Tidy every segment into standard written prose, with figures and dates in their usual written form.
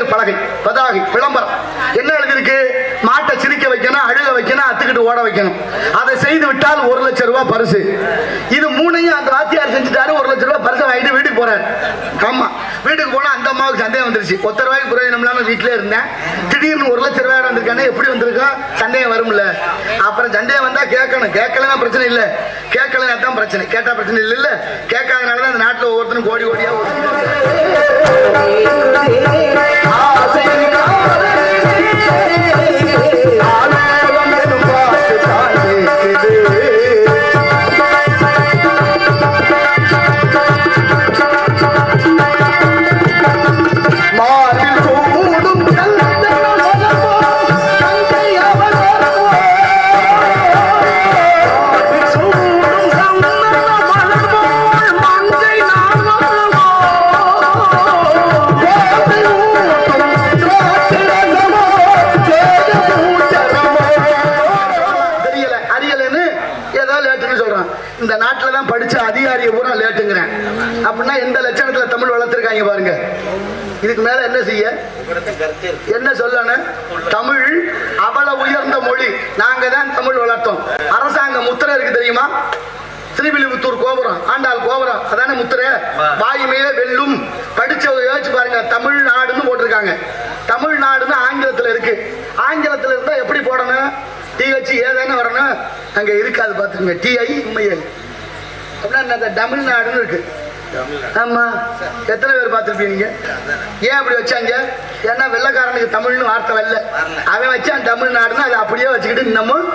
அறிவியல் பலகை, பதாகை, விளம்பரம். என்ன எழுதிருக்கு? மாட்டை சிரிக்க வைக்கணும், அழுக வைக்கணும், அத்துக்கிட்டு ஓட வைக்கணும். அதை செய்து விட்டால் 1 லட்சம் ரூபாய் பரிசு. இது 3ஐயும் அந்த வாத்தியார் செஞ்சுட்டாரு. 1 லட்சம் ரூபாய் பரிசு வாங்கிட்டு வீட்டுக்கு போறாரு. ஆமா, வீட்டுக்கு போனா அந்த அம்மாவுக்கு சந்தேகம் வந்துருச்சு. 10 ரூபாய்க்கு பிரயோஜனம் இல்லாம வீட்டிலே இருந்தேன், திடீர்னு 1 லட்சம் ரூபாய் வந்திருக்கானே, எப்படி வந்திருக்கா? சந்தேகம் வரும்ல. அப்புறம் சந்தேகம் வந்தா கேட்கணும். கேட்கலன்னா பிரச்சனை இல்லை, கேட்கலன்னா தான் பிரச்சனை. கேட்டா பிரச்சனை இல்லை. இல்ல கேட்காதனாலதான் அந்த நாட்டில் ஒவ்வொருத்தரும் கோடி கோடியா பாருங்க. இதுக்கு மேல என்ன செய்ய, என்ன சொல்லணும்? தமிழ் அவ்வளவு உயர்ந்த மொழி. நாங்க தான் தமிழ் வளர்த்தோம். அரசாங்க முத்திரை இருக்கு தெரியுமா? ஸ்ரீவில்லிபுத்தூர் கோபுரம், ஆண்டாள் கோபுரம், அதான முத்திரை. வாயுமே வெல்லும். படிச்சவங்க யோசிச்சு பாருங்க. தமிழ்நாடுன்னு போட்டிருக்காங்க. தமிழ்நாடுன்னு ஆங்கிலத்தில் இருக்கு. ஆங்கிலத்தில் இருந்தா எப்படி போடணும்? டிஹெச் ஏதானே வரணும். அங்க இருக்காது பாத்துக்கோங்க. டிஐ உண்மையை அப்படின்னா தமிழ்நாடுன்னு இருக்கு. ஆமா, எத்தனை பேர் பார்த்திருப்பீங்க? ஏன் அப்படி வச்சாங்க? ஏன்னா வெள்ளக்காரனுக்கு தமிழ்னு வார்த்தை வரல, அவன் வச்சான் தமிழ்நாடுன்னு. அதை அப்படியே வச்சுக்கிட்டு இன்னமும்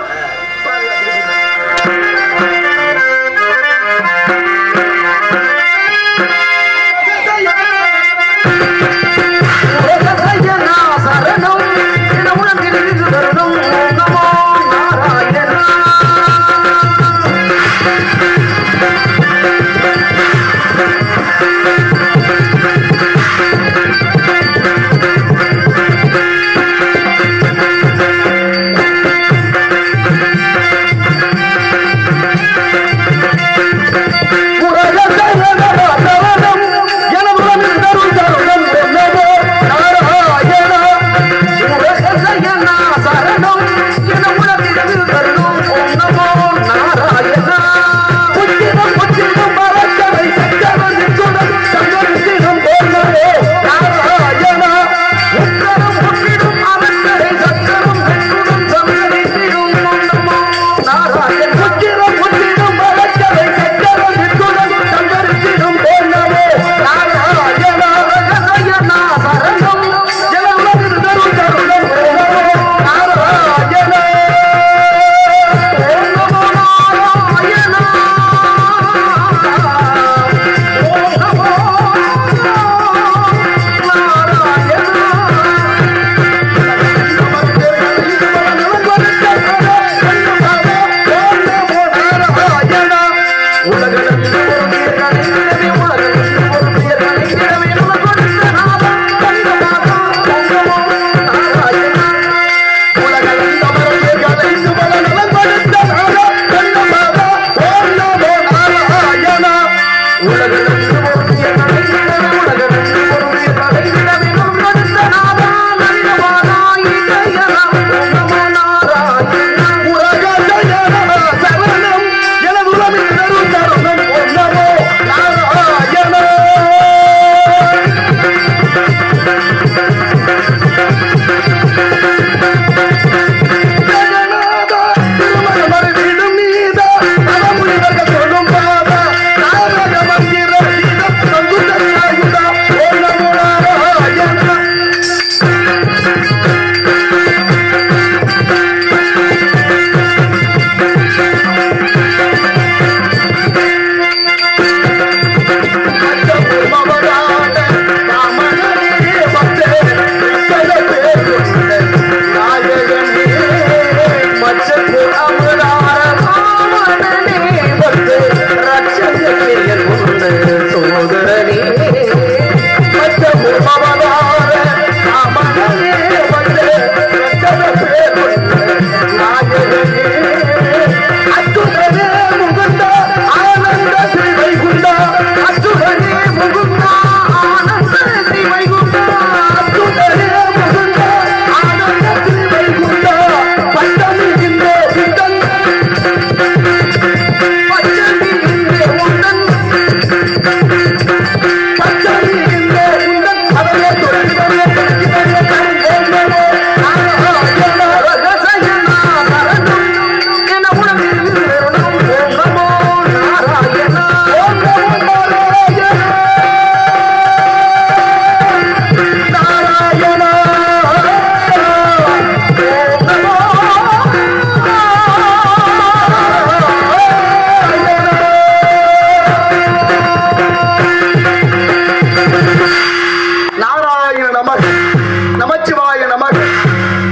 நமச்சிவாய நமக.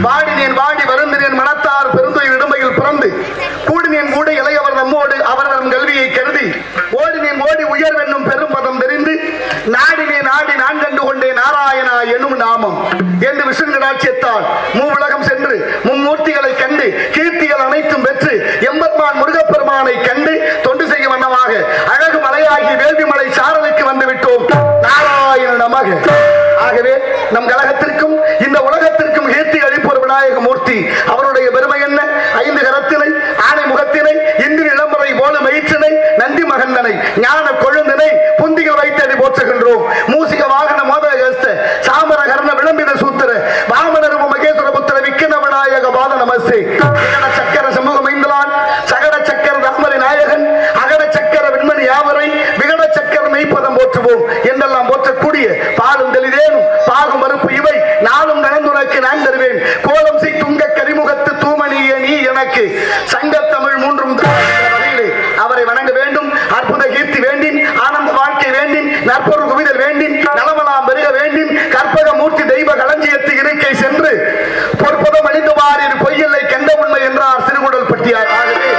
வாடினேன் வாடி வருந்தினேன் மனத்தார் பெருந்துயில் இடுமையில் பிறந்து கூடினேன் கூட இளையவர் நம்மோடு அவர்தம் கல்வியை கருதி ஓடினேன் ஓடி உயர்வென்னும் பெரும் பதம் தெரிந்து நாடினேன் நாடி நான் கண்டு கொண்டே நாராயணா எனும் நாமம் என்று விஷ்ணு ராட்சியத்தால் மூவுலகம் சென்று மும்மூர்த்திகளை கண்டு கீர்த்திகள் அனைத்தும் பெற்று எம்பெருமான் முருகப்பெருமானை கண்டு தொண்டு செய்ய வண்ணமாக அழகு மலையாகி வேள்விமலை சாரலுக்கு வந்து விட்டோம். நாராயண நமக. ஆகவே நம் கழகத்திற்கும் இந்த உலகத்திற்கும் கீர்த்தி அளிப்போர் விநாயக மூர்த்தி அவருடைய பெருமை என்ன? 5 கரத்தினை ஆணை முகத்தினை இந்திர இளம்பரை போல மெயிற்றினை நந்தி மகந்தனை ஞான கொழுந்தினை புந்திகள் வைத்தடி போற்றுகின்றோம். மூசிக வாகன மோதகஸ்த சாமர கர்ண விளம்பித சூத்திர வாமனரும மகேஸ்வர புத்திர விக்கின விநாயக பாத நமஸ்தே. சக்கர சமூக மைந்தலான் சகட சக்கர தாமரை நாயகன் அகட சக்கர விண்மணி யாவரை விகட சக்கர மெய்ப்பதம் போற்றுவோம் என்றெல்லாம் போற்றக்கூடிய பாலும் தெளிதேனும் பாகும் மறுப்பு இவை நாளும் நடந்துனக்கு நான் தருவேன். கோலம் செய் துங்க கரிமுகத்து தூமணியே நீ எனக்கு சங்கத்தமிழ் 3 அவரை வணங்க வேண்டும். அற்புத கீர்த்தி வேண்டின் ஆனந்த வாழ்க்கை வேண்டின் நற்பொருள் குவிதல் வேண்டின் நலமலாம் பெருக வேண்டின் கற்பக மூர்த்தி தெய்வ களஞ்சியத்து இருக்கை சென்று பொற்பதம் அணிந்துவாரின் பொய்யல்லை கண்ட உண்மை என்றார் சிறுகுடல் பட்டியார். ஆகவே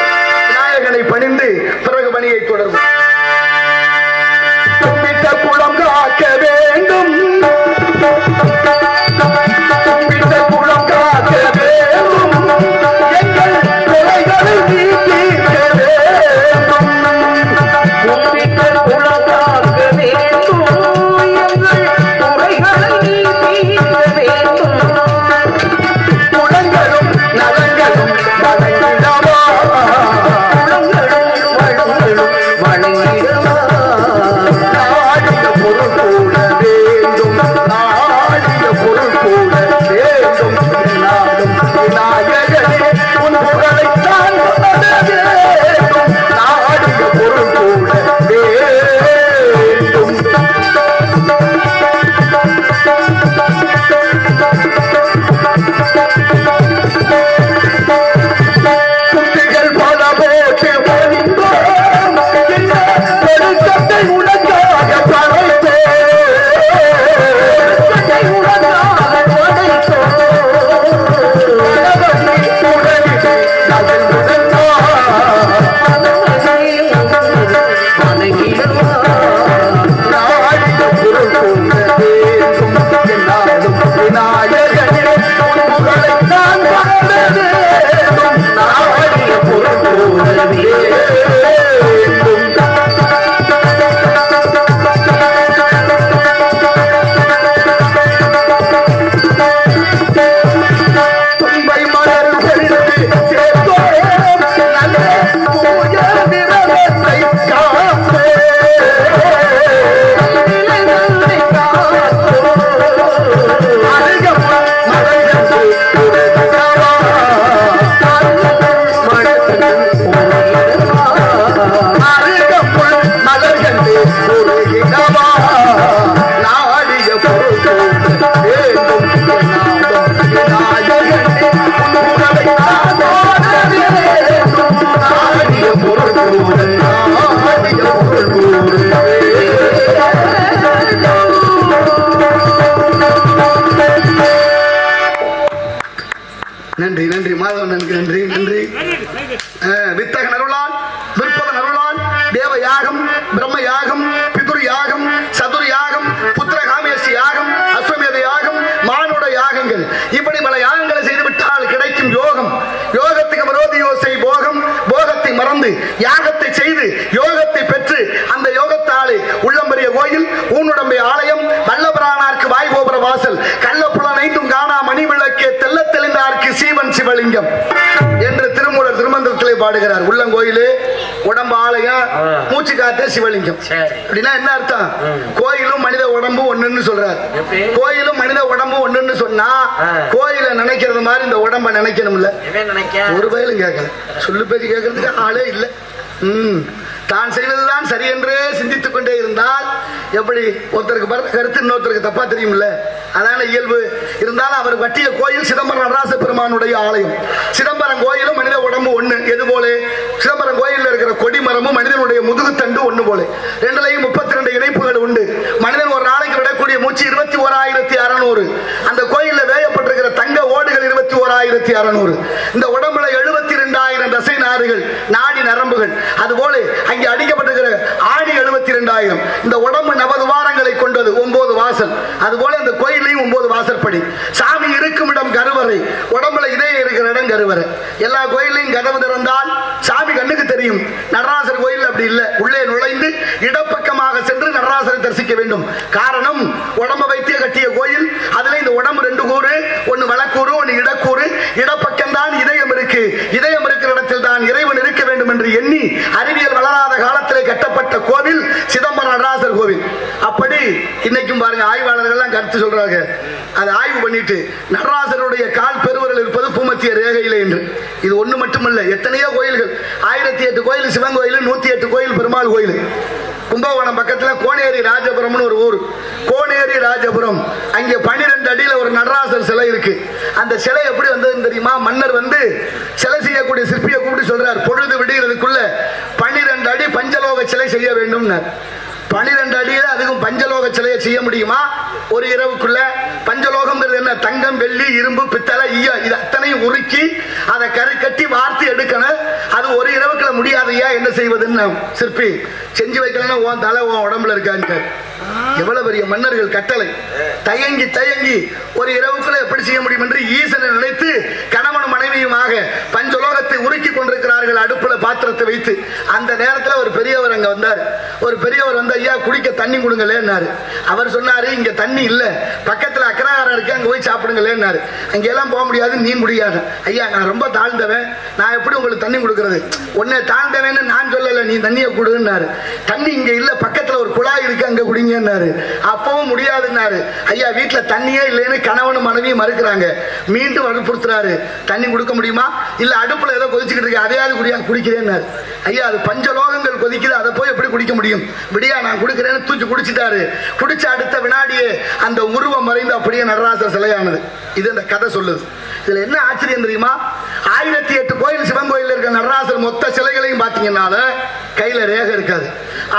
விநாயகனை பணிந்து பிறகு பணியை தொடரும். குளம் காக்க வேண்டும் குளம் காக்க வேண்டும் எங்கள் குறைகளை நீக்க வேண்டும். குளம் காக்க வேண்டும் எங்கள் குறைகளை நீக்க வேண்டும். குளங்களும் நலங்களும் வழங்கிடவா குளங்களும் வளங்களும் வழங்கிடவா. நாடிய பொருள் கூட வேண்டும் நாடிய பொருள் கூட வேண்டும் நாடும் விநாயகனே உன் புகழைத்தான் வேண்டும் நாடிய பொருள் கூட வேண்டும். குட்டிகள் பல போட்டு பணிந்தோம் ஒழுக்கத்தை உனக்காக படைத்தோம் நன்றி நன்றி மாதவனுக்கு நன்றி நன்றி. வித்தகன் அருளால் விற்பதன் அருளால் தேவ யாகம் பிரம்ம யாகம் பிதுர் யாகம் சதுர் யாகம் புத்திரகாமேசி யாகம் அஸ்வமேத யாகம் மானுட யாகங்கள் இப்படி பல யாகங்களை செய்துவிட்டால் கிடைக்கும் யோகம். யோகத்துக்கு விரோதி யோசை போகம் போகத்தை மறந்து யாகத்தை செய்து யோகத்தை பெற்று அந்த யோகத்தாலே உள்ளம்பெரிய கோயில் ஊனுடம்பை ஆலயம் வல்லபரானார்க்கு வாய்கோபுர வாசல் கள்ளப்புலன் ஐந்தும் காணா மணி விளக்கே தெல்ல தெளிந்தார்க்கு சீவன் சிவலிங்கம் என்று திருமூலர் திருமந்திரத்திலே பாடுகிறார். உள்ளங்கோயிலு உடம்பு ஆலயம் மூச்சு காத்த சிவலிங்கம் அப்படின்னா என்ன அர்த்தம்? கோயிலும் மனித உடம்பு ஒண்ணுன்னு சொல்றார். கோயிலும் மனித உடம்பு ஒண்ணுன்னு சொன்னா கோயில நினைக்கிறது மாதிரி இந்த உடம்ப நினைக்கணும்ல. ஒரு வயலும் கேட்கல சொல்லு பேச்சு கேட்கறதுக்கு ஆளே இல்லை. தான் செய்வதுதான் சரி என்றே சிந்தித்துக் கொண்டே இருந்தால் எப்படி ஒருத்தருக்கு கருத்து இன்னொருத்தருக்கு தப்பா தெரியும்ல. அதான இயல்பு. இருந்தாலும் அவர் கட்டிய கோயில் சிதம்பரம் நடராச பெருமானுடைய ஆலயம். சிதம்பரம் கோயிலும் மனித உடம்பு ஒண்ணு. எது போல? சிதம்பரம் கோயிலில் இருக்கிற கொடிமரமும் மனிதனுடைய முதுகுத்தண்டு ஒண்ணு போல. ரெண்டுலையும் 32 இணைப்புகள் உண்டு. மனிதன் ஒரு நாளைக்கு விடக்கூடிய மூச்சு 21,600. அந்த கோயில்ல 3600. இந்த உடம்புல 72,000 தசை நாறுகள், நாடி நரம்புகள். அதுபோல அங்கே அடிக்கப்பட்டிருக்கிற ஆணி 72,000. இந்த உடம்பு 9 வாரங்களை கொண்டது, 9 வாசல். அதுபோல இந்த கோயிலையும் 9 வாசற்படி. சாமி இருக்கும் இடம் கருவறை, உடம்புல இதயம் இருக்கிற இடம் கருவறை. எல்லா கோயிலையும் கதவு திறந்தால் சாமி கண்ணுக்கு தெரியும். நடராசர் கோயில் அப்படி இல்லை. உள்ளே நுழைந்து இடப்பக்கமாக சென்று நடராசரை தரிசிக்க வேண்டும். காரணம், உடம்பை வைத்திய கட்டிய கோயில். அதுல இந்த உடம்பு 2 கூறு, ஒன்னு வலக்கூறு, ஒன்னு இடக்கூறு. இடப்பக்கம் தான் இதயம் இருக்கு. இதயம் இருக்கிற இடத்தில் தான் இறைவன் இருக்க வேண்டும் என்று எண்ணி அறிவியல் வளராத காலத்திலே கட்டப்பட்ட கோவில் சிதம்பரம் நடராசர் கோவில். அப்படி இன்னைக்கும் பாருங்க, ஆய்வாளர்கள் கருத்து சொல்றாங்க. அதை ஆய்வு பண்ணிட்டு நடராசருடைய கால் பெருவரில் இருப்பது பூமத்திய ரேகையிலே என்று. இது ஒண்ணு மட்டுமல்ல, எத்தனையோ கோயில்கள். 1008 கோயில் சிவன் கோயில், 108 கோயில் பெருமாள் கோயில். கும்பகோணம் பக்கத்துல கோனேரி ராஜபுரம்னு ஒரு ஊர். கோனேரி ராஜபுரம், அங்கே 12 அடியில ஒரு நடராசர் சிலை இருக்கு. அந்த சிலை எப்படி வந்ததுன்னு தெரியுமா? மன்னர் சிலை செய்யக்கூடிய சிற்பியை கூப்பிட்டு சொல்றார், பொழுது விடுகிறதுக்குள்ள 12 அடி பஞ்சலோக சிலை செய்ய வேண்டும். 12 அடியில அதுக்கும் பஞ்சலோக சிலையை செய்ய முடியுமா ஒரு இரவுக்குள்ள? பஞ்சலோகம் என்ன? தங்கம், வெள்ளி, இரும்பு, பித்தளை, ஈய, இது அத்தனையும் உருக்கி அதை கரு கட்டி வார்த்து எடுக்கணும். அது ஒரு இரவுக்குள்ள முடியாதையா, என்ன செய்வதுன்னு சிற்பி செஞ்சு வைக்கலன்னா உன் தலை உன் உடம்புல இருக்கான்னு. எவ்வளவு பெரிய மன்னர்கள் கட்டளை. தயங்கி தயங்கி ஒரு இரவுக்குள்ள எப்படி செய்ய முடியும் என்று ஈசனை நினைத்து கணவன் மனைவியுமாக பஞ்சலோகத்தை உருக்கி கொண்டிருக்கிறார்கள் அடுப்புல பாத்திரத்தை வைத்து. அந்த நேரத்தில் ஒரு பெரியவர் அங்க வந்தார். ஒரு பெரியவர் வந்து, ஐயா குடிக்க தண்ணி கொடுங்களேன்னாரு. அவர் சொன்னாரு, இங்க தண்ணி இல்ல, பக்கத்துல அக்கராகாரம் இருக்கு, அங்க போய் சாப்பிடுங்களேன்னாரு. அங்கெல்லாம் போக முடியாது, நீ முடியாது. ஐயா நான் ரொம்ப தாழ்ந்தவன், நான் எப்படி உங்களுக்கு தண்ணி கொடுக்கறது? உன்னை தாழ்ந்தவன்னு நான் சொல்லல, நீ தண்ணியை கொடுன்னாரு. தண்ணி இங்க இல்ல, பக்கத்துல ஒரு குழாய் இருக்கு, அங்க குடிங்கன்னாரு. அப்பவும் முடியாதுன்னாரு. ஐயா வீட்டுல தண்ணியே இல்லைன்னு கணவனும் மனைவியும் மறுக்கிறாங்க. மீண்டும் வற்புறுத்துறாரு, தண்ணி கொடுக்க முடியுமா? இல்ல அடுப்புல ஏதோ கொதிச்சுக்கிட்டு இருக்கு, அதையாவது குடிக்கிறேன்னாரு. ஐயா அது பஞ்சலோகங்கள் கொதிக்குது, அதை போய் எப்படி குடிக்க முடியும்? விடியா நான் குடிக்கிறேன்னு தூக்கி குடிச்சிட்டாரு. குடிச்ச அடுத்த வினாடியே அந்த உருவம் மறைந்து அப்படியே நடராசர் சிலையானது. இது இந்த கதை சொல்லுது. இதுல என்ன ஆச்சரியம் தெரியுமா? 1008 கோயில் சிவன் கோயில் இருக்க நடராசர் மொத்த சிலைகளையும் பாத்தீங்கன்னால கையில ரேகை இருக்காது.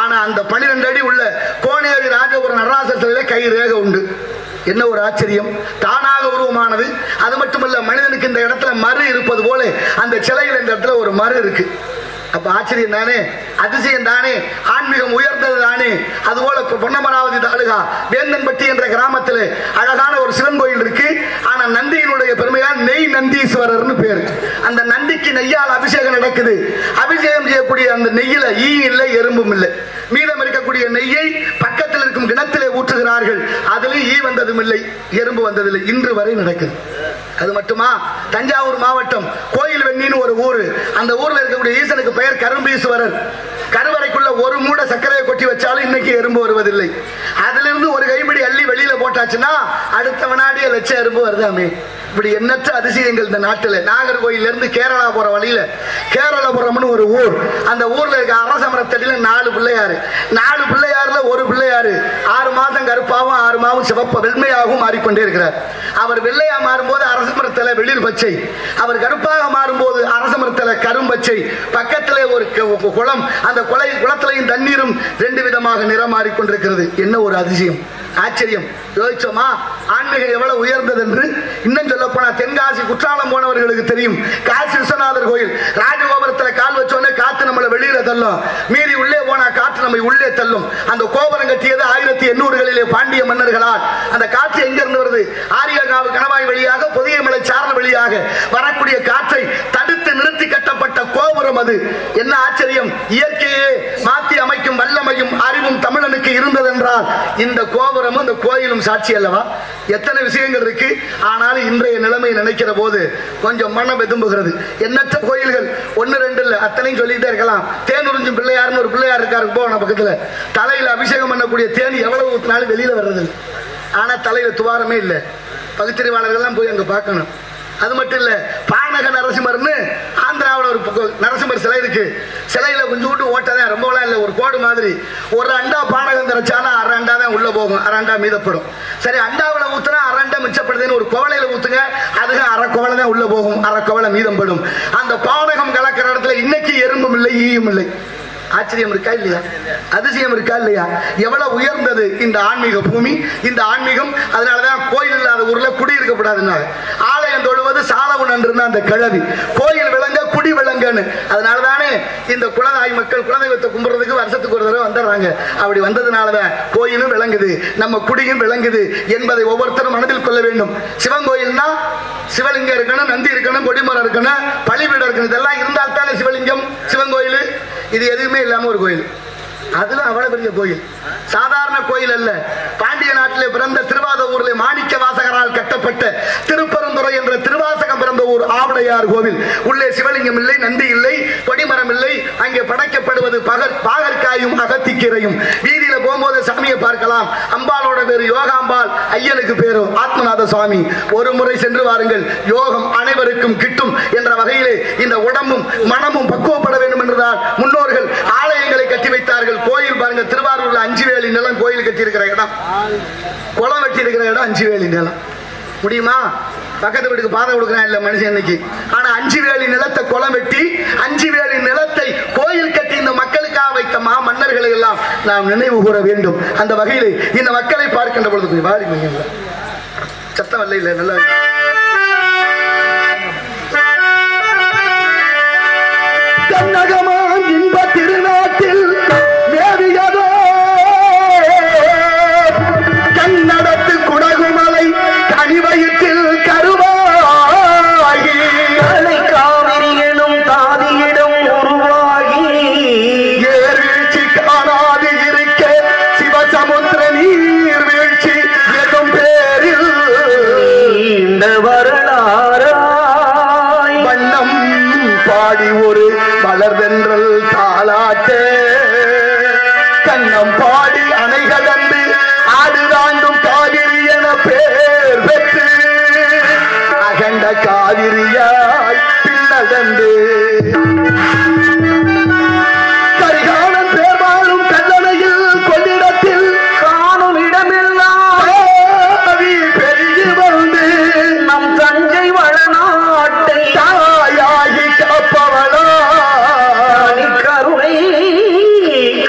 ஆனா அந்த 12 அடி உள்ள கோனேரி ராஜபுரம் நடராசர் சிலையில கை ரேகை உண்டு. என்ன ஒரு ஆச்சரியம்! தானாக உருவமானது. அது மட்டுமல்ல, மனிதனுக்கு இந்த இடத்துல மறு இருப்பது போல அந்த சிலையில் இந்த இடத்துல ஒரு மறு இருக்கு. அப்ப ஆச்சரியம் தானே, அதிசயம் தானே, ஆன்மீகம் உயர்ந்தது தானே. அதுபோல பொன்னமராவதி தாலுகா வேந்தன்பட்டி என்ற கிராமத்தில் அழகான ஒரு சிவன் கோயில் இருக்கு. ஆனா நந்தியினுடைய பெருமையால் நெய் நந்தீஸ்வரர்னு பேரு. அந்த நந்திக்கு நெய்யால் அபிஷேகம் நடக்குது. அபிஷேகம் செய்யக்கூடிய அந்த நெய்யில ஈ இல்லை, எறும்பும் இல்லை. மீதம் இருக்கக்கூடிய நெய்யை பக்கத்தில் இருக்கும் கிணத்திலே ஊற்றுகிறார்கள். அதில் ஈ வந்ததும் இல்லை, எறும்பு வந்ததில்லை. இன்று வரை நடக்குது. அது மட்டுமா, தஞ்சாவூர் மாவட்டம் கோயில் வெண்ணின்னு ஒரு ஊரு. அந்த ஊர்ல இருக்கக்கூடிய ஈசனுக்கு பெயர் கரும்பீஸ்வரர். கருவறைக்குள்ள ஒரு மூட சர்க்கரையை கொட்டி வச்சாலும் இன்னைக்கு எறும்பு வருவதில்லை. அதுல இருந்து ஒரு கைப்பிடி அள்ளி வெளியில போட்டாச்சுன்னா அடுத்த வினாடியே லட்சம் எறும்பு வருதாமே. இப்படி எண்ணற்ற அதிசயங்கள் இந்த நாட்டில். நாகர்கோயில இருந்து கேரளா போற வழியில கேரளபுரம்னு ஒரு ஊர். அந்த ஊர்ல இருக்க அரசமரத்தடியில 4 பிள்ளையாரு. 4 பிள்ளையாறுல ஒரு பிள்ளையாரு 6 மாதம் கருப்பாவும் 6 மாதம் சிவப்பு வெண்மையாகவும் மாறிக்கொண்டே இருக்கிறார். அவர் வெள்ளையா மாறும்போது அரசமரத்தில வெளிர் பச்சை, அவர் கருப்பாக மாறும்போது அரசமரத்தில கரும்பச்சை. பக்கத்திலே ஒரு குளம், அந்த குளத்திலையும் தண்ணீரும் 2 விதமாக நிறம் மாறிக்கொண்டிருக்கிறது. என்ன ஒரு அதிசயம், ஆச்சரியம்! யோசிச்சோமா ஆன்மீகம் எவ்வளவு உயர்ந்தது என்று? இன்னும் சொல்ல போனா தென்காசி குற்றாலம் போனவர்களுக்கு தெரியும். காசி விஸ்வநாதர் கோயில் ராஜகோபுரத்தில் கால் வச்சோன்னே காத்து நம்மளை வெளியில தள்ளும், மீறி உள்ளே போனா காற்று நம்மை உள்ளே தள்ளும். அந்த கோபுரம் கட்டியது 1800களிலே பாண்டிய மன்னர்களால். அந்த காற்று எங்க இருந்து வருது? ஆரியகாவு கணவாய் வழியாக, பொதிகைமலை சாரல் வழியாக வரக்கூடிய காற்றை தடுத்து நிறுத்தி கட்டப்பட்ட கோபுரம் அது. என்ன ஆச்சரியம்! இயற்கையே மாற்றி அமைக்கும் வல்லமையும் அறிவும் தமிழனுக்கு இருந்ததென்றால் இந்த கோபுரமும் இந்த கோயிலும் சாட்சி அல்லவா? எத்தனை விஷயங்கள் இருக்கு. ஆனாலும் இன்றைய நிலைமை நினைக்கிற போது கொஞ்சம் மனம் வெதும்புகிறது. எண்ணற்ற கோயில்கள் 1 2 இல்ல, அத்தனையும் சொல்லிட்டே இருக்கலாம். தேனுறிஞ்சும் பிள்ளையார்னு ஒரு பிள்ளையார் இருக்காரு போன பக்கத்துல. தலையில அபிஷேகம் பண்ணக்கூடிய தேன் எவ்வளவு ஊத்தினாலும் வெளியில வர்றது. ஆனா தலையில துவாரமே இல்லை. பகுத்தறிவாளர்கள் போய் அங்க பார்க்கணும். அது மட்டும் இல்ல, பானக நரசிம்மர்னு ஆந்திராவில் ஒரு நரசிம்மர் சிலை இருக்கு. சிலையில கொஞ்சோண்டு ஓட்டதான், ரொம்பலாம் இல்லை, ஒரு கோடு மாதிரி. ஒரு அண்டா பானகம் திரைச்சாலும் 1/2 அண்டா தான் உள்ள போகும், 1/2 அண்டா மீதப்படும். சரி, அண்டாவில் ஊத்துனா 1/2 அண்டா மிச்சப்படுதுன்னு ஒரு குவளையில ஊத்துங்க, அதுக்கு 1/2 குவளை தான் உள்ள போகும், 1/2 குவளை மீதம் படும். அந்த பானகம் கலக்கிற இடத்துல இன்னைக்கு எறும்பும் இல்லை, ஈயும் இல்லை. ஆச்சரியம் இருக்கா இல்லையா? அதிசயம் இருக்கா இல்லையா? எவ்வளவு உயர்ந்தது இந்த ஆன்மீக பூமி, இந்த ஆன்மீகம். அதனாலதான் கோயில் இல்லாத ஊர்ல குடியிருக்கப்படாதுன்னா, ஆலயம் ஆலயம் தொழுவது சாலவு நன்றுன்னு அந்த கிழவி, கோயில் விளங்க குடி விளங்கன்னு. அதனாலதானே இந்த குலதாய் மக்கள் குலதெய்வத்தை கும்பிடுறதுக்கு வருஷத்துக்கு ஒரு தடவை வந்துடுறாங்க. அப்படி வந்ததுனாலதான் கோயிலும் விளங்குது, நம்ம குடியும் விளங்குது என்பதை ஒவ்வொருத்தரும் மனதில் கொள்ள வேண்டும். சிவன் கோயில்னா சிவலிங்கம் இருக்கணும், நந்தி இருக்கணும், கொடிமரம் இருக்கணும், பழிபீடம் இருக்கணும். இதெல்லாம் இருந்தால் தானே சிவலிங்கம் சிவன் கோயில். இது எதுவுமே இல்லாம ஒரு கோயில், அதுல அவ்வளவு பெரிய கோயில், சாதாரண கோயில் அல்ல. பாண்டிய நாட்டிலே பிறந்த திருவாதூரிலே மாணிக்க வாசகரால் கட்டப்பட்ட திருப்பரந்துறை என்ற திருவாசகம் பிறந்த ஊர் ஆவடையார் கோவில். உள்ளே சிவலிங்கம் இல்லை, நந்தி இல்லை, கொடிமரம் இல்லை. அங்கே படைக்கப்படுவது பாகற்காயும் அகத்திக்கீரையும். வீதியில போகும்போது சாமியை பார்க்கலாம். அம்பாலோட பேரு யோகாம்பாள், ஐயனுக்கு பேரு ஆத்மநாத சுவாமி. ஒரு முறை சென்று வாருங்கள், யோகம் அனைவருக்கும் கிட்டும் என்ற வகையிலே இந்த உடம்பும் மனமும் பக்குவப்பட வேண்டும் என்றுதான் முன்னோர்கள் ஆலயங்களை கட்டி வைத்தார்கள். கோயில் பாருங்க, திருவாரூர்ல 5 வேலி நிலம் கோயில் கட்டி இருக்கிற இடம், குளம் வெட்டி இருக்கிற இடம் 5 வேலி நிலம். முடியுமா? பக்கத்து வீட்டுக்கு பாதை கொடுக்குறான் இல்ல மனுஷன் இன்னைக்கு. ஆனா 5 வேலி நிலத்தை குளம் வெட்டி 5 வேலி நிலத்தை கோயில் கட்டி இந்த மக்களுக்காக வைத்த மன்னர்களை எல்லாம் நாம் நினைவு கூற வேண்டும். அந்த வகையில் இந்த மக்களை பார்க்கின்ற பொழுது வாடி சத்தம் வரல, இல்ல நல்லா தென்னகமாம் இன்ப திருநாட்டில் மேவியதோ கண்ணடத்து குடகுமலை கனிவயிற்றில் கருவாகி காவிரியிலும் தாதியிடம் உருவாகி ஏர்வீழ்ச்சி காணாது இருக்க சிவசமுத்திர நீர் வீழ்ச்சி எதும் பேரில் இந்த வரலாறாய் வண்ணம் பாடி ஒரு மலர்தென்றல் தாளாட்டே கண்ணம் பாடி அணைகடந்து ஆடுதாண்டும் காவிரி என பேர் பெற்று அகண்ட காவிரியாய் பின்னடந்து கரிகாலன் பேர்வாழும் கல்லணையில் கொள்ளிடத்தில் காணும் இடமெல்லாம் பெருகி வந்து நம் தஞ்சை வளநாட்டை தாயாகி காப்பவளா கருணை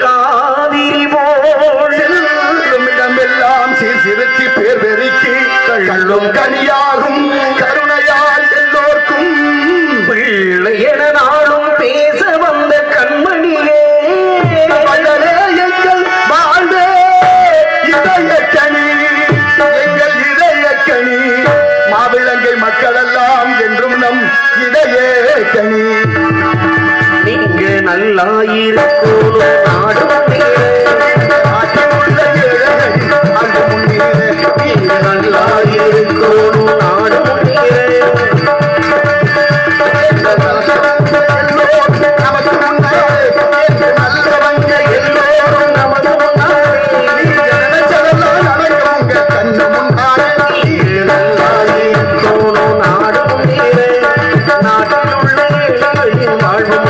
காவிரி போல் செல்லும் இடமெல்லாம் சீர்திருத்தி பேர் பெருக்கி கள்ளும் கனியாகும் கருணையால் எல்லோர்க்கும் பிள்ளை என நாளும் பேச வந்த கண்மணியே எங்கள் வாழ்வே இதயக்கணி, எங்கள் இதயக்கணி, மாவிளங்கை மக்கள் எல்லாம் என்றும் நம் இதயே கனி. நீங்க நல்லாயிருக்கும் நாடு நல்லாயிருக்கும் நாடு நல்லவங்க எல்லோரும் நமது கண்ணு முன்னாலே நல்லாயிருக்கும் நாடு நாட்டில் உள்ள வாழ்வு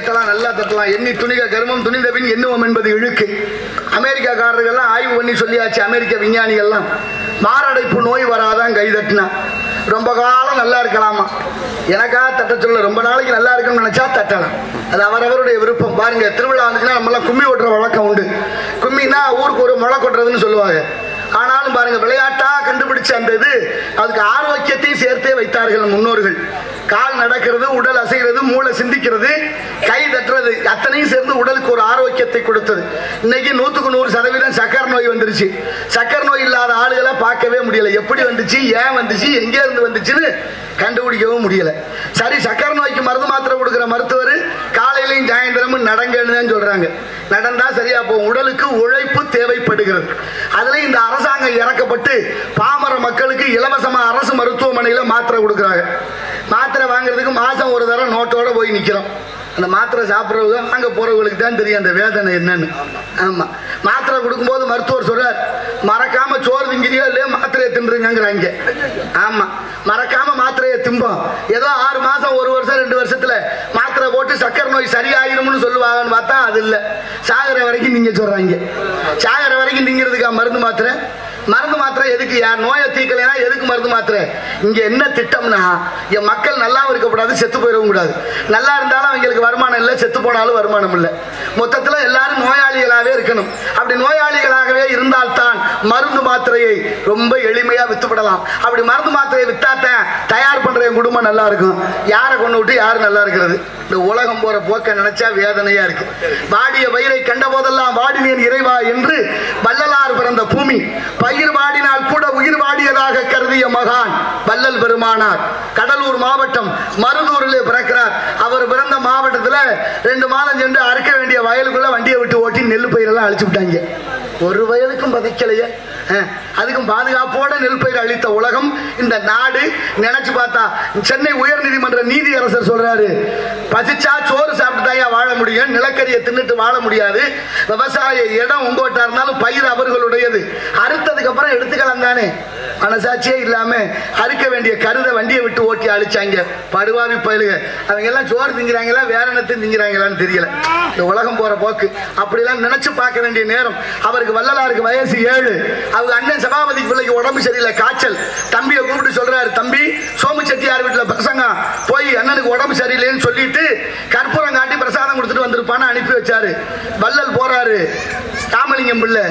தட்டலாம், நல்லா தட்டலாம். எண்ணி துணிக கர்மம், துணிந்த பின் எண்ணுவோம் என்பது இழுக்கு. அமெரிக்காக்காரர்கள்லாம் ஆய்வு பண்ணி சொல்லியாச்சு. அமெரிக்க விஞ்ஞானிகள்லாம் மாரடைப்பு நோய் வராதான் கை தட்டினா. ரொம்ப காலம் நல்லா இருக்கலாமா. எனக்கா தட்ட சொல்ல, ரொம்ப நாளைக்கு நல்லா இருக்குன்னு நினைச்சா தட்டலாம். அது அவரவருடைய விருப்பம். பாருங்க, திருவிழா வந்துச்சுன்னா நம்மளாம் கும்மி ஓட்டுற வழக்கம் உண்டு. கும்மின்னா ஊருக்கு ஒரு முளை கொட்டுறதுன்னு சொல்லுவாங்க. ஆனாலும் பாருங்க, விளையாட்டா கண்டுபிடிச்ச அந்த இது அதுக்கு ஆரோக்கியத்தையும் சேர்த்தே வைத்தார்கள் முன்னோர்கள். கால் நடக்கிறது, உடல் அசைகிறது, மூளை சிந்திக்கிறது, கை தட்டுறது, அத்தனையும் சேர்ந்து உடலுக்கு ஒரு ஆரோக்கியத்தை கொடுத்தது. இன்னைக்கு 100% சக்கரை நோய் வந்துருச்சு. சக்கரை நோய் இல்லாத ஆளுகளை பார்க்கவே முடியல. எப்படி வந்துச்சு, ஏன் வந்துச்சு, எங்கே இருந்து வந்துச்சுன்னு கண்டுபிடிக்கவும் முடியல. சரி, சக்கரை நோய்க்கு மருந்து மாத்திரை கொடுக்கிற மருத்துவர் காலையிலையும் சாயந்தரமும் நடங்கன்னு சொல்றாங்க. நடந்தா சரியா போகும். உடலுக்கு உழைப்பு தேவைப்படுகிறது. அதுல இந்த அரசாங்கம் இறக்கப்பட்டு பாமர மக்களுக்கு இலவசமா அரசு மருத்துவமனையில மாத்திரை கொடுக்குறாங்க. மாத்திரை வாங்குறதுக்கு மாசம் ஒரு தடவை நோட்டோட போய் நிக்கிறோம். அந்த மாத்திரை சாப்பிட்றவங்க வாங்க போறவங்களுக்கு தான் தெரியும் அந்த வேதனை என்னன்னு. ஆமா, மாத்திரை கொடுக்கும்போது மருத்துவர் சொல்றார், மறக்காம சோறு திங்கிறியோ இல்லையோ மாத்திரையை தின்றுங்கிறாங்க. ஆமா, மறக்காம மாத்திரையை திம்போம். ஏதோ 6 மாசம் 1 வருஷம் 2 வருஷத்துல மாத்திரை போட்டு சக்கரை நோய் சரியாயிரும்னு சொல்லுவாங்கன்னு பார்த்தா அது இல்லை. சாகர வரைக்கும் நீங்க சொல்றாங்க. சாகர வரைக்கும் திங்கிறதுக்கா மருந்து மாத்திரை? மருந்து மாத்திரை எதுக்கு? யார் நோயை தீர்க்கலைன்னா எதுக்கு மருந்து மாத்திரை? இங்க என்ன திட்டம்னா, என் மக்கள் நல்லாவும் இருக்கக்கூடாது, செத்து போயிடவும் கூடாது. நல்லா இருந்தாலும் அவங்களுக்கு வருமானம் இல்லை, செத்து போனாலும் வருமானம் இல்லை. மொத்தத்தில் எல்லாரும் நோயாளிகளாகவே இருக்கணும். அப்படி நோயாளிகளாகவே இருந்தால்தான் மருந்து மாத்திரையை ரொம்ப எளிமையா வித்துப்படலாம். அப்படி மருந்து மாத்திரையை வித்தாத்தான் தயார் பண்ற என் குடும்பம் நல்லா இருக்கும். யாரை கொண்டு விட்டு யாரு நல்லா இருக்கிறது? இந்த உலகம் போற போக்க நினைச்சா வேதனையா இருக்கு. வாடிய வயிறை கண்ட போதெல்லாம் வாடினேன் இறைவா என்று வள்ளலார் பிறந்த பூமி. பயிர் வாடினால் கூட உயிர் வாடியதாக கருதிய மகான் வள்ளல் பெருமானார். கடலூர் மாவட்டம் மருதூரிலே பிறக்கிறார். அவர் பிறந்த மாவட்டத்தில் 2 மாதம் சென்று அறுக்க வேண்டிய வயலுக்குள்ள வண்டியை விட்டு ஓட்டி நெல் பயிரெல்லாம் அழிச்சு விட்டாங்க. ஒரு வயலுக்கும் பதைக்கலையே. அதுக்கும் பாதுகாப்போட நெல் பயிர் அளித்த உலகம் இந்த நாடு. நினைச்சு பார்த்தா சென்னை உயர் நீதிமன்ற நீதியரசர் சொல்றாரு, பசிச்சா சோறு சாப்பிட்டுதாயா வாழ முடியும், நிலக்கரியை தின்னுட்டு வாழ முடியாது. விவசாய இடம் உங்கோட்டா இருந்தாலும் பயிர் அவர்களுடையது. அறுத்ததுக்கு அப்புறம் எடுத்துக்கலாம் தானே. மனசாட்சியே இல்லாம அறுக்க வேண்டிய கருதை வண்டியை விட்டு ஓட்டி அழிச்சாங்க. படுவாவி பயிலுக. அவங்க எல்லாம் சோறு திங்கிறாங்களா வேற என்னத்தையும் திங்கிறாங்களான்னு தெரியல. இந்த உலகம் போற போக்கு அப்படிலாம் நினைச்சு பார்க்க வேண்டிய நேரம். அவருக்கு வள்ளலாருக்கு வயசு 7. அவங்க அண்ணன் சபாபதி பிள்ளைக்கு உடம்பு சரியில்லை, காய்ச்சல். தம்பியை கூப்பிட்டு சொல்றாரு, தம்பி சோமு செட்டியார் வீட்டுல பசங்க போய் அண்ணனுக்கு உடம்பு சரியில்லைன்னு சொல்லிட்டு கற்பூரம் காட்டி பிரசாதம் கொடுத்துட்டு வந்திருப்பான்னு அனுப்பி வச்சாரு. வள்ளல் போறாரு. ராமலிங்கம் பிள்ளை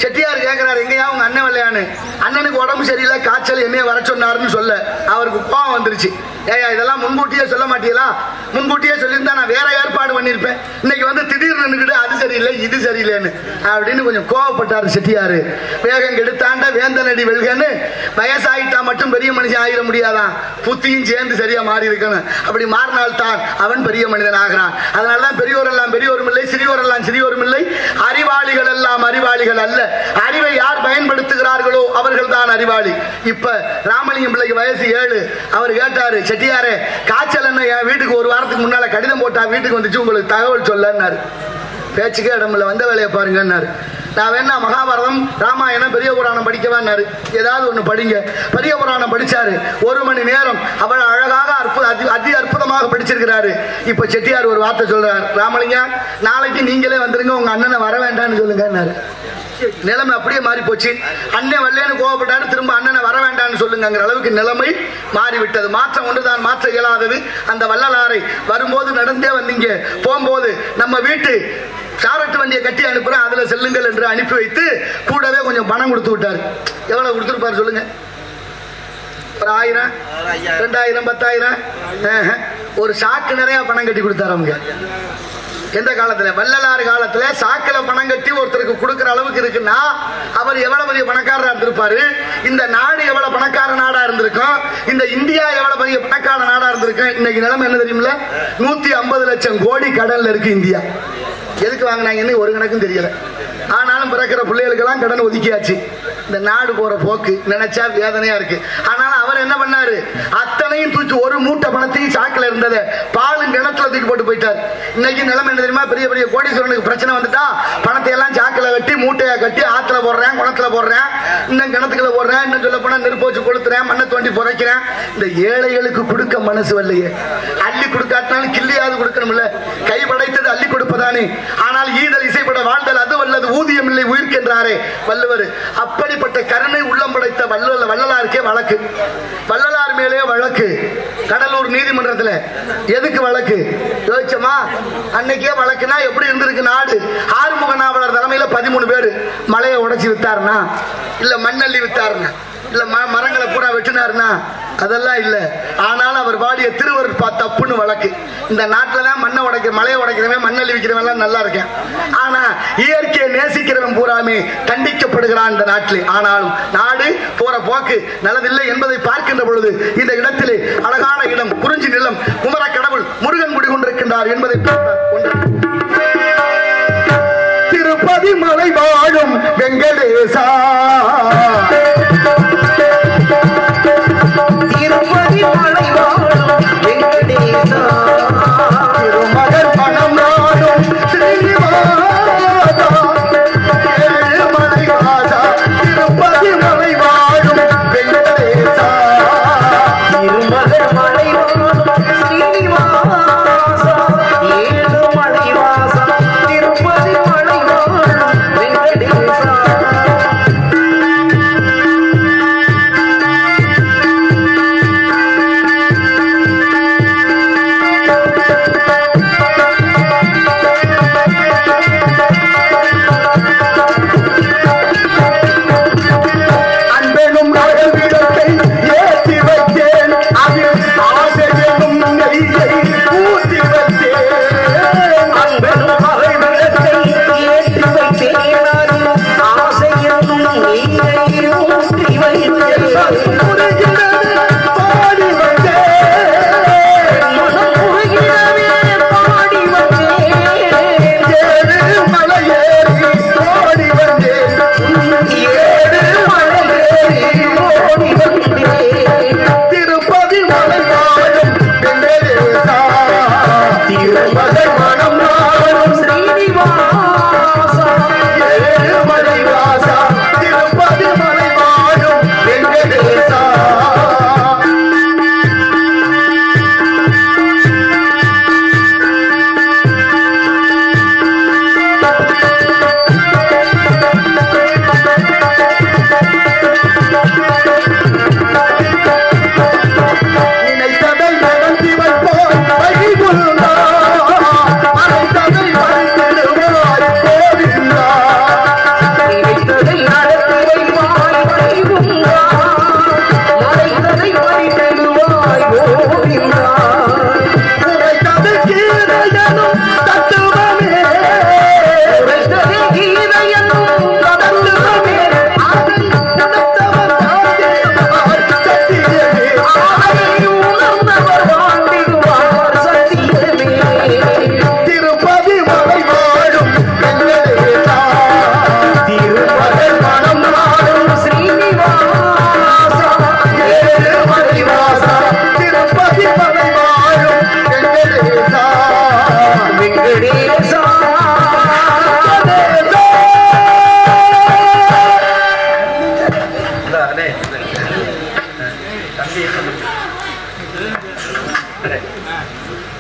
செட்டியார் கேட்கிறாரு, எங்கயா உங்க அண்ணன் வரலையான்னு. அண்ணனுக்கு உடம்பு சரியில்லை, காய்ச்சல், என்னைய வர சொன்னாருன்னு சொல்ல அவருக்கு கோவம் வந்துருச்சு. ஏயா இதெல்லாம் முன்கூட்டியே சொல்ல மாட்டீங்களா? முன்கூட்டியே சொல்லியிருந்தா நான் வேற ஏற்பாடு பண்ணிருப்பேன். இன்னைக்கு வந்து திடீர்னு நின்னுக்கிட்டு அது சரியில்லை இது சரியில்லைன்னு அப்படின்னு கொஞ்சம் கோவப்பட்டாரு செட்டியாரு. வேகம் கெடுத்தாண்ட வேந்தனடி வெல்கன்னு வயசாயிட்டா மட்டும் பெரிய மனுஷன் ஆகிட முடியாதான், புத்தியும் சேர்ந்து சரியா மாறி இருக்கணும். அப்படி மாறினால்தான் அவன் பெரிய மனிதன் ஆகிறான். அதனாலதான் பெரியோர் எல்லாம் பெரியோரும் இல்லை, சிறியோர் எல்லாம் சிறியோரும் இல்லை, அறிவாளிகள் எல்லாம் அறிவாளிகள் அல்ல. அறிவை யார் பயன்படுத்துகிறார்களோ அவர்கள் தான் அறிவாளி. இப்ப ராமலிங்கம் பிள்ளைக்கு வயசு 7. அவர் கேட்டாரு, செட்டியாரே காய்ச்சல் என்ன, என் வீட்டுக்கு 1 வாரத்துக்கு முன்னால கடிதம் போட்டா வீட்டுக்கு வந்துச்சு, உங்களுக்கு தகவல் சொல்லன்னாரு. பேச்சுக்கே இடமில்ல, வந்த வேலையை பாருங்கன்னாரு. நான் வேணா மகாபாரதம் ராமாயணம் பெரிய புராணம் படிக்கவான்னாரு. ஏதாவது ஒண்ணு படிங்க. பெரிய புராணம் படிச்சாரு. 1 மணி நேரம் அவள் அழகாக அதி அற்புதமாக படிச்சிருக்கிறாரு. இப்ப செட்டியார் ஒரு வார்த்தை சொல்றாரு, ராமலிங்கம் நாளைக்கு நீங்களே வந்துருங்க, உங்க அண்ணனை வர வேண்டாம்னு சொல்லுங்கன்னாரு. நிலைமை அப்படியே மாறி போச்சு. அண்ணன் வரலன்னு கோவப்பட்டாரு, திரும்ப அண்ணனை வர வேண்டாம்னு சொல்லுங்கிற அளவுக்கு நிலைமை மாறிவிட்டது. மாற்றம் ஒன்றுதான் மாற்ற இயலாதது. அந்த வள்ளலாரை வரும்போது நடந்தே வந்தீங்க, போகும்போது நம்ம வீட்டு சாரட்டு வண்டியை கட்டி அனுப்புறேன், அதுல செல்லுங்கள் என்று அனுப்பி வைத்து கூடவே கொஞ்சம் பணம் கொடுத்து விட்டாரு. எவ்வளவு கொடுத்துருப்பாரு சொல்லுங்க? ஒரு 1000, 2000, 10,000, ஒரு சாக்கு நிறைய பணம் கட்டி கொடுத்தாரு அவங்க. எந்த காலத்துல? வள்ளலார் காலத்துல சாக்கில பணம் கட்டி ஒருத்தருக்கு கொடுக்கிற அளவுக்கு இருக்குன்னா அவர் எவ்வளவு பெரிய பணக்காரரா இருந்திருப்பாரு. இந்த நாடு எவ்வளவு பணக்கார நாடா இருந்திருக்கும். இந்த இந்தியா எவ்வளவு பெரிய பணக்கார நாடா இருந்திருக்கும். இன்னைக்கு நிலைமை என்ன தெரியுமில்ல? 150 லட்சம் கோடி கடன்ல இருக்கு இந்தியா. எதுக்கு வாங்கினாங்கன்னு ஒரு கணக்கும் தெரியல. ஆனாலும் பிறக்கிற பிள்ளைகளுக்கெல்லாம் கடன் ஒதுக்கியாச்சு. இந்த நாடு போற போக்கு நினைச்சா வேதனையா இருக்கு. ஆனாலும் அவர் என்ன பண்ணாரு, அத்தனையும் தூக்கி ஒரு மூட்டை பணத்தையும் சாக்கில இருந்ததை பாலும் கிணத்துல தூக்கி போட்டு போயிட்டார். இன்னைக்கு நிலைமை என்ன தெரியுமா, பெரிய பெரிய கோடீஸ்வரனுக்கு பிரச்சனை வந்துட்டா பணத்தை எல்லாம் சாக்கில வெட்டி மூட்டையா கட்டி ஆத்துல போடுறேன், குணத்துல போடுறேன், இன்னும் கிணத்துக்குள்ள போடுறேன், இன்னும் சொல்ல போனா நெருப்பு வச்சு கொளுத்துறேன், மண்ணை தோண்டி புதைக்கிறேன். இந்த ஏழைகளுக்கு கொடுக்க மனசு வரலையே. அள்ளி கொடுக்காட்டினாலும் கிள்ளியாவது கொடுக்கணும்ல. கை படைத்தது அள்ளி கொடுப்பதானே. ஆனால் ஈதல் இசைப்பட வாழ்தல் அது வல்லது ஊதியம் இல்லை உயிர்க்கின்றாரே வள்ளுவர். அப்படிப்பட்ட கருணை உள்ளம் படைத்த வள்ளலாருக்கே வழக்கு. வள்ளலார் மேலே வழக்கு கடலூர் நீதிமன்றத்தில். எதுக்கு வழக்கு யோசிச்சமா? அன்னைக்கே வழக்குனா எப்படி இருந்திருக்கு நாடு? ஆறுமுக நாவலர் தலைமையில 13 பேர் மலையை உடைச்சி வித்தாருனா, இல்ல மண்ணள்ளி வித்தாருனா, இல்ல மரங்களை பூரா வெட்டினாருனா, அதெல்லாம் இல்ல. ஆனாலும் அவர் பாடிய திருவருட் தப்புன்னு வழக்கு. இந்த நாட்டில் தான் மண்ணை உடைக்கிற, மலையை உடைக்கிறவன், மண்ணள்ளி விற்கிறவன் எல்லாம் நல்லா இருக்கேன். ஆனா இயற்கையை நேசிக்கிறவன் பூராமே தண்டிக்கப்படுகிறான் இந்த நாட்டில். ஆனாலும் நாடு போற போக்கு நல்லதில்லை என்பதை பார்க்கின்ற பொழுது இந்த இடத்திலே அழகான இடம், குறிஞ்சி நிலம், குமர கடவுள் முருகன் குடிகொண்டிருக்கின்றார் என்பதை திருப்பதி மலை வாழும் வெங்கடேசா, திருப்பதி மலை வாழும் வெங்கடேசா, திருமகன் மனம் நாடும் ஸ்ரீனிவாசா, மலை வாசா, திருப்பதி மலை வாழும் வெங்கடேசா, திருமகன் மலை வாழும் ஸ்ரீனிவாசா, ஏழு மலை வாசா, திருப்பதி மலை வாழும் வெங்கடேசா.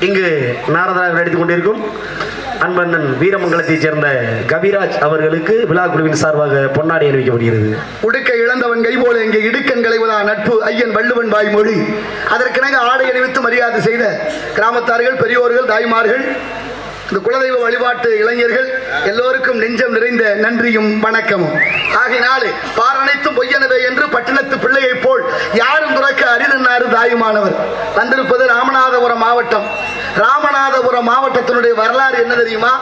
இங்கு நாரதராக நடித்துக் கொண்டிருக்கும் அன்பண்ணன் வீரமங்கலத்தைச் சேர்ந்த கவிராஜ் அவர்களுக்கு விழா குழுவின் சார்பாக பொன்னாடை அணிவிக்கப்படுகிறது. உடுக்க இழந்தவன் கை போல இங்கே இடுக்கன் களைவதா நட்பு ஐயன் வள்ளுவன் வாய்மொழி. அதற்கெனவே ஆடை அணிவித்து மரியாதை செய்த கிராமத்தார்கள், பெரியோர்கள், தாய்மார்கள், இந்த குலதெய்வ வழிபாட்டு இளைஞர்கள் எல்லோருக்கும் நெஞ்சம் நிறைந்த நன்றியும் வணக்கமும். ஆகினாலே பாரனைத்தும் பொய்யனவே என்று பட்டினத்து பிள்ளையை போல் யாரும் துறக்க அரிதன்னாரு தாயுமானவர். வந்திருப்பது ராமநாதபுரம் மாவட்டம். ராமநாதபுரம் மாவட்டத்தினுடைய வரலாறு என்ன தெரியுமா?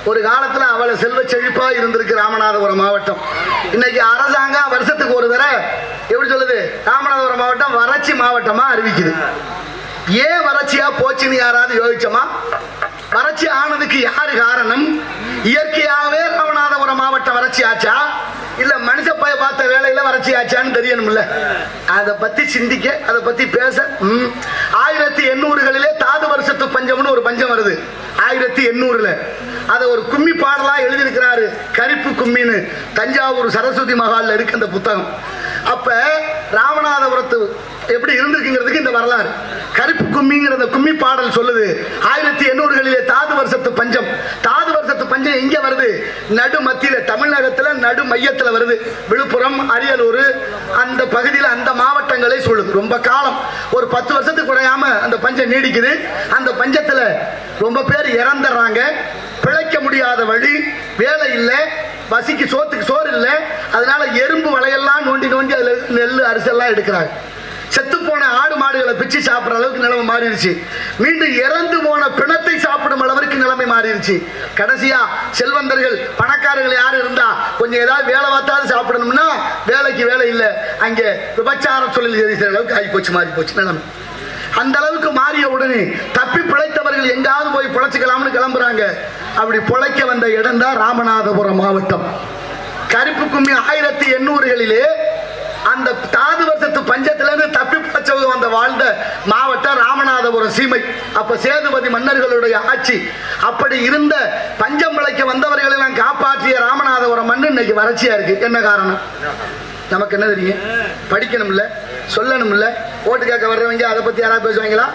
ஒரு காலத்துல அவளை செல்வ செழிப்பா இருந்திருக்கு ராமநாதபுரம் மாவட்டம். இன்னைக்கு அரசாங்கம் வருஷத்துக்கு ஒரு தடவை எப்படி சொல்லுது, ராமநாதபுரம் மாவட்டம் வறட்சி மாவட்டமா அறிவிக்குது. ஏன் வறட்சியா போச்சுன்னு யாராவது யோசிச்சோமா? வறட்சி ஆனதுக்கு யாரு காரணம்? இயற்கையாகவே ராமநாதபுரம் மாவட்டம் வறட்சி ஆச்சா, இல்ல மனுஷ பார்த்த வறட்சி ஆச்சான்னு தெரியணும்ல. அதை பத்தி சிந்திக்க, அதை பத்தி பேச 1800களிலே தாது வருஷத்து பஞ்சம்னு ஒரு பஞ்சம் வருது. 1800ல அதை ஒரு கும்மி பாடலா எழுதியிருக்கிறாரு, கரிப்பு கும்மின்னு. தஞ்சாவூர் சரஸ்வதி மகால்ல இருக்கு அந்த புத்தகம். அப்ப ராமநாதபுரத்து எப்படி இருந்திருக்குங்கிறதுக்கு இந்த வரலாறு. கருப்பு கும்மிங்கிற அந்த கும்மி பாடல் சொல்லுது 1800களிலே தாது வருஷத்து பஞ்சம். தாது வருஷத்து பஞ்சம் எங்க வருது? நடு மத்தியில, தமிழகத்துல நடு மையத்துல வருது. விழுப்புரம், அரியலூர் அந்த பகுதியில், அந்த மாவட்டங்களை சொல்லுது. ரொம்ப காலம், ஒரு 10 வருஷத்துக்கு குறையாம அந்த பஞ்சம் நீடிக்குது. அந்த பஞ்சத்துல ரொம்ப பேர் இறந்துடுறாங்க. பிழைக்க முடியாத வழி, வேலை இல்லை, பசிக்கு சோத்துக்கு சோறு இல்லை. அதனால எறும்பு வலையெல்லாம் நோண்டி நோண்டி அதுல நெல் அரிசெல்லாம் எடுக்கிறாங்க. செத்து போன ஆடு மாடுகளை பிச்சு சாப்பிடுற அளவுக்கு நிலைமை மாறிடுச்சு. மீண்டும் இறந்து போன பிணத்தை சாப்பிடும் அளவிற்கு நிலைமை மாறிடுச்சு. கடைசியா செல்வந்தர்கள், பணக்காரர்கள் யாரு இருந்தா கொஞ்சம் ஏதாவது வேலை பார்த்தாலும் சாப்பிடணும்னா வேலைக்கு வேலை இல்லை. அங்க விபச்சார தொழில் செய்கிற அளவுக்கு ஆகி போச்சு, மாறி போச்சு நிலைமை. அந்த அளவுக்கு மாறிய உடனே தப்பி பிழைத்தவர்கள் எங்காவது போய் பிழைச்சிக்கலாம்னு கிளம்புறாங்க. அப்படி பிழைக்க வந்த இடம் தான் ராமநாதபுரம் மாவட்டம். கருப்பு கும்மி 1800களிலே அந்த தாது வருஷத்து பஞ்சத்திலிருந்து தப்பி பிழைச்சவங்க வந்த வாழ்ந்த மாவட்டம் ராமநாதபுரம் சீமை. அப்ப சேதுபதி மன்னர்களுடைய ஆட்சி. அப்படி இருந்த பஞ்சம் பிழைக்க வந்தவர்களை எல்லாம் காப்பாற்றிய ராமநாதபுரம் மண் இன்னைக்கு வறட்சியா இருக்கு. என்ன காரணம்? நமக்கு என்ன தெரியும்? படிக்கணும் இல்ல, சொல்லணும் இல்ல. ஓட்டு கேட்க வர்றவங்க அதை பத்தி யாராவது பேசுவாங்களா?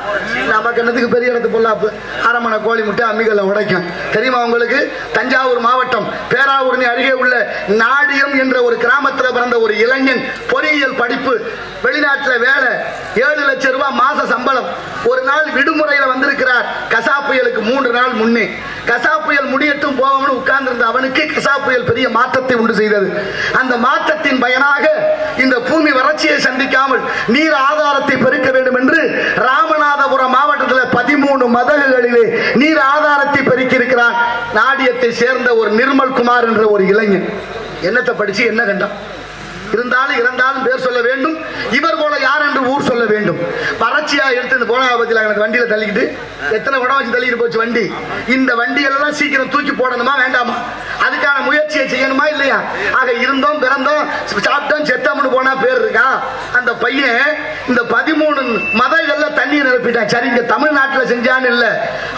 நமக்கு என்னத்துக்கு பெரிய இடத்து பொல்லாப்பு? அரமனை கோழி முட்டை அம்மிகளை உடைக்கும். தெரியுமா உங்களுக்கு? தஞ்சாவூர் மாவட்டம் பேராவூரணி அருகே உள்ள நாடியம் என்ற ஒரு கிராமத்தில் பிறந்த ஒரு இளைஞன், பொறியியல் படிப்பு, வெளிநாட்டில் வேலை, 7 லட்சம் ரூபாய் மாச சம்பளம். ஒரு நாள் விடுமுறையில வந்திருக்கிறார். கசா புயலுக்கு 3 நாள் முன்னே. கசா புயல் முடியட்டும் போவோம்னு உட்கார்ந்து இருந்த அவனுக்கு கசா புயல் பெரிய மாற்றத்தை உண்டு செய்தது. அந்த மாற்றத்தின் பயனாக இந்த பூமி வறட்சியை சந்திக்காமல் நீர் ஆதாரத்தை பெருக்க வேண்டும் என்று ராமநாதபுரம் மாவட்டத்தில் 13 மதகுகளிலே நீர் ஆதாரத்தை பெருக்கி இருக்கிறார். நாடியத்தை சேர்ந்த ஒரு நிர்மல் குமார் என்ற ஒரு இளைஞன். என்னத்தை படிச்சு என்ன கண்டான்? இருந்தாலும் இறந்தாலும் பேர் சொல்ல வேண்டும். இவர் போல யார் என்று ஊர் சொல்ல வேண்டும். வறட்சியா எடுத்து போனா பத்தில வண்டியில தள்ளிக்கிட்டு எத்தனை உடம் வச்சு தள்ளிட்டு போச்சு வண்டி. இந்த வண்டியெல்லாம் சீக்கிரம் தூக்கி போடணுமா வேண்டாமா? அதுக்கான முயற்சியை செய்யணுமா இல்லையா? ஆக இருந்தோம், பிறந்தோம், சாப்பிட்டோம், செத்தோம்னு போனா பேர் இருக்கா? அந்த பையன் இந்த 13 மதங்கள்ல தண்ணீர் நிரப்பிட்டான். சரி, இங்க தமிழ்நாட்டில் செஞ்சான்னு இல்ல,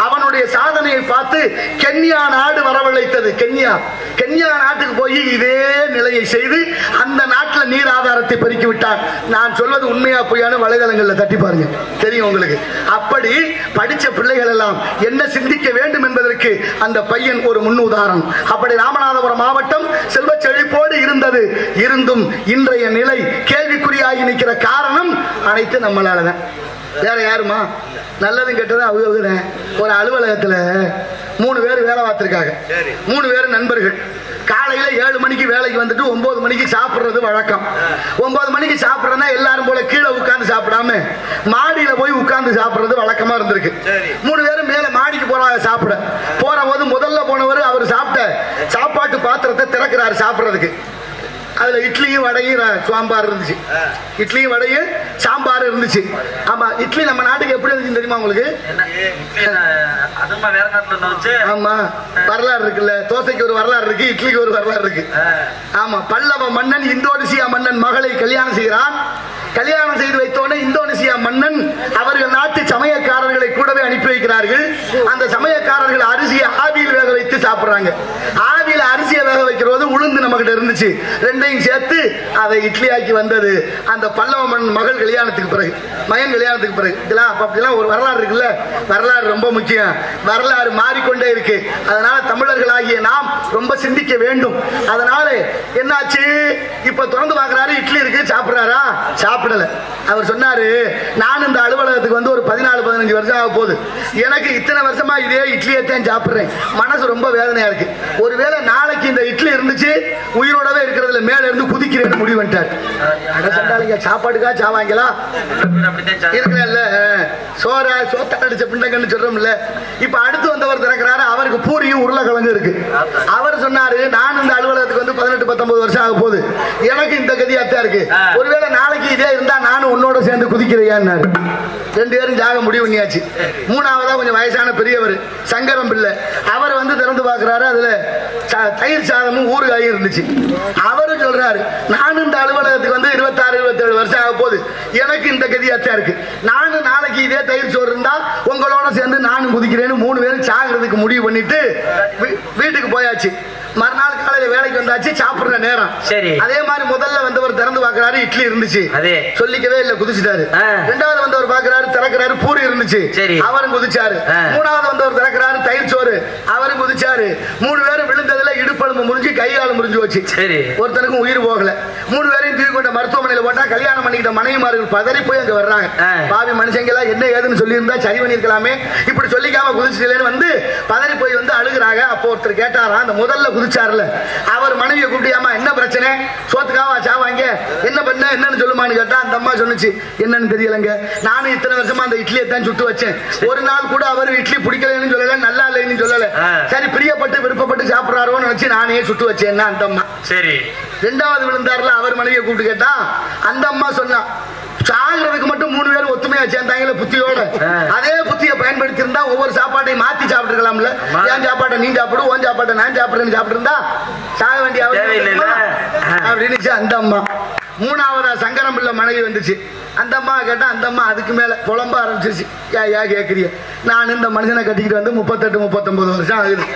அவனுடைய சாதனையை பார்த்து கென்யா நாடு வரவழைத்தது. கென்யா நாட்டுக்கு போய் இதே நிலையை செய்து அந்த நாட்டில் நீர் ஆதாரத்தை பெருக்கி விட்டான். நான் சொல்வது உண்மையா பொய்யான வலைதளங்களில் தட்டி பாருங்க, தெரியும் உங்களுக்கு. அப்படி படிச்ச பிள்ளைகள் எல்லாம் என்ன சிந்திக்க வேண்டும் என்பதற்கு அந்த பையன் ஒரு முன்னுதாரணம். அப்படி ராமநாதபுரம் மாவட்டம் செல்வ செழிப்போடு இருந்தது. இருந்தும் இன்றைய நிலை கேள்விக்குறியாகி நிற்கிற காரணம் அனைத்து நம்மளாலதான். வேற யாருமா? நல்லதும் கெட்டதும் அவங்க. ஒரு அலுவலகத்துல 3 பேர் வேலை பார்த்திருக்காங்க. 3 பேர் நண்பர்கள். காலையில 7 மணிக்கு வேலைக்கு வந்துட்டு 9 மணிக்கு சாப்பிடுறது வழக்கம். 9 மணிக்கு சாப்பிடுறதுனா எல்லாரும் போல கீழே உட்கார்ந்து சாப்பிடாம மாடியில போய் உட்கார்ந்து சாப்பிடுறது வழக்கமா இருந்திருக்கு. 3 பேரும் மேல மாடிக்கு போறாங்க. சாப்பிட போற போது முதல்ல போனவர் அவர் சாப்பிட்ட சாப்பாட்டு பாத்திரத்தை திறக்கிறாரு சாப்பிடுறதுக்கு. அதுல இட்லியும் வடையும் சாம்பார் இருந்துச்சு. இட்லியும் வடையும் சாம்பார் இருந்துச்சு. ஆமா, இட்லி நம்ம நாட்டுக்கு எப்படி இருந்துச்சு தெரியுமா உங்களுக்கு? ஆமா, வரலாறு இருக்குல்ல. தோசைக்கு ஒரு வரலாறு இருக்கு, இட்லிக்கு ஒரு வரலாறு இருக்கு. ஆமா, பல்லவ மன்னன் இந்தோனேசியா மன்னன் மகளை கல்யாணம் செய்கிறான். கல்யாணம் செய்து வைத்தோடனே இந்தோனேசியா மன்னன் அவர்கள் நாட்டு சமயக்காரர்களை கூடவே அனுப்பி வைக்கிறார்கள். அந்த சமயக்காரர்கள் அரிசியை ஆவியில் வேக வைத்து சாப்பிடுறாங்க. ஆவியில அரிசியை வேக வைக்கிறது உளுந்து நம்ம கிட்ட இருந்துச்சு. ரெண்டையும் சேர்த்து அதை இட்லி ஆக்கி வந்தது அந்த பல்லவ மன்னன் மகள் கல்யாணத்துக்கு பிறகு, மகன் கல்யாணத்துக்கு பிறகு. இதெல்லாம் அப்படிலாம் ஒரு வரலாறு இருக்குல்ல. வரலாறு ரொம்ப முக்கியம். வரலாறு மாறிக்கொண்டே இருக்கு. அதனால தமிழர்களாகிய நாம் ரொம்ப சிந்திக்க வேண்டும். அதனால என்னாச்சு? இப்ப திறந்து பார்க்கிறாரு, இட்லி இருக்கு, சாப்பிடுறாரா? சாப்பிடல. அவர் சொன்னாரு, நான் இந்த அலுவலகத்துக்கு வந்து ஒரு 14-15 வருஷம் ஆக போகுது. எனக்கு இத்தனை வருஷமா இதே இட்லியைத்தான் சாப்பிடுறேன். மனசு ரொம்ப வேதனையா இருக்கு. ஒருவேளை நாளைக்கு இந்த இட்லி இருந்துச்சு உயிரோடவே இருக்கிறதுல மேல இருந்து குதிக்கிறேன்னு முடிவு பண்ணிட்டார். சாப்பாடுக்கா சாவாங்களா இருக்கிற சோற சோத்த அடிச்ச பிண்டங்கன்னு சொல்றோம்ல. இப்ப அடுத்து வந்தவர் திறக்கிறாரு, அவருக்கு அவருக்கு பூரியும் உருளைக்கிழங்கு இருக்கு. அவர் சொன்னாரு, நான் இந்த அலுவலகத்துக்கு வந்து 18-19 வருஷம் ஆக போகுது, எனக்கு இந்த கதியாத்தான் இருக்கு, ஒருவேளை நாளைக்கு இதே இருந்தா நானும் உன்னோட சேர்ந்து குதிக்கிறையான்னாரு. 2 பேரும் ஜாக முடிவு பண்ணியாச்சு. மூணாவதா கொஞ்சம் வயசான பெரியவர் சங்கரம் பிள்ளை, அவர் வந்து திறந்து பார்க்கிறாரு, அதுல தயிர் சாதமும் ஊறுகாயும் இருந்துச்சு. அவரு சொல்றாரு, நானும் இந்த அலுவலகத்துக்கு வந்து 26-27 வருஷம் ஆக போகுது, எனக்கு இந்த கதியாத்தான் இருக்கு, நானும் நாளைக்கு இதே தயிர் சோறு இருந்தா உங்களோட சேர்ந்து நானும் குதிக்கிறேன்னு 3 பேரும் சாகிறதுக்கு முடிவு பண்ணிட்டு வீட்டுக்கு போயாச்சு. மறுநாள் காலையில வேலைக்கு வந்தாச்சு, சாப்பிடுற நேரம். சரி. அதே மாதிரி முதல்ல வந்தவர் திறந்து பாக்குறாரு, இட்லி இருந்துச்சு, சொல்லிக்கவே இல்ல, குதிச்சுட்டாரு. ரெண்டாவது வந்தவர் பாக்குறாரு, திறக்கிறாரு, பூரி இருந்துச்சு, அவரும் குதிச்சாரு. மூணாவது வந்தவர் திறக்கிறாரு, தயிர் சோறு, அவரும் குதிச்சாரு. 3 பேரும் விழுந்ததுல இடுப்பெலும்பு முறிஞ்சு கையால் முறிஞ்சு வச்சு, ஒருத்தருக்கும் உயிர் போகல. 3 பேரையும் தூக்கி கொண்ட மருத்துவமனையில போட்டா கல்யாணம் பண்ணிக்கிட்ட மனைவிமார்கள் பதறி போய் அங்க வர்றாங்க. பாவி மனுஷங்களா, என்ன ஏதுன்னு சொல்லி இருந்தா சரி பண்ணிருக்கலாமே, இப்படி சொல்லிக்காம குதிச்சுட்டேன்னு வந்து பதறி போய் வந்து அழுகுறாங்க. அப்போ ஒருத்தர் கேட்டாரா, அந்த முதல்ல குதிச்சாருல அவர் மனைவியை கூப்பிட்டியாமா, என்ன பிரச்சனை, சோத்துக்காவா சாவாங்க, என்ன பண்ண, என்னன்னு சொல்லுமான்னு கேட்டா அந்த அம்மா சொன்னுச்சு, என்னன்னு தெரியலங்க, நானும் இத்தனை வருஷமா அந்த இட்லியை தான் சுட்டு வச்சேன், ஒரு நாள் கூட அவர் இட்லி பிடிக்கலன்னு சொல்லல, நல்லா இல்லைன்னு சொல்லல, சரி பிரியப்பட்டு விருப்பப்பட்டு சாப்பிடறாரோன்னு நினைச்சு நானே சுட்டு வச்சேன்னா அந்த அம்மா. சரி. ரெண்டாவது விழுந்தாருல, அவர் மனைவியை கூப்பிட்டு கேட்டா அந்த அம்மா சொன்னா, சாகிறதுக்கு மட்டும் 3 பேரும் ஒத்துமையா சேர்ந்தாங்களே புத்தியோட, அதே புத்தியை பயன்படுத்தி இருந்தா ஒவ்வொரு சாப்பாட்டையும் மாத்தி சாப்பிட்டு இருக்கலாம்ல, என் சாப்பாட்டை நீ சாப்பிடு, உன் சாப்பாட்டை நான் சாப்பிடுறேன்னு சாப்பிட்டு இருந்தா சாக வேண்டிய அப்படின்னு அந்த அம்மா. மூணாவதா சங்கரம் பிள்ளை மனைவி வந்துச்சு. அந்த அம்மா கேட்டா அந்த அம்மா அதுக்கு மேல புலம்ப ஆரம்பிச்சிருச்சு, ஏன் கேக்குறிய, நான் இந்த மனுஷனை கட்டிக்கிட்டு வந்து 38-39 வருஷம் ஆகுது,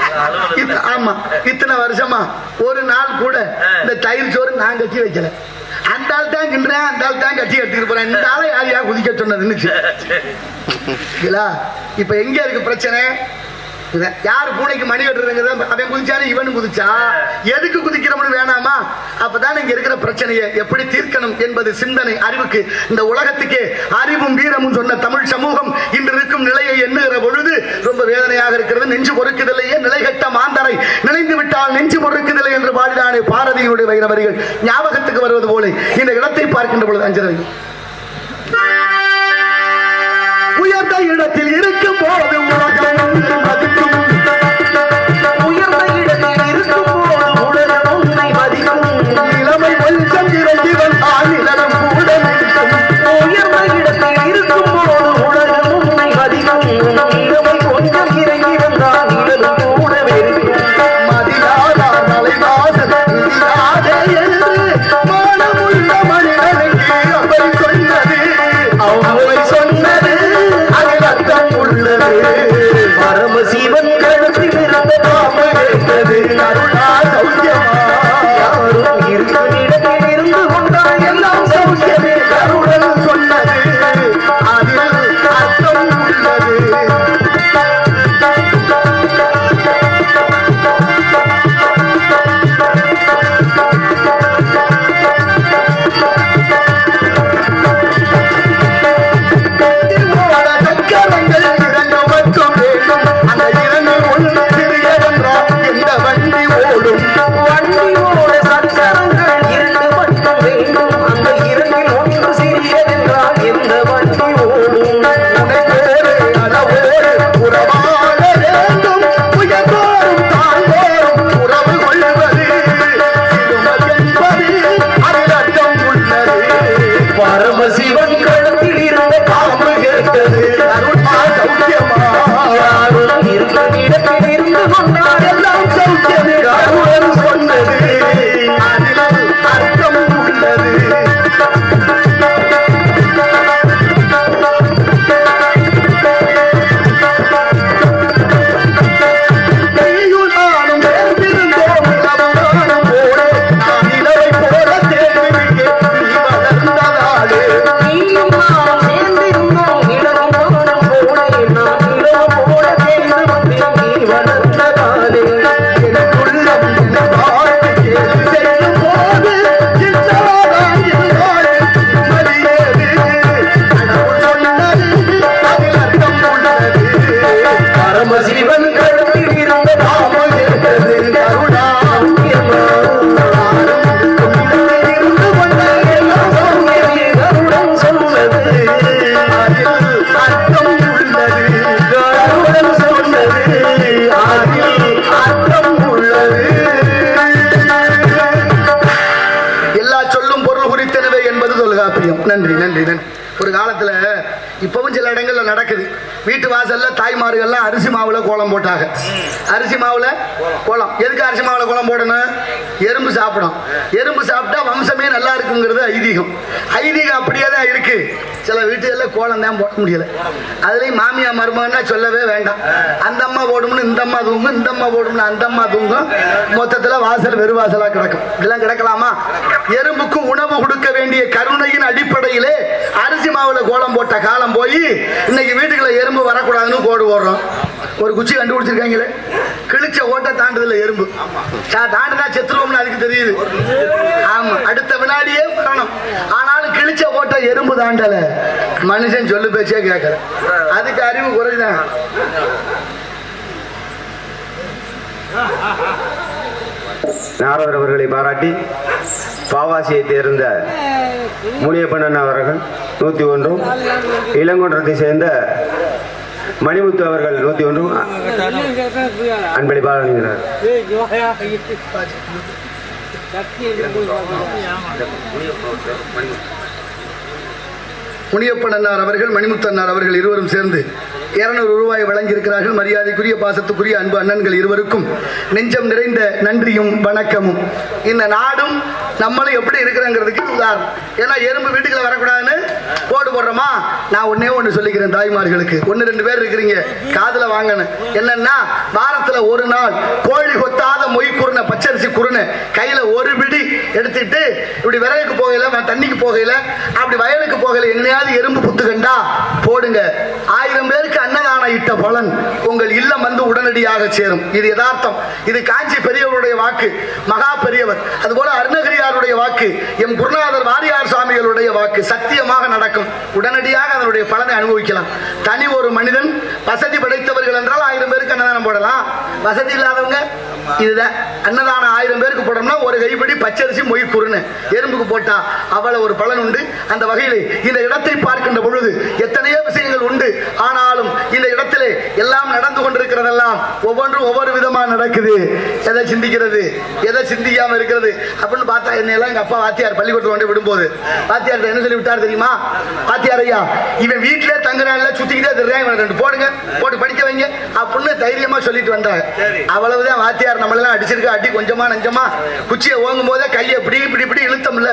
ஆமா இத்தனை வருஷமா ஒரு நாள் கூட இந்த தயிர் சோறு நான் கட்டி வைக்கல, அந்த ஆள் தான் கிண்டுறேன், அந்த ஆள் தான் கட்டி எடுத்துட்டு போறேன், இந்த ஆளை யார் யார் குதிக்க சொன்னதுன்னு. இப்ப எங்க இருக்கு பிரச்சனை, யாரு பூனைக்கு மணி கட்டுறதுங்கிறத அவன் குதிச்சாரு, இவனு குதிச்சா, எதுக்கு குதிக்கிறோம்னு வேணாமா, அப்பதான் இங்க இருக்கிற பிரச்சனையை எப்படி தீர்க்கணும் என்பது சிந்தனை அறிவுக்கு, இந்த உலகத்துக்கே அறிவும் வீரமும் சொன்ன தமிழ் சமூகம் இன்று இருக்கும் நிலையை எண்ணுகிற பொழுது ரொம்ப வேதனையாக இருக்கிறது. நெஞ்சு பொறுக்குதலையே நிலைகட்ட மாந்தரை நினைந்து விட்டால் நெஞ்சு பொறுக்குதலை என்று பாடினானே பாரதியுடைய வைரவரிகள் ஞாபகத்துக்கு வருவது போல இந்த இடத்தை பார்க்கின்ற பொழுது அஞ்சலி. உயர்ந்த இடத்தில் இருக்கும் போது உலகம் மதிக்கும், உயர்ந்த இடத்தில் இருக்கும் போது உலகம் உன்னை மதிக்கும், இளமை கொஞ்சம் இறங்கி வந்தால் நிலம் கூட நிற்கும், உயர்ந்த இடத்தில் இருக்கும் போது உலகம் உன்னை மதிக்கும், இளமை கொஞ்சம் இறங்கி வந்தால் நிலம் கூட வெறுக்கும், மதியாதார் மலைவாசல் இல்லாதே என்று மனமுள்ள மனிதனுக்கு அவரை சொன்னது, அவரை சொன்னது பரமசிவன் கழுத்தில் இருந்த பாம்பு கேட்டது, அருளா சௌக்கியமா, யாரும் இருக்கும் இடத்தில் இருந்து கொண்டால் எல்லாம் சௌக்கியமே, கருடன் சொன்னது அதில் அர்த்தம் உள்ளது. வண்டி நன்றி நன்றி நன்றி. ஒரு காலத்துல இப்பவும் சில இடங்கள்ல நடக்குது. வீட்டு வாசல்ல தாய்மார்கள்லாம் அரிசி மாவுல கோலம் போட்டாங்க. அரிசி மாவுல கோலம். எதுக்கு அரிசி மாவுல கோலம் போடணும்? எறும்பு சாப்பிடும். எறும்பு சாப்பிட்டா வம்சமே நல்லா இருக்குங்கிறது ஐதீகம். ஐதீகம் அப்படியே தான் இருக்கு. சில வீட்டுகள்ல கோலம் தான் போட முடியல. அதுலயும் மாமியா மருமகன்னா சொல்லவே வேண்டாம். அந்த அம்மா போடும்னு இந்த அம்மா தூங்கும், இந்த அம்மா போடும்னு அந்த அம்மா தூங்கும். மொத்தத்துல வாசல் வெறு வாசலா கிடக்கும். இதெல்லாம் கிடக்கலாமா? எறும்புக்கு உணவு கொடுக்க வேண்டிய கருணையின் அடிப்படையிலே அரிசி மாவுல கோலம் போட்ட காலம் போய் இன்னைக்கு வீட்டுக்குள்ள எறும்பு வரக்கூடாதுன்னு கோடு போடுறோம். ஒரு குச்சி கண்டுபிடிச்சிருக்காங்களே, கிழிச்ச ஓட்ட தாண்டுதல எறும்பு தாண்டுனா செத்துருவோம்னு அதுக்கு தெரியுது. ஆமா, அடுத்த வினாடியே மரணம். ஆனாலும் கிழிச்ச ஓட்ட எறும்பு தாண்டல. மனுஷன் சொல்லு பேச்சே கேட்கல. அதுக்கு அறிவு குறைதான். நாரதர் அவர்களை பாராட்டி பாவாசியை தேர்ந்த முனியப்பண்ணன் அவர்கள் 101, இளங்குன்றத்தை சேர்ந்த மணிமுத்து அவர்கள் 101 அன்பளிப்பாக வழங்குகிறார். முனியப்பண்ணனார் அவர்கள், மணிமுத்தன்னார் அவர்கள் இருவரும் சேர்ந்து 200 ரூபாய் வழங்கியிருக்கிறார்கள். மரியாதைக்குரிய பாசத்துக்குரிய அன்பு அண்ணன்கள் இருவருக்கும் நெஞ்சம் நிறைந்த நன்றியும் வணக்கமும். இந்த நாடும் நம்மளும் எப்படி இருக்கிறாங்கிறதுக்கு உதாரணம். ஏன்னா எறும்பு வீட்டுக்குள்ள வரக்கூடாதுன்னு போடு போடுறோமா? நான் ஒன்னே ஒன்று சொல்லிக்கிறேன் தாய்மார்களுக்கு. 1-2 பேர் இருக்கிறீங்க, காதுல வாங்கணும். என்னன்னா, வாரத்துல ஒரு நாள் கோழி கொத்தாத மொய் குருணை, பச்சரிசி குருணை கையில ஒரு பிடி எடுத்துட்டு இப்படி விறகுக்கு போகல, தண்ணிக்கு போகல, அப்படி வயலுக்கு போகல, எங்கேயாவது எறும்பு புத்து கண்டா போடுங்க. 1000 பேருக்கு அன்னதானம் இட்ட பலன் உங்கள் இல்லம் வந்து உடனடியாக சேரும். இது யதார்த்தம். இது காஞ்சி பெரியவருடைய வாக்கு, மகா பெரியவர். அதுபோல அருணகிரியாருடைய வாக்கு, எம் குருநாதர் வாரியார் சுவாமிகளுடைய வாக்கு சத்தியமாக நடக்கும். உடனடியாக அதனுடைய பலனை அனுபவிக்கலாம். தனி ஒரு மனிதன் வசதி படைத்தவர்கள் என்றால் 1000 பேருக்கு அன்னதானம் போடலாம். வசதி இல்லாதவங்க இதுதான் அன்னதானம் 1000 பேருக்கு போடணும்னா ஒரு கைப்பிடி பச்சரிசி மொய் குருணை எறும்புக்கு போட்டா அவ்வளவு ஒரு பலன் உண்டு. அந்த வகையில் இந்த இடத்தை பார்க்கின்ற பொழுது எத்தனையோ விஷயங்கள் உண்டு. ஆனாலும் இந்த இடத்திலே எல்லாம் நடந்து கொண்டிருக்கிறதெல்லாம் ஒவ்வொன்றும் ஒவ்வொரு விதமா நடக்குது. எதை சிந்திக்கிறது, எதை சிந்திக்காம இருக்கிறது அப்படின்னு பார்த்தா, என்னெல்லாம் எங்க அப்பா வாத்தியார் பள்ளிக்கூடத்தில் கொண்டு விடும்போது வாத்தியார் என்ன சொல்லி விட்டார் தெரியுமா? வாத்தியார் ஐயா, இவன் வீட்டிலே தங்குறான்ல, சுத்திக்கிட்டே தெரியாங்க, 2 போடுங்க, போட்டு படிக்க வைங்க அப்படின்னு தைரியமா சொல்லிட்டு வந்தாங்க. அவ்வளவுதான். வாத்தியார் நம்மளெல்லாம் அடிச்சிருக்க அடி கொஞ்சமா நஞ்சமா. குச்சியை ஓங்கும் போதே கையை இப்படி இப்படி இப்படி இழுத்தம்ல,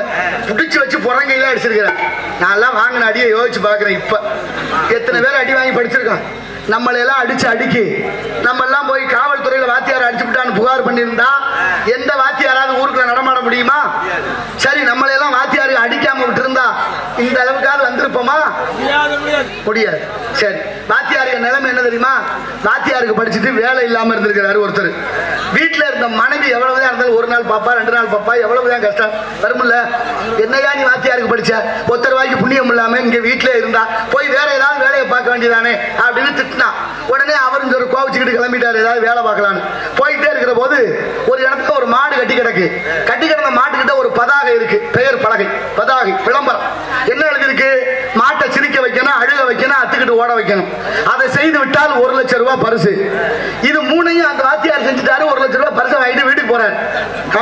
புடிச்சு வச்சு புறங்கையில அடிச்சிருக்கிறேன். நான் எல்லாம் வாங்கின அடியை யோசிச்சு பாக்குறேன். இப்ப எத்தனை பேர் அடி வாங்கி படிச்சிருக்கான்? நம்மளெல்லாம் அடிச்சு அடிக்கி நம்ம எல்லாம் போய் காவல்துறையில வாத்தியார் அடிச்சு விட்டான்னு புகார் பண்ணியிருந்தா எந்த வாத்தியாராவது ஊருக்குள்ள நடமாட முடியுமா? சரி, நம்மளெல்லாம் வாத்தியாரு அடிக்காம விட்டுருந்தா இந்த அளவுக்காவது வந்திருப்போமா? முடியாது. சரி, வாத்தியாருக்கு நிலைமை என்ன தெரியுமா? வாத்தியாருக்கு படிச்சுட்டு வேலை இல்லாம இருந்திருக்கிறாரு ஒருத்தர். வீட்டுல இருந்த மனைவி எவ்வளவுதான் இருந்தாலும் 1 நாள் பாப்பா, 2 நாள் பாப்பா, எவ்வளவுதான் கஷ்டம் வரும்ல. என்னையா நீ வாத்தியாருக்கு படிச்ச, ஒருத்தர் ரூபாய்க்கு புண்ணியம் இல்லாம இங்க வீட்டுல இருந்தா போய் வேற ஏதாவது வேலையை பார்க்க வேண்டியதானே அப்படின்னு திட்டினா உடனே அவரும் ஒரு கோவிச்சுக்கிட்டு கிளம்பிட்டாரு, ஏதாவது வேலை பார்க்கலான்னு. போயிட்டே இருக்கிற போது ஒரு இடத்துல ஒரு மாடு கட்டி கிடக்கு. கட்டி கிடந்த மாட்டுக்கிட்ட ஒரு பதாகை இருக்கு, பெயர் பலகை, பதாகை, விளம்பரம். என்ன எழுதிருக்கு? மாட்டை சிரிக்க வைக்கணும், அழுக வைக்கணும், அத்துக்கிட்டு ஓட வைக்கணும். அதை செய்து விட்டால் 1 லட்சம் ரூபாய் பரிசு. இது 3ஐயும் அந்த வாத்தியார் செஞ்சுட்டாரு. 1 லட்சம் ரூபாய் பரிசு வாங்கிட்டு வீட்டுக்கு போறாரு.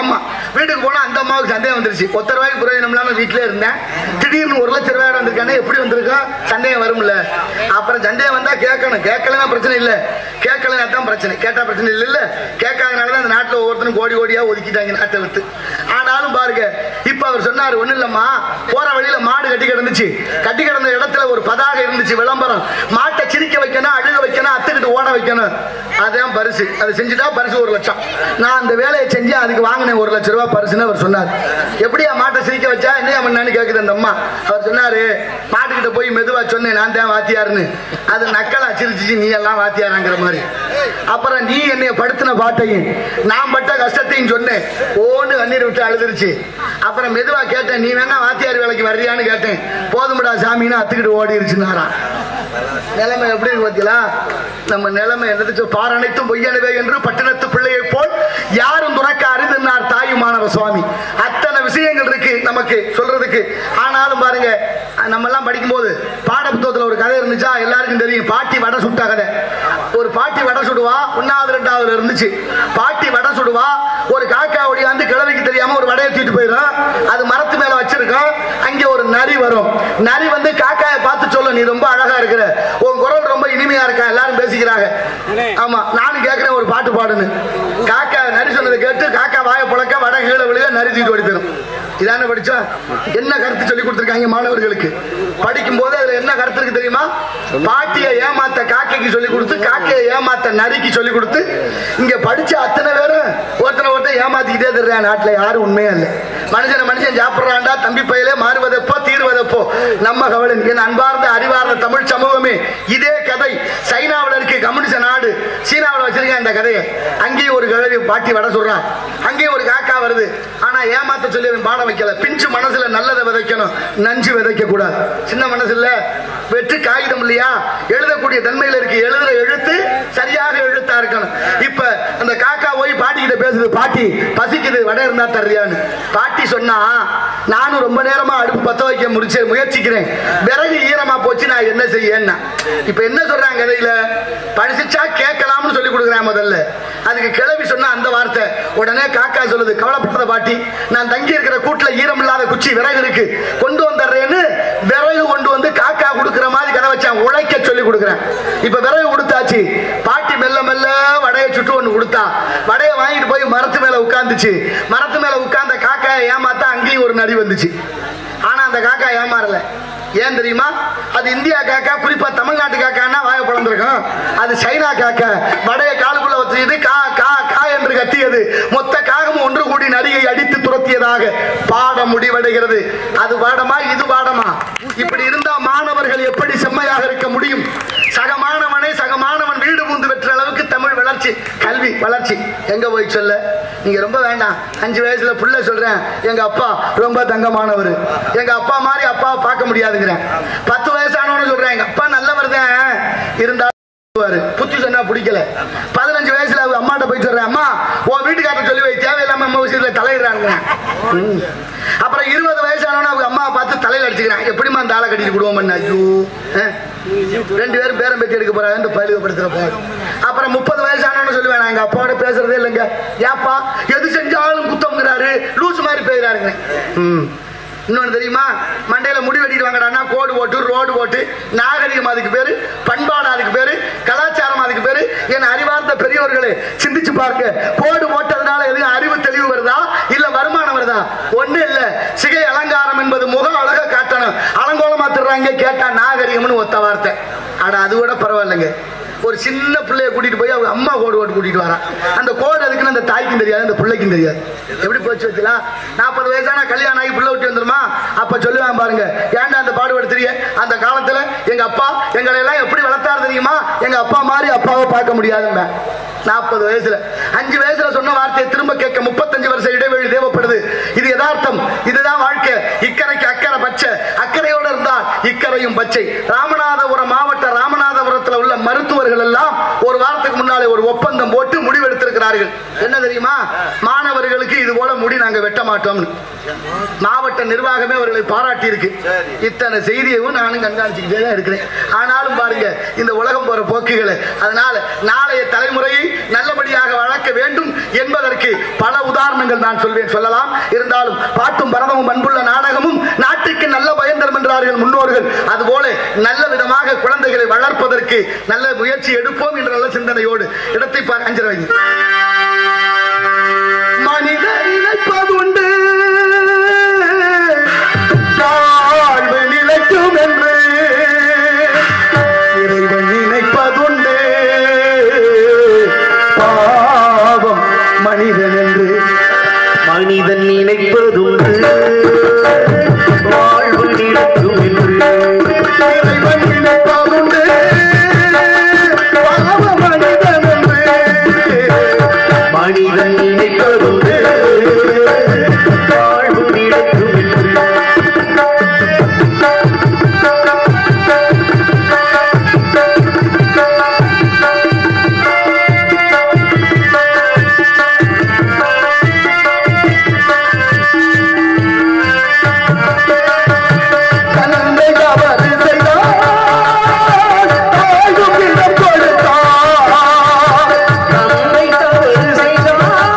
ஆமா, வீட்டுக்கு போனா அந்த அம்மாவுக்கு சந்தேகம் வந்துருச்சு. 1 ரூபாய்க்கு பிரயோஜனம் இல்லாம வீட்டிலே இருந்தேன், திடீர்னு 1 லட்சம் ரூபாய் வந்திருக்கானே, எப்படி வந்திருக்கோம்? சந்தேகம் வரும்ல. அப்புறம் சந்தேகம் வந்தா கேட்கணும். கேட்கலன்னா பிரச்சனை இல்லை, கேட்கலன்னா தான் பிரச்சனை. கேட்டா பிரச்சனை இல்ல. கேட்காதனாலதான் அந்த நாட்டில் ஒவ்வொருத்தரும் கோடி கோடியா ஒதுக்கிட்டாங்க நாட்டை விட்டு. ஆனாலும் பாருங்க, இப்ப அவர் சொன்னாரு, ஒண்ணு இல்லம்மா, போற வழியில மாடு கட்டி கிடந்துச்சு. கட்டி கிடந்த இடத்துல ஒரு பதாகை இருந்துச்சு, விளம்பரம். மாட்டை சிரிக்க வைக்கணும், அழுக வைக்கணும், அத்துக்கிட்டு ஓட வைக்கணும், அதான் பரிசு. அதை செஞ்சுட்டா பரிசு 1 லட்சம். நான் அந்த வேலையை செஞ்சேன், அதுக்கு வாங்கினேன் 1 லட்சம் ரூபாய் பரிசுன்னு அவர் சொன்னார். எப்படியா மாட்டை சிரிக்க வச்சா என்ன பண்ணான்னு கேக்குது அந்த அம்மா. அவர் சொன்னாரு, மாட்டுக்கிட்ட போய் மெதுவா சொன்னேன், நான் தான் வாத்தியாருன்னு. அது நக்கலா சிரிச்சிச்சு, நீ எல்லாம் வாத்தியாராங்கிற மாதிரி. அப்புறம் நீ என்னைய படுத்தின பாட்டையும் நான் பட்ட கஷ்டத்தையும் சொன்னேன், ஓன்னு கண்ணீர் விட்டு அழுதுருச்சு. அப்புறம் மெதுவா கேட்டேன், நீ வேணா வாத்தியார் வேலைக்கு வர்றியான்னு கேட்டேன். போதும்டா சாமின்னு அத்துக்கிட்டு ஓடிருச்சுன்னாரா. நிலைமை எப்படி இருக்கு பாத்தீங்களா? நம்ம நிலைமை என்னது? பாரனைத்தும் பொய்யனவே என்று பட்டினத்து பிள்ளையை போல் யாரும் துறக்க அரிதன்னார் தாயுமானவ சுவாமி. அத்தனை விஷயங்கள் இருக்கு நமக்கு சொல்றதுக்கு. ஆனாலும் பாருங்க, நம்ம எல்லாம் படிக்கும் போது பாட புத்தகத்துல ஒரு கதை இருந்துச்சா, எல்லாருக்கும் தெரியும். பாட்டி வடை சுட்ட கதை. ஒரு பாட்டி வடை சுடுவா, 1வது 2வது இருந்துச்சு. பாட்டி வடை சுடுவா, ஒரு காக்கா ஒடியாந்து கிழவிக்கு தெரியாம ஒரு வடையை தூக்கிட்டு போயிடும். அது மரத்து மேல வச்சிருக்கோம். அங்கே ஒரு நரி வரும். நரி வந்து காக்காயை பார்த்து சொல்லும், நீ ரொம்ப அழகா இருக்கிற, உன் குரல் ரொம்ப இனிமையா இருக்கா, எல்லாரும் பேசிக்கிறாங்க. ஆமா, நானும் கேட்கிறேன் ஒரு பாட்டு பாடுன்னு. காக்கா நரி சொன்னதை கேட்டு காக்கா வாயை புழக்க வட கீழே விழுக நரி தூக்கி ஓடி போயிடும். இதான படிச்சா என்ன கருத்து சொல்லி கொடுத்திருக்காங்க மாணவர்களுக்கு. படிக்கும் போது அதுல என்ன கருத்து இருக்கு தெரியுமா? பாட்டியை ஏமாத்த காக்கைக்கு சொல்லி கொடுத்து, காக்கையை ஏமாத்த நரிக்கு சொல்லி கொடுத்து, இங்க படிச்ச அத்தனை பேரும் ஒருத்தனை ஏமாத்திக்கிட்டே தர்றான். நாட்டுல யாரும் உண்மையா இல்லை. மனுஷன் சாப்பிடுறாண்டா, தம்பி பையிலே மாறுவதப்போ தீர்வதப்போ நம்ம கவலை. என் அன்பார்ந்த அறிவார்ந்த தமிழ் சமூகமே, இதே கதை சைனாவில் இருக்கு, கம்யூனிஸ்ட் நாடு சீனாவில் வச்சிருக்கேன் இந்த கதையை. அங்கேயும் ஒரு கிழவி பாட்டி வட சொல்றான், அங்கேயும் ஒரு காக்கா வருது. ஆனா ஏமாத்த சொல்லி பாடம் வைக்கல. பிஞ்சு மனசுல நல்லதை விதைக்கணும், நஞ்சு விதைக்க கூடாது. சின்ன மனசுல வெற்று காகிதம் இல்லையா, எழுதக்கூடிய தன்மையில இருக்கு. எழுதுற எழுத்து சரியாக எழுத்தா இருக்கணும். இப்ப அந்த காக்கா போய் பாட்டி கிட்ட பேசுது, பாட்டி பசிக்குது, வடை இருந்தா தர்றியான்னு. பாட்டி சொன்னா, நானும் ரொம்ப நேரமா அடுப்பு பத்த வைக்க முயற்சிக்கிறேன், விறகு ஈரமா போச்சு, நான் என்ன செய்யன்னா. இப்ப என்ன சொல்றாங்க கதையில, படிச்சா கேட்கலாம்னு சொல்லி கொடுக்குறேன் முதல்ல. அதுக்கு கிளவி சொன்னா அந்த வார்த்தை. உடனே காக்கா சொல்லுது, கவலைப்படாத பாட்டி, நான் தங்கி இருக்கிற கூட்டுல ஈரம் இல்லாத குச்சி விறகு இருக்கு, கொண்டு வந்துடுறேன்னு விறகு கொண்டு வந்து காக்கா கொடுக்குற மாதிரி கதை வச்சான். உழைக்க சொல்லி கொடுக்குறேன். இப்ப விறகு கொடுத்தாச்சு. பாட்டி மெல்ல மெல்ல வடையை சுட்டு ஒண்ணு கொடுத்தா, வடையை வாங்கிட்டு போய் மரத்து மேல உட்கார்ந்துச்சு. மரத்து மேல உட்கார்ந்த காக்காயை ஏமாத்தா அங்கேயும் ஒரு நரி வந்துச்சு. ஆனா அந்த காக்கா ஏமாறல. ஏன் தெரியுமா? அது இந்தியா காக்கா, குறிப்பா தமிழ்நாட்டு காக்கான்னா வாய பிளந்திருக்கும். அது சைனா காக்கா. வடைய காலுக்குள்ள வச்சுட்டு கா கா கா என்று கத்தியது. மொத்த காகமும் ஒன்று கூடி நரியை அடித்து துரத்தியதாக பாடம் முடிவடைகிறது. அது பாடமா இது பாடமா? இப்படி இருந்தா மாணவர்கள் எப்படி செம்மையாக இருக்க முடியும்? சக மாணவன் வீடு பூந்து பெற்ற அளவுக்கு தமிழ் வளர்ச்சி, கல்வி வளர்ச்சி எங்க போய் சொல்ல? நீங்க ரொம்ப வேண்டாம். 5 வயசுல புள்ள சொல்றேன், எங்க அப்பா ரொம்ப தங்கமானவர், எங்க அப்பா மாதிரி அப்பாவை பார்க்க முடியாதுங்கிறேன். 10 வயசானவனு சொல்றேன், எங்க அப்பா நல்லவர் தான், இருந்தாலும் புத்தி சொன்னா பிடிக்கல. 15 வயசுல அம்மாட்ட போய் சொல்றேன், அம்மா உன் வீட்டுக்காரர் சொல்லி வை, தேவையில்லாம அம்மா விஷயத்துல தலையிடுறாங்க. அப்புறம் 20 வயசானவன அவங்க அம்மா பார்த்து தலையில அடிச்சுக்கிறான், எப்படிமா அந்த ஆளை கட்டிட்டு விடுவோம். ஐயோ, 2 பேரும் பேரம் பேச்சு எடுக்க போறாங்க இந்த பயிலுகப்படுத்துறப்ப. அப்புறம் 30 வயசானவனு சொல்லுவேன், எங்க அப்பாவோட பேசுறதே இல்லைங்க, ஏப்பா எது செஞ்சாலும் குத்தம்ங்கிறாரு, லூசு மாதிரி பேசுறாருங்க. இன்னொன்னு தெரியுமா? மண்டையில முடி வெட்டிட்டு வாங்கடான்னா கோடு போட்டு ரோடு போட்டு, நாகரிகம் அதுக்கு பேரு, பண்பாடு அதுக்கு பேரு, கலாச்சாரம் அதுக்கு பேரு. என் அறிவார்ந்த பெரியவர்களே சிந்திச்சு பாருங்க. கோடு போட்டதுனால எதுவும் அறிவு தெளிவு வருதா, இல்ல வருமானம் வருதா? ஒண்ணு இல்ல. சிகை அலங்காரம் என்பது முகம் அழக காட்டணும், அலங்கோலமா தர்றாங்க, கேட்டா நாகரிகம்னு ஒத்த வார்த்தை. ஆனா அது கூட பரவாயில்லைங்க. ஒரு சின்ன பிள்ளைய கூட்டிட்டு போய் அவங்க அம்மா கோடு போட்டு கூட்டிட்டு வரா. அந்த கோடு அதுக்குன்னு அந்த தாய்க்கும் தெரியாது, அந்த பிள்ளைக்கும் தெரியாது. எப்படி போச்சு வச்சுலாம்? 40 வயசான கல்யாணம் ஆகி பிள்ளை விட்டு வந்துருமா? அப்ப சொல்லுவான் பாருங்க, ஏன்டா அந்த பாடுபடு தெரிய, அந்த காலத்துல எங்க அப்பா எங்களை எல்லாம் எப்படி வளர்த்தாரு தெரியுமா, எங்க அப்பா மாதிரி அப்பாவை பார்க்க முடியாதுங்க. 40 வயசுல 5 வயசுல சொன்ன வார்த்தையை திரும்ப கேட்க 35 வருஷ இடைவெளி தேவைப்படுது. இது யதார்த்தம், இதுதான் வாழ்க்கை. இக்கரைக்கு அக்கறை பச்சை, அக்கறையோடு இருந்தால் இக்கரையும் பச்சை. ராமநாதபுரம் மாவட்ட ராமநாதபுரத்தில் உள்ள மருத்துவர்கள் எல்லாம் ஒரு வாரத்துக்கு முன்னாலே ஒரு ஒப்பந்தம் போட்டு முடிவெடுத்திருக்கிறார்கள். என்ன தெரியுமா? மாணவர்களுக்கு இது போல முடி நாங்க வெட்ட மாட்டோம். மாவட்ட நிர்வாகமே அவர்களை பாராட்டி இருக்கு. இத்தனை செய்தியையும் நானும் கண்காணிச்சுக்கிட்டே தான் இருக்கிறேன். ஆனாலும் பாருங்க இந்த உலகம் போற போக்குகளை. அதனால நாளைய தலைமுறையை நல்லபடியாக வளர்க்க வேண்டும் என்பதற்கு பல உதாரணங்கள் நான் சொல்லலாம். இருந்தாலும் பாட்டும் பரதமும் அன்புள்ள நாடகமும் நாட்டுக்கு நல்ல பயன் தரும் என்றார்கள் முன்னோர்கள். அதுபோல நல்ல விதமாக குழந்தைகளை வளர்ப்பதற்கு நல்ல முயற்சி எடுப்போம் என்ற நல்ல சிந்தனையோடு இடத்தை பார். 5 வைங்க. மனித நினைப்பதுண்டு வாழ்வு நிலைக்கும் என்று, இறைவன் நினைப்பதுண்டு பாவம் மனிதன் என்று. மனிதன் நினைப்பதுண்டு வாழ்வு நிலைக்கும் என்று, இறைவன் நினைப்பதுண்டு பாவம் மனிதன் என்று. மனிதன் நினைப்பதுண்டு வாழ்வு நிலைக்கும் என்று. தந்தை தவறு செய்தார்,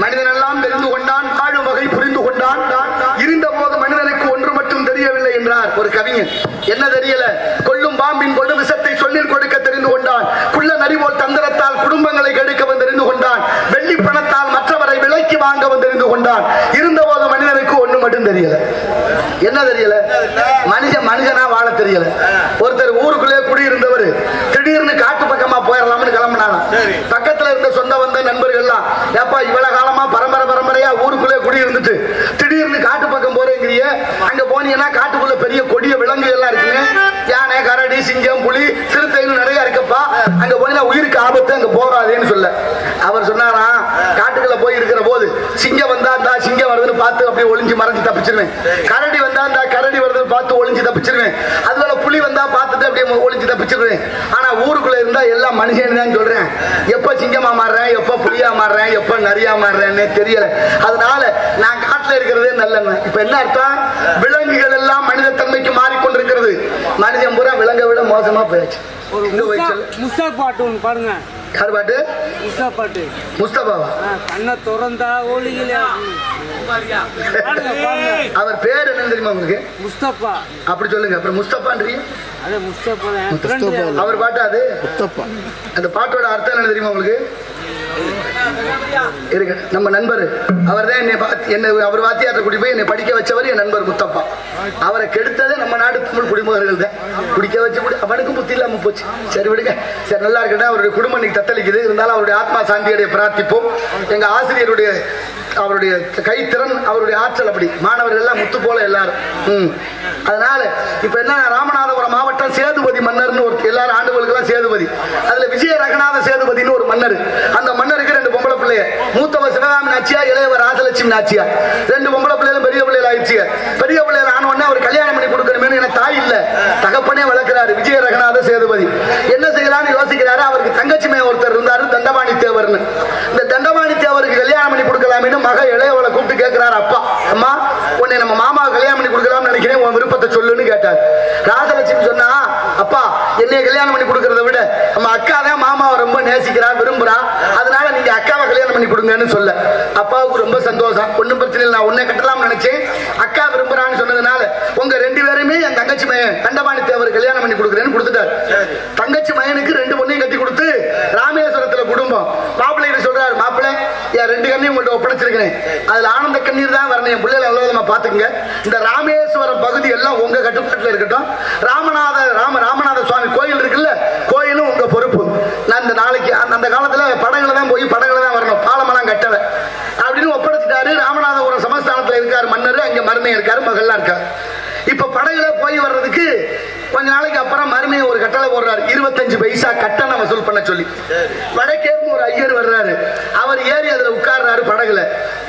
மனிதனெல்லாம் தெரிந்து கொண்டான், வாழும் வகை புரிந்து கொண்டான். இருந்த போது மனிதனுக்கு ஒன்று மட்டும் தெரியவில்லை என்றார் ஒரு கவிஞன். என்ன தெரியல? கொல்லும் பாம்பின் கொண்டு விஷத்தை சொல்லில் கொடுக்க தெரிந்து கொண்டான். குள்ள நரிபோல் தந்திரத்தால் குடும்பங்களை கெடுக்கவும் தெரிந்து கொண்டான். வெள்ளி பணத்தால் மற்றவரை விலைக்கு வாங்கவும் தெரிந்து கொண்டான். இருந்த போது மனிதனுக்கு ஒன்று மட்டும் தெரியல. என்ன தெரியல? மனுஷனா வாழ தெரியல. ஒருத்தர் ஊருக்குள்ளே குடியிருந்தவர் திடீர்னு காட்டு பக்கமா போயிடலாம்னு கிளம்பினாலும் பக்கத்துல இருந்த சொந்த வந்த நண்பர்கள் எல்லாம், ஏப்பா இவ்வளவு காலமா பரம்பரையா ஊருக்குள்ளே குடியிருந்துட்டு திடீர்னு காட்டு பக்கம் போறேங்கிறிய, அங்க போனீங்கன்னா காட்டுக்குள்ள பெரிய கொடிய விலங்கு எல்லாம் இருக்குங்க, யானை, கரடி, சிங்கம், புலி, சிறுத்தைன்னு நிறைய இருக்கப்பா, அங்க போனா உயிருக்கு ஆபத்து, அங்க போகாதேன்னு சொல்ல. அவர் சொன்னாரா, காட்டுக்குள்ள போய் இருக்கிற போது சிங்கம் வந்தா சிங்கம் வருதுன்னு பார்த்து அப்படியே ஒளிஞ்சு மறைஞ்சு தப்பிச்சிருவேன். கரடி வந்தா கரடி வருதுன்னு பார்த்து ஒளிஞ்சு தப்பிச்சிருவேன். அதுல புலி வந்தா பார்த்துட்டு அப்படியே ஒளிஞ்சு தப்பிச்சிருவேன். ஆனா ஊருக்குள்ள இருந்தா எல்லாம் மனுஷன் தான் சொல்றேன். எப்ப சிங்கமா மாறுறேன், எப்ப புலியா மாறுறேன், எப்ப நரியா மாறுறேன்னு தெரியல. அதனால நான் காட்டுல இருக்கிறதே நல்ல. இப்ப என்ன அர்த்தம்? விலங்குகள் எல்லாம் மனித தன்மைக்கு மாறிக்கொண்டிருக்கிறது. மனிதன் பூரா விலங்கை விட மோசமா போயாச்சு. பாட்டு ஒன்று பாருங்க. யார் பாட்டு? பாட்டு. முஸ்தபாவா? கண்ணை திறந்தா ஒளியில. அவர் பேர் என்ன தெரியுமா உங்களுக்கு? முஸ்தபா. அப்படி சொல்லுங்க. அப்புறம் முஸ்தபான்றீங்க. அது முஸ்தபா. அவர் பாட்டா அது? அந்த பாட்டோட அர்த்தம் என்ன தெரியுமா உங்களுக்கு? இருக்கு. நம்ம நண்பர் அவர் தான் என்னை அவர் வாத்தியார்ட்ட கூட்டி போய் என்னை படிக்க வச்சவர் என் நண்பர் முத்தப்பா. அவரை கெடுத்ததே நம்ம நாடு தமிழ் குடிமகர்கள் தான். குடிக்க வச்சு அவனுக்கும் புத்தி இல்லாம போச்சு. சரி விடுங்க, சரி நல்லா இருக்கட்டும். அவருடைய குடும்பம் இன்னைக்கு தத்தளிக்குது. இருந்தாலும் அவருடைய ஆத்மா சாந்தியடைய பிரார்த்திப்போம். எங்க ஆசிரியருடைய அவருடைய கைத்திறன், அவருடைய ஆற்றல் அப்படி. மாணவர்கள் எல்லாம் முத்து போல எல்லாரும். அதனால இப்ப என்ன, ராமநாதபுரம் மாவட்டம் சேதுபதி மன்னர்னு ஒரு எல்லாரும் ஆண்டுகளுக்கு எல்லாம் சேதுபதி. அதுல விஜய ரகநாத சேதுபதினு ஒரு மன்னர். அந்த மன்னருக்கு 2 பொம்பளை பிள்ளைய. மூத்தவ சிவகாமி நாச்சியா, இளையவர் ராஜலட்சுமி நாச்சியா. 2 பொம்பளை பிள்ளைகளும் பெரிய பிள்ளைகள் ஆயிடுச்சு. பெரிய பிள்ளைகள் ஆன உடனே அவர் கல்யாணம் பண்ணி கொடுக்கணுமே, எனக்கு தாய் இல்ல, தகப்பனே வளர்க்கிறாரு விஜய ரகநாத சேதுபதி. என்ன செய்யலாம்னு யோசிக்கிறாரு. அவருக்கு தங்கச்சி மைய ஒருத்தர் இருந்தாரு, தண்டபாணி தேவர்னு. இந்த தண்டபாணி தேவருக்கு கல்யாணம் பண்ணி கொடுக்கலாமேன்னு மக இளையவளை கூப்பிட்டு கேட்கிறாரு. அப்பா, அம்மா உன்னை நம்ம மாமாவை கல்யாணம் பண்ணி கொடுக்கலாம்னு நினைக்கிறேன், உன் விருப்பத்தை சொல்லுன்னு கேட்டார். ராஜலட்சுமி சொன்னா, அப்பா என்னைய கல்யாணம் பண்ணி கொடுக்கறத விட நம்ம அக்கா தான் மாமாவை ரொம்ப நேசிக்கிறா, விரும்புறா, அதனால நீங்க அக்காவை கல்யாணம் பண்ணி கொடுங்கன்னு சொல்ல அப்பாவுக்கு ரொம்ப சந்தோஷம். ஒன்னும் பிரச்சனை இல்லை, நான் உன்னை கட்டலாம்னு நினைச்சேன், அக்கா விரும்புறான்னு சொன்னதுனால உங்க 2 பேருமே என் தங்கச்சி மகன் தண்டபாணி தேவர் கல்யாணம் பண்ணி கொடுக்குறேன்னு கொடுத்துட்டாரு. தங்கச்சி மகனுக்கு 2 பொண்ணையும் கட்டி கொடுத்து ராமேஸ்வரத்துல குடும்பம். மாப்பிள்ளை சொல்றாரு, மாப்பிள்ளை என் 2 கண்ணையும் உங்கள்கிட்ட ஒப்படைச்சிருக்கிறேன், அதுல ஆனந்த கண்ணீர் தான் வரணும், என் பிள்ளைகளை நல்லவிதமா பாத்துக்கங்க. இந்த ராமேஸ்வரம் பகுதி எல்லாம் உங்க கட்டுப்பாட்டுல இருக்கட்டும். ராமநாத சுவாமி கோயில் இருக்குல்ல, கோயிலும் உங்க பொறுப்பு. நான் இந்த நாளைக்கு அந்த காலத்துல படகுல தான் போய் படகுல தான் வரணும், பாலமெல்லாம் கட்டல அப்படின்னு ஒப்படைச்சிட்டாரு. ராமநாதபுரம் சமஸ்தானத்துல இருக்காரு மன்னர், அங்க மருமையை இருக்காரு, மகள்லாம் இருக்காரு. இப்ப படகுல போய் வர்றதுக்கு கொஞ்ச நாளைக்கு அப்புறம் மருமையை ஒரு கட்டளை போடுறாரு, 25 பைசா கட்டணம் வசூல் பண்ண சொல்லி. வடக்கேருந்து ஒரு ஐயர் வர்றாரு, அவர் ஏறி அதுல உட்கார்றாரு படகுல.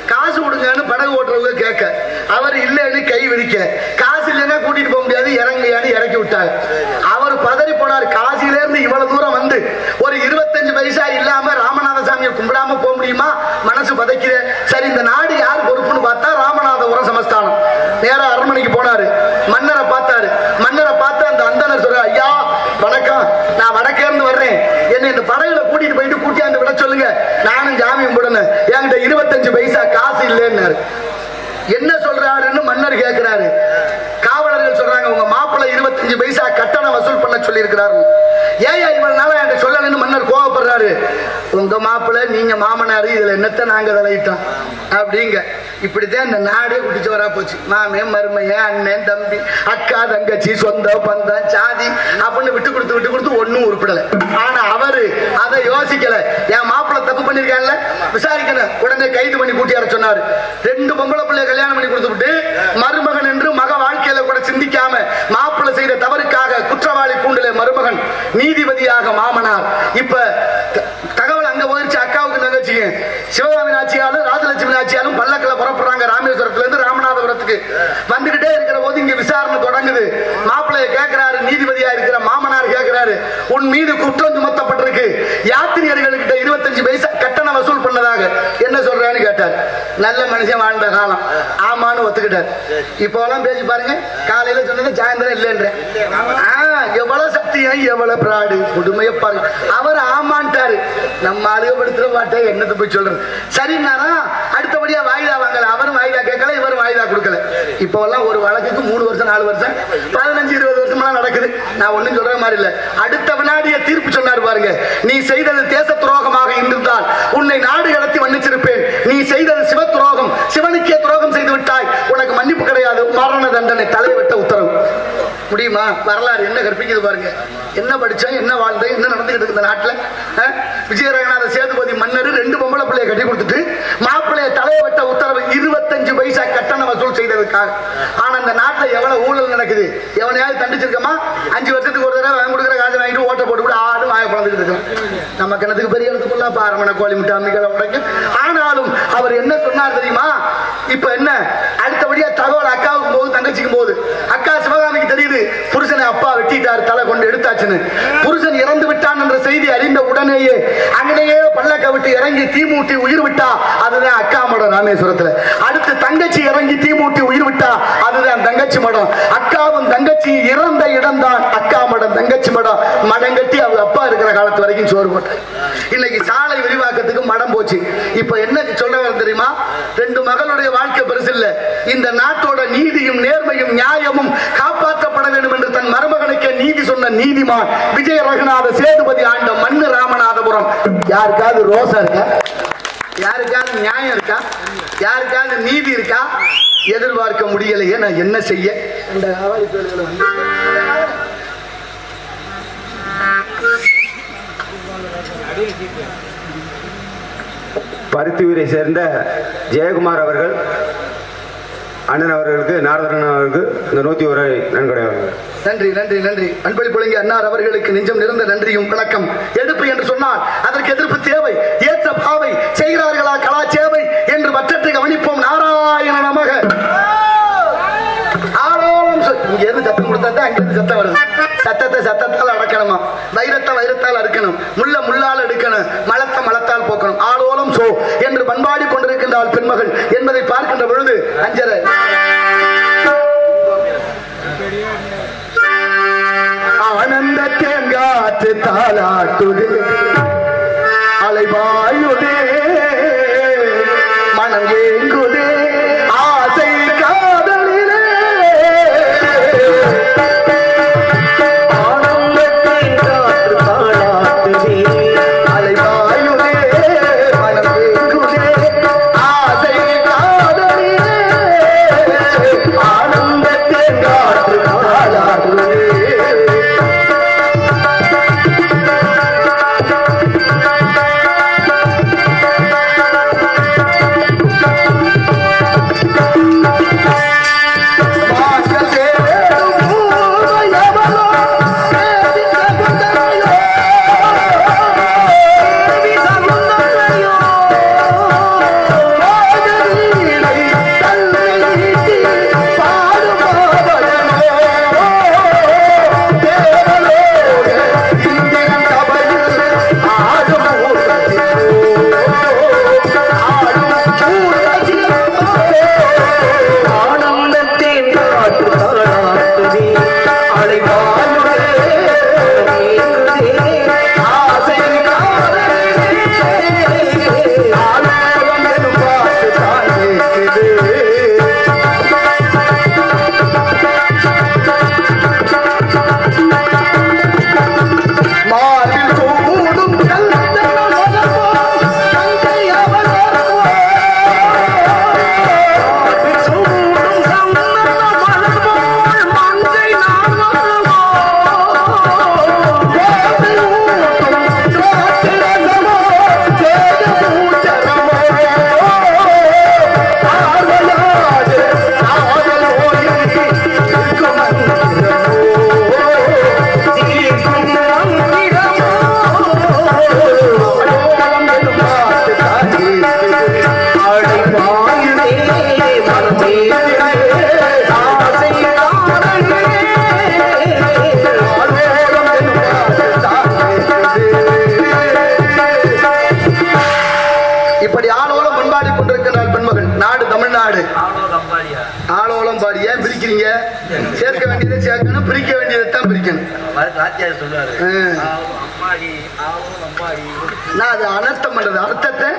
காசு கொடுங்கன்னு படகு ஓட்டுறவங்க கேட்க, அவர் இல்லைன்னு கை விரிக்க, காசு இல்லைன்னா கூட்டிட்டு போக முடியாது, இறங்குன்னு இறக்கி விட்டாரு. அவர் பதறி போனார், காசில இருந்து இவ்வளவு தூரம் வந்து ஒரு 25 பைசா இல்லாம ராமநாத சாமியை கும்பிடாம போக முடியுமா? மனசு பதைக்குது. சரி, இந்த நாடு யார் பொறுப்புன்னு பார்த்தா ராமநாதபுரம் சமஸ்தானம். நேரா அரண்மனைக்கு போனாரு, மன்னரை பார்த்தாரு. மன்னரை பார்த்து அந்த அந்தனர் சொல்ற, ஐயா வணக்கம், நான் வடக்கே இருந்து வர்றேன், என்னை இந்த படகுல கூட்டிட்டு போயிட்டு கூட்டியாந்து விட சொல்லுங்க, நானும் ஜாமியம் போடணும், என்கிட்ட 25 பைசா காசு இல்லைன்னாரு. என்ன சொல்றாருன்னு மன்னர் கேட்கிறாரு. காவலர்கள் சொல்றாங்க, உங்க மாப்பிள்ளை 25 பைசா கட்டணம் வசூல் பண்ண சொல்லி இருக்கிறாரு. ஏன் இவ்வளவு நாளா என்கிட்ட சொல்லலன்னு மன்னர் கோவப்படுறாரு. உங்க மாப்பிள்ளை, நீங்க மாமனாரு, இதுல என்னத்தை நாங்க தலையிட்டோம் அப்படிங்க. இப்படித்தான் இந்த நாடே குடிச்சு வரா போச்சு. மாமே, மருமைய, அண்ணன், தம்பி, அக்கா, தங்கச்சி, சொந்த பந்தம், சாதி அப்படின்னு விட்டு கொடுத்து ஒன்னும் உருப்படல. ஆனா அவரு அதை யோசிக்கல. என் மாப்பிள்ளை தப்பு பண்ணிருக்காங்கல்ல, விசாரிக்கணும், உடனே கைது பண்ணி கூட்டி வர சொன்னாரு. 2 பொம்பளை பிள்ளைய கல்யாணம் பண்ணி கொடுத்துட்டு மருமகன் என்று மக வாழ்க்கையில கூட சிந்திக்காம மாப்பிள்ளை செய்த தவறுக்காக குற்றவாளி கூண்டிலே மருமகன், நீதிபதியாக மாமனார். இப்ப தகவல் அங்க போயிருச்சு. அக்காவுக்கு தங்கச்சிங்க சிவகாமி நாச்சியாலும் ராஜலட்சுமி நாச்சியாலும் பல்லக்கில் புறப்படுறாங்க. ராமேஸ்வரத்துல இருந்து ராமநாதபுரத்துக்கு வந்துகிட்டே இருக்கிற போது இங்க விசாரணை தொடங்குது. மாப்பிள்ளைய கேட்கிறாரு, நீதிபதியா இருக்கிற மாமனார் கேட்கிறாரு, உன் மீது குற்றம் சுமத்தப்பட்டிருக்கு, யாத்திரிகர்கள்கிட்ட 25 பைசா கட்டணம் வசூல் பண்ணதாக. என்ன சொல்றான்னு கேட்டார். நல்ல மனுஷன் வாழ்ந்த காலம், ஆமான்னு ஒத்துக்கிட்டார். இப்போ எல்லாம் பேசி பாருங்க, காலையில சொன்னது சாயந்தரம் இல்லைன்ற. எவ்வளவு சத்தியம், எவ்வளவு பிராடு, கொடுமையை பாருங்க. அவர் ஆமான்ட்டாரு, நம்ம அழுகப்படுத்துற மாட்டே என்னத்தை போய் சொல்றது. சரின்னாரா அடுத்தபடியா வாய்தா வாங்கல, அவரும் வாய்தா கேட்கல, இவரும் வாய்தா கொடுக்கல. இப்போ எல்லாம் ஒரு வழக்குக்கு 3 வருஷம் 4 வருஷம் 15-20 வருஷம்லாம் நடக்குது. நான் ஒண்ணும் சொல்ற மாதிரி இல்ல. அடுத்த வினாடிய தீர்ப்பு சொன்னார் பாருங்க. நீ செய்தது தேச துரோகமாக இருந்தால் உன்னை நாடு கடத்தி மன்னிச்சிருப்பேன். நீ செய்தது சிவ துரோகம், சிவனுக்கே துரோகம் செய்து விட்டாய், உனக்கு மன்னிப்பு கிடையாது, மரண தண்டனை, தலையை வெட்ட உத்தரவு. முடியுமா? வரலாறு என்ன கற்பிக்குது பாருங்க. என்ன படிச்சேன், என்ன வாழ்ந்தேன், என்ன நடந்துகிட்டு இருக்கு இந்த நாட்டுல. விஜயரங்கநாத சேதுபதி மன்னர் 2 பொம்பளை பிள்ளைய கட்டி கொடுத்துட்டு மாப்பிள்ளைய தலையை வெட்ட உத்தரவு 25 பைசா கட்டண வசூல் செய்ததுக்காக. ஆனா இந்த நாட்டுல எவ்வளவு ஊழல் நடக்குது. எவனையாவது தண்டிச்சிருக்கமா? 5 வருஷத்துக்கு ஒரு தடவை வாங்கி கொடுக்குற காசு வாங்கிட்டு ஓட்ட போட்டு ஆடு வாய பழந்துட்டு இருக்கோம். நம்ம கிணத்துக்கு பெரிய இடத்துக்குள்ள பாரமண கோழி முட்டை அம்மிகளை உடைக்கும். ஆனாலும் அவர் என்ன சொன்னார் தெரியுமா? இப்ப என்ன அடுத்தபடியா தகவல் அக்காவுக்கும் போது தங்கச்சிக்கும் போது, அக்கா சிவகாமிக்கு தெரியுது புருஷனை அப்பா வெட்டிட்டார், தலை கொண்டு எடுத்தாச்சுன்னு. புருஷன் இறந்து விட்டான் என்ற செய்தி அறிந்த உடனேயே அங்கேயே பல்லக்க விட்டு இறங்கி தீமூட்டி உயிர் விட்டா, அதுதான் அக்கா மடம் ராமேஸ்வரத்துல. அடுத்து தங்கச்சி இறங்கி தீமூட்டி உயிர் விட்டா, அதுதான் தங்கச்சி மடம். அக்காவும் தங்கச்சி இறந்த இடம் தான் அக்கா மடம், தங்கச்சி மடம். மடம் கட்டி அவங்க அப்பா இருக்கிற காலத்து வரைக்கும் சோறு போட்டேன். இன்னைக்கு சாலை விரிவாக்கத்துக்கு மடம் போச்சு. இப்ப என்ன சொல்றவங்க தெரியுமா? 2 மகளுடைய வாழ்க்கை பெருசு இல்ல, இந்த நாட்டோட நீதியும் நேர்மையும் நியாயமும் காப்பாற்றப்பட வேண்டும் என்று தன் மருமகனுக்கு நீதி சொன்ன நீதிமான் விஜய ரகுநாத சேதுபதி ஆண்ட மண்ணு ராமநாதபுரம். யாருக்காவது ரோசா இருக்கா? யாருக்காவது நியாயம் இருக்கா? யாருக்காவது நீதி இருக்கா? எதிர்பார்க்க முடியலையே. நான் என்ன செய்ய? பருத்தியூரை சேர்ந்த ஜெயக்குமார் அவர்கள், அண்ணன் அவர்களுக்கு, நாரதன் அவர்களுக்கு இந்த 101 நன்கொடை. நன்றி நன்றி நன்றி. அன்பளி புலங்கி அன்னார் அவர்களுக்கு நெஞ்சம் நிறைந்த நன்றியும் வணக்கம். எடுப்பு என்று சொன்னால் அதற்கு எதிர்ப்பு தேவை, ஏற்ற பாவை செய்கிறார்களா கலா சேவை என்று பற்றத்தை கவனிப்போம். நாராயண நமக. இங்க இருந்து சத்தம் கொடுத்தா தான் அங்கிருந்து சத்தம் வருது. சத்தத்தை சத்தத்தால் அடக்கணுமா, வைரத்தை வைரத்தால் அறுக்கணும், முள்ள முள்ளால் எடுக்கணும், மலத்தை மலத்தால் போக்கணும். ஆளோலம் சோ என்று பண்பாடி கொண்டிருக்கின்றாள் பெண்மகள் என்பதை பார்க்கின்ற பொழுது அஞ்சரை ஆனந்த தேங்காற்று தாலாட்டுதே, அலைவாயுதே, மனம் ஏங்குதே, ஆசை காதலிலே ஆனந்த தேங்காற்று தாலாட்டுதே, அலைவாயுதே, மனம் ஏங்குதே, ஆசை காதலிலே ஆனந்த தேங்காற்று தாலாட்டுதே. தமிழ்நாடு ஆலோலம் பாடி ஏன் பிரிக்கிறீங்க? சேர்க்க வேண்டியதை சேர்க்கணும், பிரிக்க வேண்டியதை தான் பிரிக்கணும். நான் அது அனர்த்தம் பண்றது, அர்த்தத்தை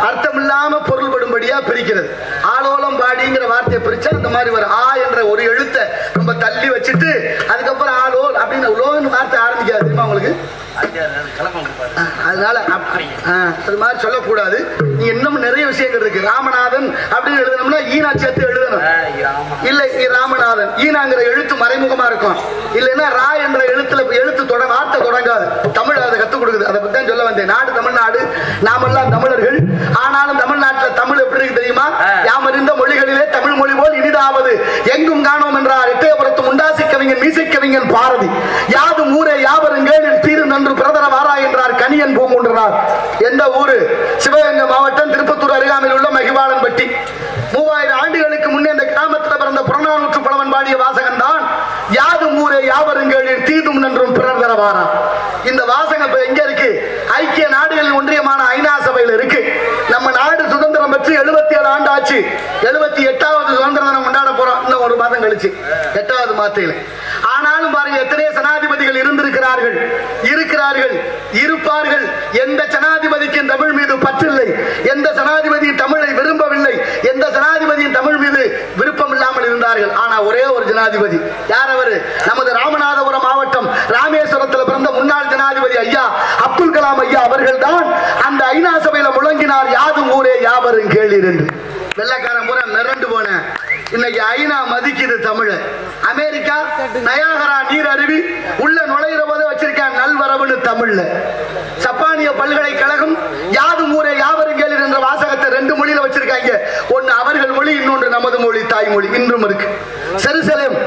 அர்த்தம் இல்லாம பொருள்படும்படியா பிரிக்கிறது. ஆலோலம் பாடிங்கிற வார்த்தையை பிரிச்சா அந்த மாதிரி வரும். ஆ என்ற ஒரு எழுத்தை ரொம்ப தள்ளி வச்சுட்டு அதுக்கப்புறம் ஆலோல் அப்படின்னு லோன்னு வார்த்தை ஆரம்பிக்காது தெரியுமா உங்களுக்கு? அதனால அது மாதிரி சொல்லக்கூடாது. நீங்க இன்னும் நிறைய விஷயங்கள் இருக்கு. ராமநாதன் அப்படின்னு எழுதணும்னா ஈனா சேர்த்து எழுதணும். இல்ல ராமநாதன் ஈனாங்கிற எழுத்து மறைமுகமா இருக்கும். இல்லைன்னா ரா என்ற எழுத்து வார்த்தை தொடங்காது. தமிழ் அதை கத்துக் கொடுக்குது. அதை பத்தி தான் சொல்ல வந்தேன். நாடு தமிழ்நாடு, நாமெல்லாம் தமிழர்கள். ஆனாலும் தமிழ்நாட்டில் தமிழ் எப்படி இருக்கு தெரியுமா? யாமறிந்த மொழிகளிலே தமிழ் மொழி போல் இனிதாவது எங்கும் காணோம் என்றார் எட்டயபுரத்து முண்டாசி கவிஞன் மீசை கவிஞன் பாரதி. யாதும் ஊரே யாவருங்கள் தீரு நன்று பிரதர வாரா என்றார் கணியன் பூங்குன்றார். எந்த ஊரு? சிவகங்கை மாவட்டம் திருப்பத்தூர் அருகாமையில் உள்ள மகிவாளன்பட்டி. 3000 ஆண்டுகளுக்கு முன்னே இந்த கிராமத்தில் பிறந்த புறநானூற்று புலவன் பாடிய வாசகம் தான் யாதும் ஊரே யாவருங்கள் தீதும் நன்றும் பிறர் தர வாரா. இந்த வாசகம் இப்ப எங்க இருக்கு? ஐக்கிய நாடுகளின் ஒன்றியமான ஐநா சபையில் இருக்கு. நம்ம நாடு சுதந்திரம் பெற்று 77 ஆண்டு ஆச்சு. 78வது சுதந்திர தினம் கொண்டாட போறோம் இன்னும் ஒரு மாதம் கழிச்சு, 8வது மாதத்தில். ஆனாலும் பாருங்க, எத்தனை ஜனாதிபதிகள் இருந்திருக்கிறார்கள், இருப்பார்கள். எந்த ஜனாதிபதிக்கும் தமிழ் மீது பற்றில்லை, எந்த ஜனாதிபதியும் தமிழை விரும்பவில்லை, எந்த ஜனாதிபதியும் தமிழ் மீது விருப்பம் இல்லாமல் இருந்தார்கள். ஆனா ஒரே ஒரு ஜனாதிபதி, யார் அவரு? நமது ராமநாதபுரம் மாவட்டம் ராமேஸ்வரத்தில் பிறந்த முன்னாள் ஜனாதிபதி ஐயா அப்துல் கலாம் ஐயா அவர்கள் தான் அந்த ஐநா சபையில முழங்கினார் யாதும் ஊரே யாவரும் கேளீர் என்று. வெள்ளக்காரன் பூரா மிரண்டு போன. இன்னைக்கு ஐநா மதிக்குது தமிழ. அமெரிக்கா நயாகரா நீர் அருவி உள்ள நுழையிற போது வச்சிருக்கான் நல்வரவுன்னு தமிழ்ல. ஜப்பானிய பல்கலைக்கழகம் யாதும் ஊரே யாவரும் கேளீர் என்ற வாசகத்தை 2 மொழியில வச்சிருக்காங்க. ஒன்னு அவர்கள் மொழி, இன்னொன்று நமது மொழி தாய்மொழி. இன்றும் இருக்கு. செருசலேம்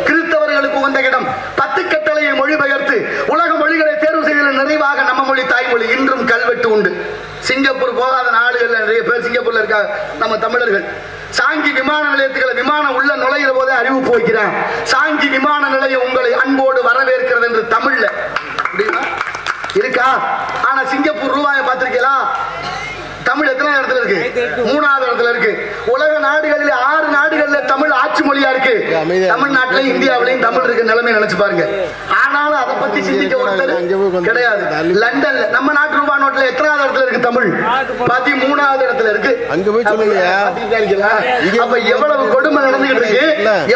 கிறிஸ்தவர்களுக்கு உகந்த இடம். 10 கட்டளையை மொழிபெயர்த்து உலக மொழிகளை தேர்வு செய்ததில் நிறைவாக நம்ம மொழி தாய்மொழி. இன்றும் கல்வெட்டு உண்டு. சிங்கப்பூர் போகாத நாடுகள் நிறைய பேர் சிங்கப்பூர்ல இருக்காங்க நம்ம தமிழர்கள். சாங்கி விமான நிலையத்துக்களை விமானம் உள்ள நுழைகிற போதே அறிவிப்பு வைக்கிறான். சாங்கி விமான நிலையம் உங்களை அன்போடு வரவேற்கிறது என்று தமிழ்ல இருக்கா? ஆனா சிங்கப்பூர் ரூபாயை பார்த்திருக்கீங்களா? தமிழ் எத்தனை இடத்துல இருக்கு? 3வது இடத்துல இருக்கு. உலக நாடுகளில் 6 நாடுகளில் தமிழ் ஆட்சி மொழியா இருக்கு. தமிழ்நாட்டிலும் இந்தியாவிலையும் தமிழ் இருக்கு. நிலைமை நினைச்சு பாருங்க. ஆனாலும் அதை பத்தி சிந்திக்க ஒருத்தர் கிடையாது. லண்டன்ல நம்ம நாட்டு ரூபா நோட்ல எத்தனாவது இடத்துல இருக்கு தமிழ்? 13வது இடத்துல இருக்கு. அப்ப எவ்வளவு கொடுமை நடந்துகிட்டு இருக்கு,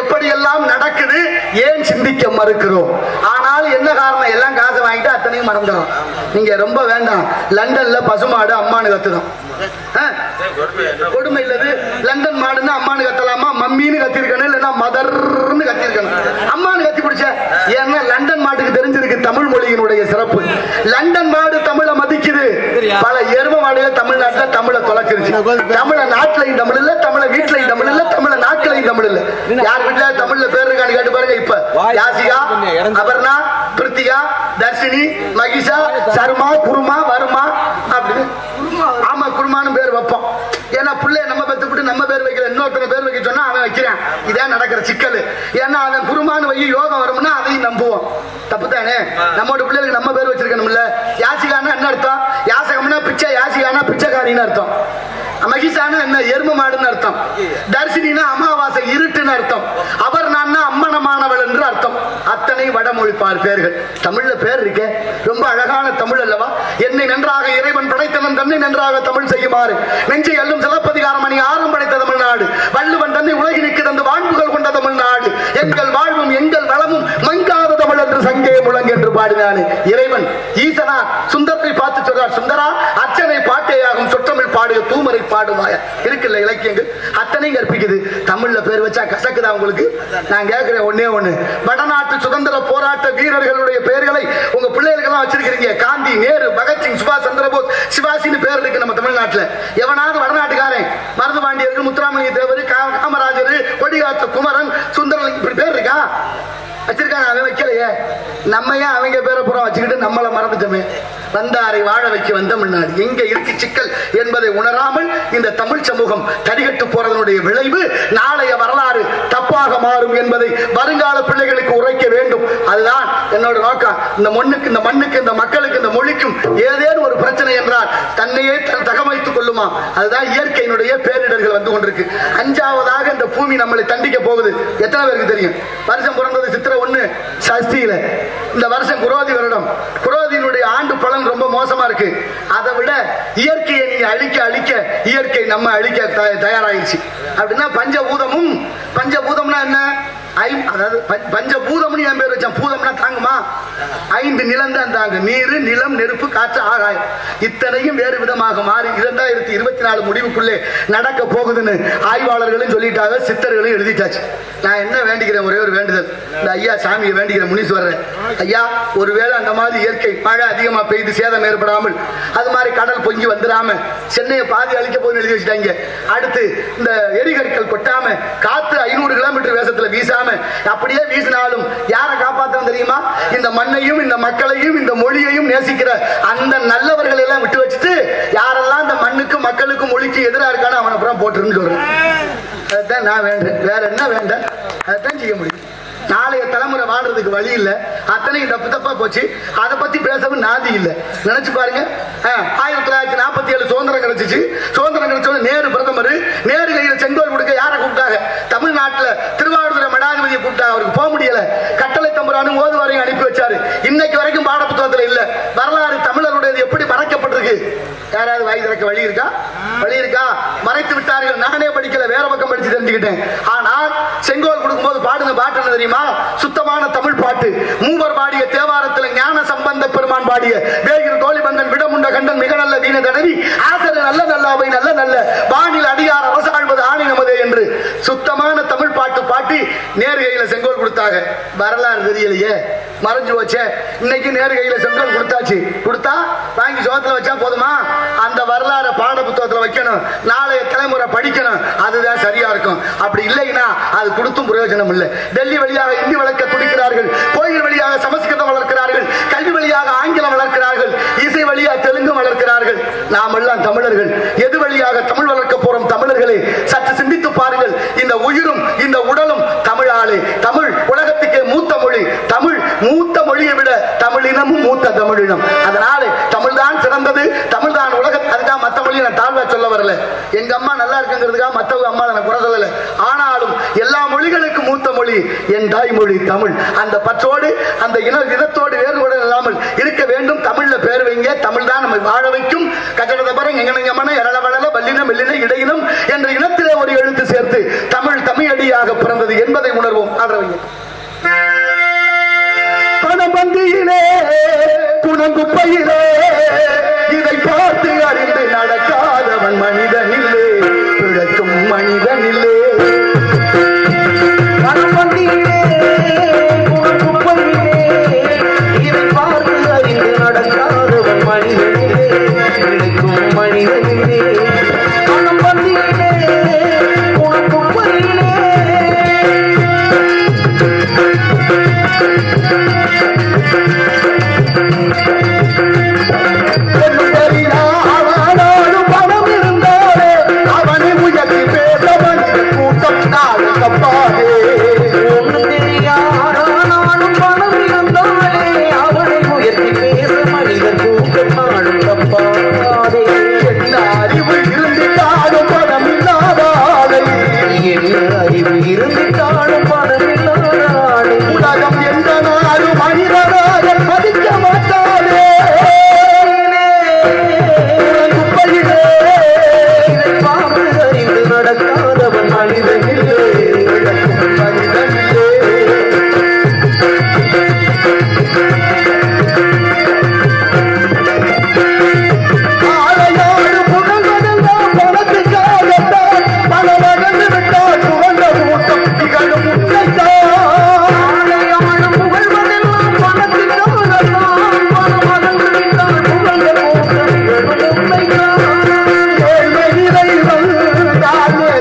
எப்படி எல்லாம் நடக்குது, ஏன் சிந்திக்க மறுக்கிறோம்? ஆனால் என்ன காரணம்? எல்லாம் காசை வாங்கிட்டு அத்தனையும் மறந்துடும். நீங்க ரொம்ப வேண்டாம். லண்டன்ல பசுமாடு அம்மானு கத்துடும். கொடுமை இல்லது. லண்டன் மாடுன்னா அம்மானு கத்தலாமா? மம்மின்னு கத்திருக்கணும், இல்லைன்னா மதர்ன்னு கத்திருக்கணும். அம்மானு கத்தி பிடிச்ச. ஏன்னா லண்டன் மாட்டுக்கு தெரிஞ்சிருக்கு தமிழ் மொழியினுடைய சிறப்பு. லண்டன் மாடு தமிழை மதிக்குது. பல எரும மாடுல தமிழ்நாட்டில் தமிழை தொலைச்சிருச்சு. தமிழ நாட்டிலையும் தமிழ் இல்ல, தமிழ வீட்டிலையும் தமிழ் இல்ல, தமிழ நாட்களையும் தமிழ் இல்ல. யார் வீட்டுல தமிழ்ல பேர் இருக்கான்னு கேட்டு பாருங்க. இப்ப யாசிகா, அபர்ணா, பிரித்திகா, தர்ஷினி, மகிஷா, சர்மா, குருமா, வருமா அப்படின்னு. ஆமா, குருமானு பேர் வைப்போம். ஏன்னா பிள்ளைய நம்ம பெற்றுவிட்டு நம்ம பேர் வைக்கல, இன்னொருத்தனை பேர் வைக்க சொன்னா அவன் வைக்கிறான். இதான் நடக்கிற சிக்கல். ஏன்னா அவன் குருமானு வை யோகம் வரும்னா அதையும் நம்புவோம். தப்பு தானே? நம்மளோட பிள்ளைகளுக்கு நம்ம பேர் வச்சிருக்கணும்ல. யாசிகானா என்ன அர்த்தம்? யாசகம்னா பிச்சை, யாசிகானா பிச்சைக்காரின்னு அர்த்தம். மகிஷானா என்ன? எரும மாடுன்னு அர்த்தம். தர்ஷினா அமாவாசை இருட்டுன்னு அர்த்தம். அபர்ணான்னா அம்மனமானவள் என்று அர்த்தம். அத்தனை வடமொழிப்பார் பேர்கள். தமிழ்ல பேர் இருக்கே, ரொம்ப அழகான தமிழ் அல்லவா? என்னை நன்றாக இறைவன் படைத்தவன் தன்னை நன்றாக தமிழ் செய்யுமாறு நெஞ்சை அள்ளும் சிலப்பதிகாரம் அணி ஆரம் படைத்த தமிழ்நாடு. வள்ளுவன் தன்னை உலகினுக்கு தந்து வான்புகள் கொண்ட தமிழ்நாடு. எங்கள் வாழ்வும் எங்கள் வளமும் மங்காத தமிழ் என்று சங்கே முழங்கு என்று பாடினானே இறைவன். ஈசனா சுந்தரத்தை பார்த்து சொல்றார், சுந்தரா அச்சனை பாட்டேயாகும் சொற்றமிழ் பாடுக தூமரை பாடுவாய. இருக்குல்ல இலக்கியங்கள் அத்தனை கற்பிக்குது. தமிழ்ல பேர் வச்சா கசக்குதா உங்களுக்கு? நான் கேட்கிறேன் ஒன்னே ஒண்ணு. வடநாட்டு சுதந்திர போராட்ட வீரர்களுடைய பெயர்களை உங்க பிள்ளைகளுக்கு எல்லாம் வச்சிருக்கீங்க. காந்தி, நேரு, பகத்சிங், சுபாஷ் சந்திரபோஸ், சிவாஜின்னு பேர் இருக்கு நம்ம தமிழ்நாட்டுல. எவனாவது வடநாட்டுக்காரன் மருதுபாண்டியர்கள், முத்துராமலிங்க தேவர், காமராஜர், கொடிகாத்த குமரன், சுந்தரலிங்கம் இப்படி பேர் இருக்கா? வச்சிருக்காங்க. அவன் வைக்கலையே. நம்ம ஏன் அவங்க பேரை புறம் வச்சுக்கிட்டு நம்மளை மறந்துட்டோமே? வந்தாரை வாழ வைக்க வந்த தமிழ்நாடு. எங்க இருக்கு சிக்கல் என்பதை உணராமல் இந்த தமிழ் சமூகம் தடிகட்டு போறதனுடைய விளைவு நாளைய வரலாறு தப்பாக மாறும் என்பதை வருங்கால பிள்ளைகளுக்கு உரைக்க வேண்டும். அதுதான் என்னோட நோக்கம். இந்த மண்ணுக்கு, இந்த மண்ணுக்கு, இந்த மக்களுக்கு, இந்த மொழிக்கும் ஏதேனும் ஒரு பிரச்சனை என்றால் தன்னையே தகமைத்துக் கொள்ளுமா? அதுதான் இயற்கையினுடைய பேரிடர்கள். தேர்தல்கள் வந்து கொண்டிருக்கு. 5வதாக இந்த பூமி நம்மளை தண்டிக்க போகுது. எத்தனை பேருக்கு தெரியும்? வருஷம் பிறந்தது சித்திரை 1 சஷ்டியில. இந்த வருஷம் குரோதி வருடம். குரோதியினுடைய ஆண்டு பலன் ரொம்ப மோசமா இருக்கு. அதை விட இயற்கையை நீங்க அழிக்க அழிக்க இயற்கை நம்ம அழிக்க தயாராகிடுச்சு. அப்படின்னா பஞ்சபூதம்னா என்ன? அதாவது பஞ்சபூதம்னு என் பேர் வச்சான். பூதம்னா தாங்குமா? 5 நிலம் தான் தாங்க. நீர், நிலம், நெருப்பு, காற்று, ஆகாயம். இத்தனையும் வேறு விதமாக மாறி 2024 முடிவுக்குள்ளே நடக்க போகுதுன்னு ஆய்வாளர்களும் சொல்லிட்டாங்க, சித்தர்களும் எழுதிட்டாச்சு. நான் என்ன வேண்டிக்கிறேன்? ஒரே ஒரு வேண்டுதல். இந்த ஐயா சாமியை வேண்டிக்கிற முனீஸ்வரர் ஐயா, ஒருவேளை அந்த மாதிரி இயற்கை மழை அதிகமா பெய்து சேதம் ஏற்படாமல், அது மாதிரி கடல் பொங்கி வந்துடாம, சென்னையை பாதி அழிக்க போது எழுதி வச்சுட்டாங்க. அடுத்து இந்த எரிகற்கள் கொட்டாம, காத்து 500 கிலோமீட்டர் வேகத்துல வீசாம, அப்படியே வீசினாலும் யாரை காப்பாற்றணும் தெரியுமா? இந்த மண்ணையும் இந்த மக்களையும் இந்த மொழியையும் நேசிக்கிற அந்த நல்லவர்களை எல்லாம் விட்டு வச்சுட்டு, யாரெல்லாம் இந்த மண்ணுக்கும் மக்களுக்கும் மொழிக்கு எதிராக இருக்கானோ அவனை அப்புறம் போட்டுருன்னு சொல்றேன். அதுதான் நான் வேண்டேன். வேற என்ன வேண்டேன்? அதுதான் செய்ய முடியும். நாளைய தலைமுறை வாழ்றதுக்கு வழி இல்ல. அத்தனை தப்பு தப்பா போச்சு. அதை பத்தி பேசவும் நாதி இல்ல. நினைச்சு பாருங்க. 1947 சுதந்திரம் கிடைச்சிச்சு. சுதந்திரம் கிடைச்சோட நேரு பிரதமர். நேரு கையில செங்கோல் கொடுக்க யாரை கூப்பிட்டாங்க? தமிழ்நாட்டுல திருவாரூர் மடாதிபதியை கூப்பிட்டாங்க. அவருக்கு போக முடியல. கட்டளை தம்புரானும் ஓதுவாரையும் அனுப்பி வச்சாரு. இன்னைக்கு வரைக்கும் பாட புத்தகத்துல இல்ல. வரலாறு தமிழருடையது எப்படி மறைக்கப்பட்டிருக்கு? யாராவது வாய் திறக்க வழி இருக்கா? வழி இருக்கா? மறைத்து விட்டார்கள். நானே படிக்கல, வேற பக்கம் படிச்சு தெரிஞ்சுக்கிட்டேன். ஆனால் செங்கோல் கொடுக்கும்போது பாடுன பாட்டு என்ன தெரியுமா? சுத்தமான தமிழ் பாட்டு. மூவர் பாடிய தேவாரத்தில் ஞான சம்பந்த பெருமான் பாடிய வேகிர் தோழிபந்தன் விடமுண்ட கண்டன் மிக நல்ல வீண தடவி ஆசரு நல்ல நல்லாவை நல்ல நல்ல வானில் அடியார் அரசாழ்வது ஆணி நமதே என்று சுத்தமான தமிழ் பாட்டு பாட்டி நேரு கையில செங்கோல் கொடுத்தாங்க. வரலாறு தெரியலையே, மறைஞ்சு வச்சே. இன்னைக்கு நேரு கையில செங்கோல் கொடுத்தாச்சு. கொடுத்தா வாங்கி சோத்துல வச்சா போதுமா? அந்த வரலாறு பாட புத்தகத்துல வைக்கணும். நாளைய தலைமுறை படிக்கணும். அதுதான் சரியா இருக்கும். அப்படி இல்லைன்னா அது கொடுத்தும் பிரயோஜனம் இல்லை. டெல்லி வழியாக இந்தி வளர்க்க துடிக்கிறார்கள். கோயில் வழியாக சமஸ்கிருதம் வளர்க்கிறார்கள். கல்வி வழியாக ஆங்கிலம் வளர்க்கிறார்கள். இசை வழியாக தெலுங்கு வளர்க்கிறார்கள். நாம் எல்லாம் தமிழர்கள். எது வழியாக தமிழ் வளர்க்க போறோம்? தமிழர்களே, சற்று சிந்தித்து பாருங்கள். இந்த உயிரும் இந்த உடலும் தமிழாலே. தமிழ் உலகத்துக்கே மூத்த மொழி. தமிழ் மூத்த மொழியை விட தமிழினமும் மூத்த தமிழினம். அதனாலே தமிழ் தான் சிறந்தது. தமிழ் தான் உலகம். அதுதான் மற்ற மொழியை நான் தாழ்வா சொல்ல வரல. எங்க அம்மா நல்லா இருக்குங்கிறதுக்காக மற்றவங்க அம்மா நான் குறை சொல்லல. ஆனாலும் எல்லா மொழிகளுக்கும் மூத்த மொழி என் தாய்மொழி தமிழ். அந்த பற்றோடு அந்த இனத்தோடு வேறுபாடு இல்லாமல் இருக்க வேண்டும். தமிழ்ல பேர் வைங்க. தமிழ் தான் நம்மை வாழ வைக்கும். கட்டடத்தபரம் எங்கனங்கமன எரளவளல வல்லினம் வெள்ளின இடையினம் என்ற இனத்திலே ஒரு எழுத்து சேர்த்து தமிழ் தமிழடியாக பிறந்தது என்பதை உணர்வோம். ஆதரவைங்க. பணபந்தியிலே குணங்குப்பையிலே இதை பார்த்து அறிந்து நடக்காதவன் மனிதனில்லே, பிழைக்கும் மனிதனில்லே. பணபந்தியிலே குணங்குப்பையிலே இதை பார்த்து அறிந்து நடக்காதவன் மனிதனில்லே, பிழைக்கும் மனிதனில்லே. பணபந்தியிலே குணங்குப்பையிலே பணம் இருந்தாலே அவனை உயர்த்தி பேசவன் கூட்டம் நாடு தப்பாதே. ஒன்று தெரியாதாலும் பணம் இருந்தாலே அவனை உயர்த்தி பேச மனிதன் கூட்டம் நாடு தப்பாதே. என்ன அறிவு இருந்துட்டாலும் பணம் இல்லாதாலே, என்ன அறிவு இருந்துட்டாலும் பணம் இல்லாதாலே உலகம் எந்த நாடு மனிதனாக மதிக்க மாட்டாரே. நடக்காதவன் மனிதனில்லை, மனிதனில்லை. ஆலையாடு புகழ்வதெல்லாம் பணத்துக்காகத்தான். பணம் அகன்று விட்டால் புகழ்ந்த கூட்டம் திகழும் உண்மைத்தான். ஆலையாடு புகழ்வதெல்லாம் பணத்துக்காகத்தான். பணம் அகன்று விட்டால் புகழ்ந்த கூட்டம் திகழும் உண்மைத்தான். ஏழ்மை இறைவன் தானே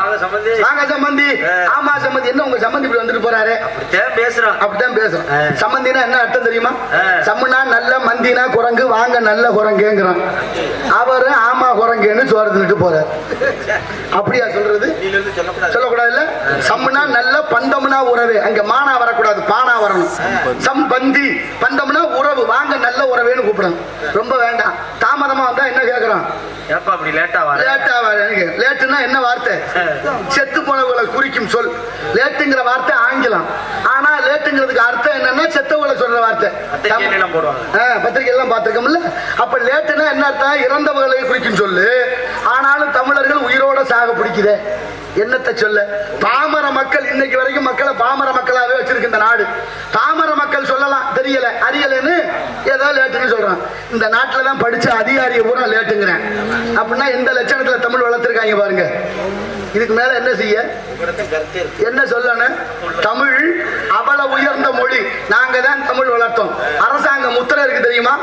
வாங்க சம்பந்தி. ஆமா சம்பந்தி. என்ன உங்க சம்பந்தி இப்படி வந்துட்டு போறாரு? அப்படித்தான் பேசுறோம். சம்பந்தினா என்ன அர்த்தம் தெரியுமா? சம்முனா நல்ல, மந்தினா குரங்கு, வாங்க நல்ல குரங்குங்கிறான். அவரு ஆமா குரங்குன்னு சோறு தின்னுட்டு போறாரு. அப்படியா சொல்றது? சொல்லக்கூடாது இல்ல. சம்முனா நல்ல, பந்தம்னா உறவு. அங்க மானா வரக்கூடாது, பானா வரணும். சம்பந்தி பந்தம்னா உறவு, வாங்க நல்ல உறவேன்னு கூப்பிடணும். ரொம்ப வேண்டாம். தாமதமா வந்தா என்ன கேக்குறான்? லேட்டுன்னா என்ன வார்த்தை? செத்து போனவங்களை குறிக்கும் சொல். லேட்டுங்கிற வார்த்தை ஆங்கிலம். ஆனா லேட்டுங்கிறதுக்கு அர்த்தம் என்னன்னா செத்தவங்களை சொல்ற வார்த்தை. பத்திரிகை எல்லாம் பார்த்திருக்கோம்ல. அப்ப லேட்டுன்னா என்ன அர்த்தம்? இறந்தவர்களை குறிக்கும் சொல்லு. ஆனாலும் தமிழர்கள் உயிரோட சாக பிடிக்குதே. என்னத்தை சொல்ல? பாமர மக்கள் இன்னைக்கு வரைக்கும் மக்களை பாமர மக்களாவே வச்சிருக்கு இந்த நாடு. பாமர மக்கள் சொல்லலாம் தெரியல, அறியலன்னு ஏதோ லேட்டுன்னு சொல்றான். இந்த நாட்டுல தான் படிச்ச அதிகாரியை பூரா லேட்டுங்கிறேன். அப்படின்னா எந்த லட்சணத்துல தமிழ் வளர்த்திருக்காங்க பாருங்க. இதுக்கு மேல என்ன செய்ய? என்ன சொல்லணும்? தமிழ் அவ்வளவு உயர்ந்த மொழி. நாங்க தான் தமிழ் வளர்த்தோம். அரசாங்க முத்திரை இருக்கு தெரியுமா?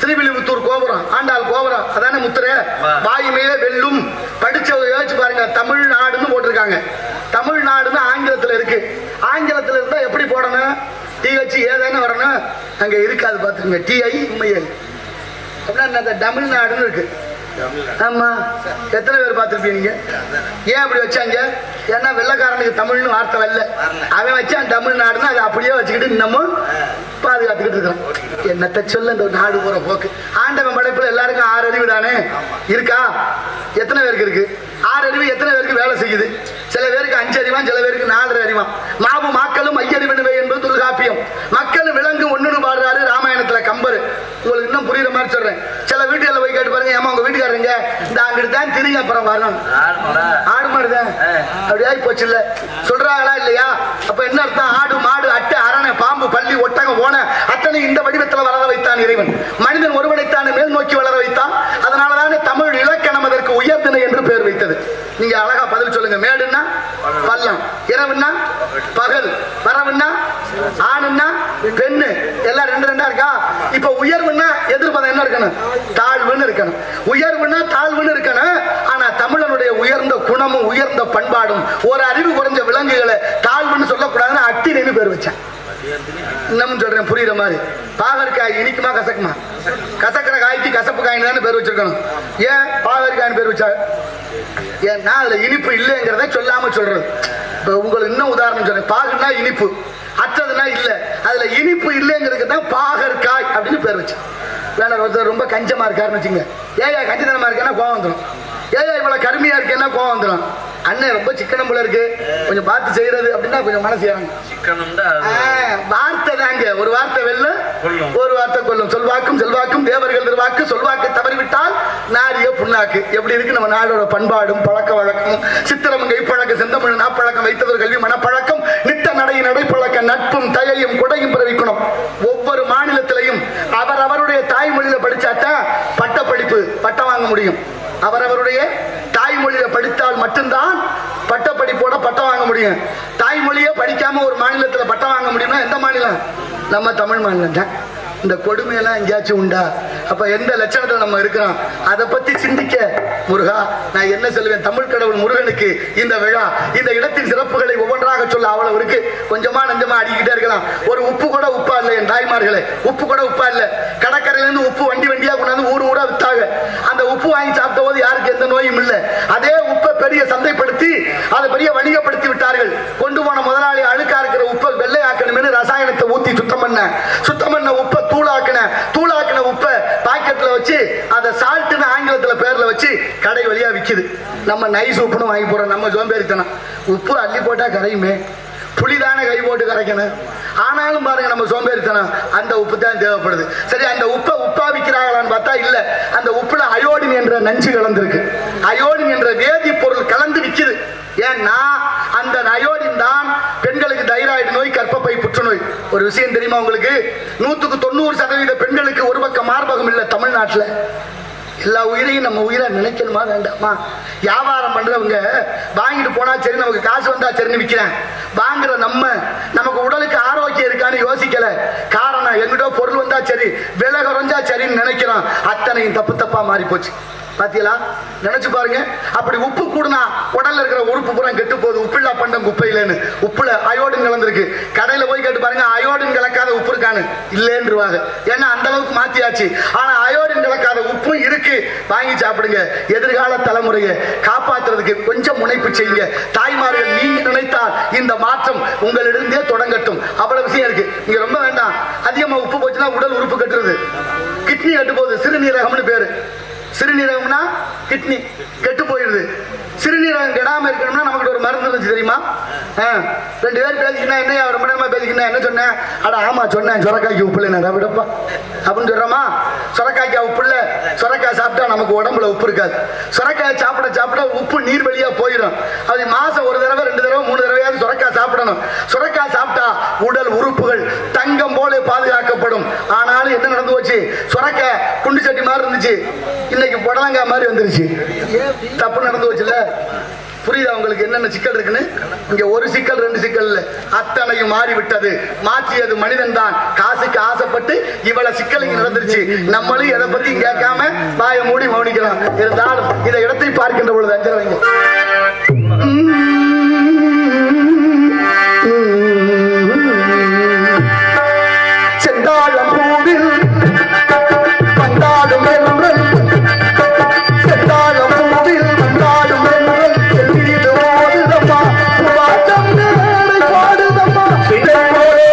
ஸ்ரீவில்லிபுத்தூர் கோபுரம், ஆண்டாள் கோபுரம், அதான முத்திரை. வாயுமே வெல்லும். படிச்சவங்க யோசிச்சு பாருங்க. தமிழ்நாடுன்னு போட்டிருக்காங்க. தமிழ்நாடுன்னு ஆங்கிலத்துல இருக்கு. ஆங்கிலத்துல இருந்தா எப்படி போடணும்? டிஹெச் ஏதானே வரணும். அங்க இருக்காது பாத்துருங்க. டிஐ உண்மையை அப்படின்னா தமிழ்நாடுன்னு இருக்கு. ஆமா, எத்தனை பேர் பார்த்திருப்பீங்க? ஏன் அப்படி வச்சாங்க? ஏன்னா வெள்ளக்காரனுக்கு தமிழ்னு வார்த்தை வரல. அவன் வச்சான் தமிழ்நாடுன்னு அதை அப்படியே வச்சுக்கிட்டு இன்னமும் பாதுகாத்துக்கிட்டு இருக்கான். என்னத்தை சொல்ல இந்த நாடு போற போக்கு. ஆண்டவன் படைப்புல எல்லாருக்கும் 6 அறிவு தானே இருக்கா? எத்தனை பேருக்கு இருக்கு 6 அறிவு? எத்தனை பேருக்கு வேலை செய்யுது? சில பேருக்கு 5 அறிவான், சில பேருக்கு 4 அறிவான். மாவு மாக்களும் ஐயறிவினவை என்பது தொல்காப்பியம். மக்களும் விலங்கு ஒண்ணுன்னு பாடுறாரு ராமாயணத்துல கம்பர். உங்களுக்கு இன்னும் புரியுற மாதிரி சொல்றேன். சில வீட்டுல போய் கேட்டு பாருங்க, ஏமா உங்க வீட்டுக்காரங்க இந்த அங்கிட்டு தான் திரும்பி அப்புறம் வரணும். ஆடு மாடுதான் அப்படி ஆகி போச்சு இல்ல சொல்றாங்களா இல்லையா? அப்ப என்ன அர்த்தம்? ஆடு மாடு அட்டை அரணை பாம்பு பள்ளி ஒட்டகம் ஓன அத்தனை இந்த வடிவத்தில் வளர வைத்தான் இறைவன். மனிதன் ஒருவனைத்தானே மேல் நோக்கி வளர வைத்தான். அதனாலதானே தமிழ் இலக்கணம் அதற்கு உயர்திணை என்று பெயர் வைத்தது. நீங்க அழகா பதில் சொல்லுங்க. மேடுன்னா பள்ளம், இரவுன்னா பகல், வரவுன்னா ஆணுன்னா பெண்ணு, எல்லாம் 2 இருக்கா? இப்ப உயர்வுன்னா எதிர்ப்பதம் என்ன இருக்கணும்? தாழ்வுன்னு இருக்கணும். உயர்வுன்னா தாழ்வுன்னு இருக்கணும். ஆனா தமிழனுடைய உயர்ந்த குணமும் உயர்ந்த பண்பாடும் ஒரு அறிவு குறைஞ்ச விலங்குகளை தாழ்வுன்னு சொல்லக்கூடாதுன்னு அட்டின்னு பேர் வச்சேன். இன்னமும் சொல்றேன் புரியுற மாதிரி. பாகற்காய் இனிக்குமா கசக்குமா? கசக்கிற காய்க்கு கசப்பு காயின்னு தானே பேர் வச்சிருக்கணும். ஏன் பாகற்காய்னு பேர் வச்சா? ஏன்னா அதுல இனிப்பு இல்லைங்கிறத சொல்லாம சொல்றது. இப்ப உங்களுக்கு இன்னும் உதாரணம் சொல்றேன். பாகுன்னா இனிப்பு, அற்றதுன்னா இல்ல. அதுல இனிப்பு இல்லைங்கிறதுக்கு தான் பாகற்காய் அப்படின்னு பேர் வச்சேன். வேணா ஒருத்தர் ரொம்ப கஞ்சமா இருக்காருன்னு வச்சுங்க. ஏயா கஞ்சத்தனமா இருக்கேன்னா கோவம் வந்துடும். ஏயா இவ்வளவு கருமையா இருக்கேன்னா கோவம் வந்துடும். அண்ணன் ரொம்ப சிக்கனம் போல இருக்கு, கொஞ்சம் பார்த்து செய்யறது அப்படின்னா கொஞ்சம் மனசு இறங்கும். வார்த்தை தாங்க. ஒரு வார்த்தை வெல்லும், ஒரு வார்த்தை கொல்லும். சொல்வாக்கும் செல்வாக்கும் தேவர்கள் திருவாக்கு. சொல்வாக்கு தவறிவிட்டால் நாரிய புண்ணாக்கு. எப்படி இருக்கு நம்ம நாடோட பண்பாடும் பழக்க வழக்கமும்? சித்திரம் கைப்பழக்கம், செந்தமிழ் நாப்பழக்கம், வைத்தவர் கல்வி மனப்பழக்கம், நிட்ட நடை நடைப்பழக்கம், நட்பும் தயையும் குடையும் பிறவிக்கணும். ஒவ்வொரு மாநிலத்திலையும் அவரவருடைய தாய்மொழியில படிச்சாத்தான் பட்ட படிப்பு பட்டம் வாங்க முடியும். அவரவருடைய தாய்மொழியில படித்தால் மட்டும்தான் பட்டப்படிப்போட பட்டம் வாங்க முடியும். தாய்மொழியை படிக்காம ஒரு மாநிலத்துல பட்டம் வாங்க முடியும்னா எந்த மாநிலம்? நம்ம தமிழ் மாநிலம் தான். இந்த கொடுமையெல்லாம் எங்கேயாச்சும் உண்டா? அப்ப எந்த லட்சணத்துல நம்ம இருக்கிறோம் அதை பத்தி சிந்திக்க முருகா நான் என்ன சொல்லுவேன்? தமிழ் கடவுள் முருகனுக்கு இந்த விழா, இந்த இடத்தின் சிறப்புகளை ஒவ்வொன்றாக சொல்ல அவ்வளவு இருக்கு. கொஞ்சமா நஞ்சமா அடிக்கிட்டே இருக்கலாம். ஒரு உப்பு கூட உப்பா இல்லை என் தாய்மார்களே, உப்பு கூட உப்பா இல்லை. கடற்கரையில இருந்து உப்பு வண்டி வண்டியா கொண்டாந்து ஊர் ஊரா வித்தாங்க. அந்த உப்பு வாங்கி சாப்பிட்ட போது யாருக்கு எந்த நோயும் இல்லை. அதே உப்பை பெரிய சந்தைப்படுத்தி அதை பெரிய வணிகப்படுத்தி விட்டார்கள். கொண்டு போன முதலாளி அழுக்கா இருக்கிற உப்பை வெள்ளையாக்கணும்னு ரசாயனத்தை ஊத்தி சுத்தம் பண்ண உப்பை தூளாக்கின உப்பை பாக்கெட்ல வச்சு அதை சால்ட்னு ஆங்கிலத்துல பேர்ல வச்சு கடை வழியா விக்குது. நம்ம நைஸ் உப்புன்னு வாங்கி போறோம். நம்ம சோம்பேறித்தனம். உப்பு அள்ளி போட்டா கரையுமே, புளிதானே கை போட்டு கரைக்கணும். ஆனாலும் பாருங்க நம்ம சோம்பேறித்தனம். அந்த உப்பு தான் தேவைப்படுது. சரி, அந்த உப்பை உப்பா விற்கிறாங்களான்னு பார்த்தா இல்ல. அந்த உப்புல அயோடின் என்ற நஞ்சு கலந்துருக்கு. அயோடின் என்ற வேதிப்பொருள் கலந்து விற்குது. ஏன்னா அந்த அயோடின் தான் பெண்களுக்கு தைராய்டு நோய், கர்ப்பப்பை புற்றுநோய். ஒரு விஷயம் தெரியுமா உங்களுக்கு? 100% பெண்களுக்கு ஒரு பக்கம் மார்பகம் இல்லை தமிழ்நாட்டில். எல்லா உயிரையும் நம்ம உயிரை நினைக்கணுமா வேண்டாமா? வியாபாரம் பண்றவங்க வாங்கிட்டு போனா சரி, நமக்கு காசு வந்தா சரின்னு விற்கிறேன். வாங்குற நமக்கு உடலுக்கு ஆரோக்கியம் இருக்கான்னு யோசிக்கல. காரணம் எங்கிட்ட பொருள் வந்தா சரி, விலை குறைஞ்சா சரின்னு நினைக்கிறோம். அத்தனையும் தப்பு தப்பா மாறி போச்சு. பாத்தீங்களா? நினைச்சு பாருங்க. அப்படி உப்பு கூடுனா உடல்ல இருக்கிற உறுப்பு பூரா கெட்டு போகுது. உப்பில்லா பண்டம் குப்பையிலன்னு. உப்புல அயோடின் கலந்துருக்கு. கடையில போய் கேட்டு பாருங்க, அயோடின் கலக்காத உப்பு இருக்கான்னு. இல்லைன்றுவாங்க. ஏன்னா அந்த அளவுக்கு மாத்தியாச்சு. ஆனா அயோடின் கலக்காத உப்பும் இருக்கு. வாங்கி சாப்பிடுங்க. எதிர்கால தலைமுறையை காப்பாற்றுறதுக்கு கொஞ்சம் முனைப்பு செய்யுங்க. தாய்மார்கள், நீங்க நினைத்தால் இந்த மாற்றம் உங்களிடந்தே தொடங்கட்டும். அவ்வளவு விஷயம் இருக்கு. நீங்க ரொம்ப வேண்டாம். அதிகமா உப்பு போச்சுன்னா உடல் உறுப்பு கட்டுறது. கிட்னி கட்டு போகுது. சிறுநீரகம்னு பேரு. சிறுநீரகம்னா கிட்னி கெட்டு போயிடுது. சிறுநீரகம் கெடாம இருக்கணும்னா நமக்கு ஒரு மருந்து இருந்துச்சு தெரியுமா? 2 பேர் பேசிக்கினா என்ன ரொம்ப நேரமா பேசிக்கினா என்ன சொன்னேன்? அட ஆமா சொன்னேன், சொரக்காய்க்கு உப்பு இல்லை விடப்பா அப்படின்னு சொல்றோமா? சொரக்காய்க்கா உப்பு இல்லை. சொரக்காய் சாப்பிட்டா நமக்கு உடம்புல உப்பு இருக்காது. சொரக்காய் சாப்பிட சாப்பிட உப்பு நீர் வழியா போயிடும். அது மாசம் 1 தடவை 2 தடவை 3 தடவையாவது சொரக்காய் சாப்பிடணும். சொரக்காய் சாப்பிட்டா உடல் உறுப்புகள் தங்கம் போல பாதுகாக்கப்படும். ஆனாலும் என்ன நடந்து போச்சு? சொரக்காய் குண்டு சட்டி மாதிரி இருந்துச்சு, இன்னைக்கு புடலங்காய் மாதிரி வந்துருச்சு. தப்பு நடந்து போச்சுல்ல? புரியுதா உங்களுக்கு என்னென்ன சிக்கல் இருக்குன்னு? இங்க ஒரு சிக்கல் 2 சிக்கல் இல்ல, அத்தனையும் மாறிவிட்டது. மாற்றியது மனிதன் தான். காசுக்கு ஆசைப்பட்டு இவ்வளவு சிக்கல் இங்க நடந்துருச்சு. நம்மளும் எதை பத்தி கேட்காம வாயை மூடி மௌனிக்கிறோம். இருந்தாலும் இதை இடத்தை பார்க்கின்ற பொழுது அஞ்சல் வைங்க. செந்தாழம் பூவில் வந்தாடும் என்றல், செந்தாழம் பூவில் வந்தாடும் என்றல், செல்லிடு ஓடுதம்மா பாட்டம் நாடை பாடுதம்மா,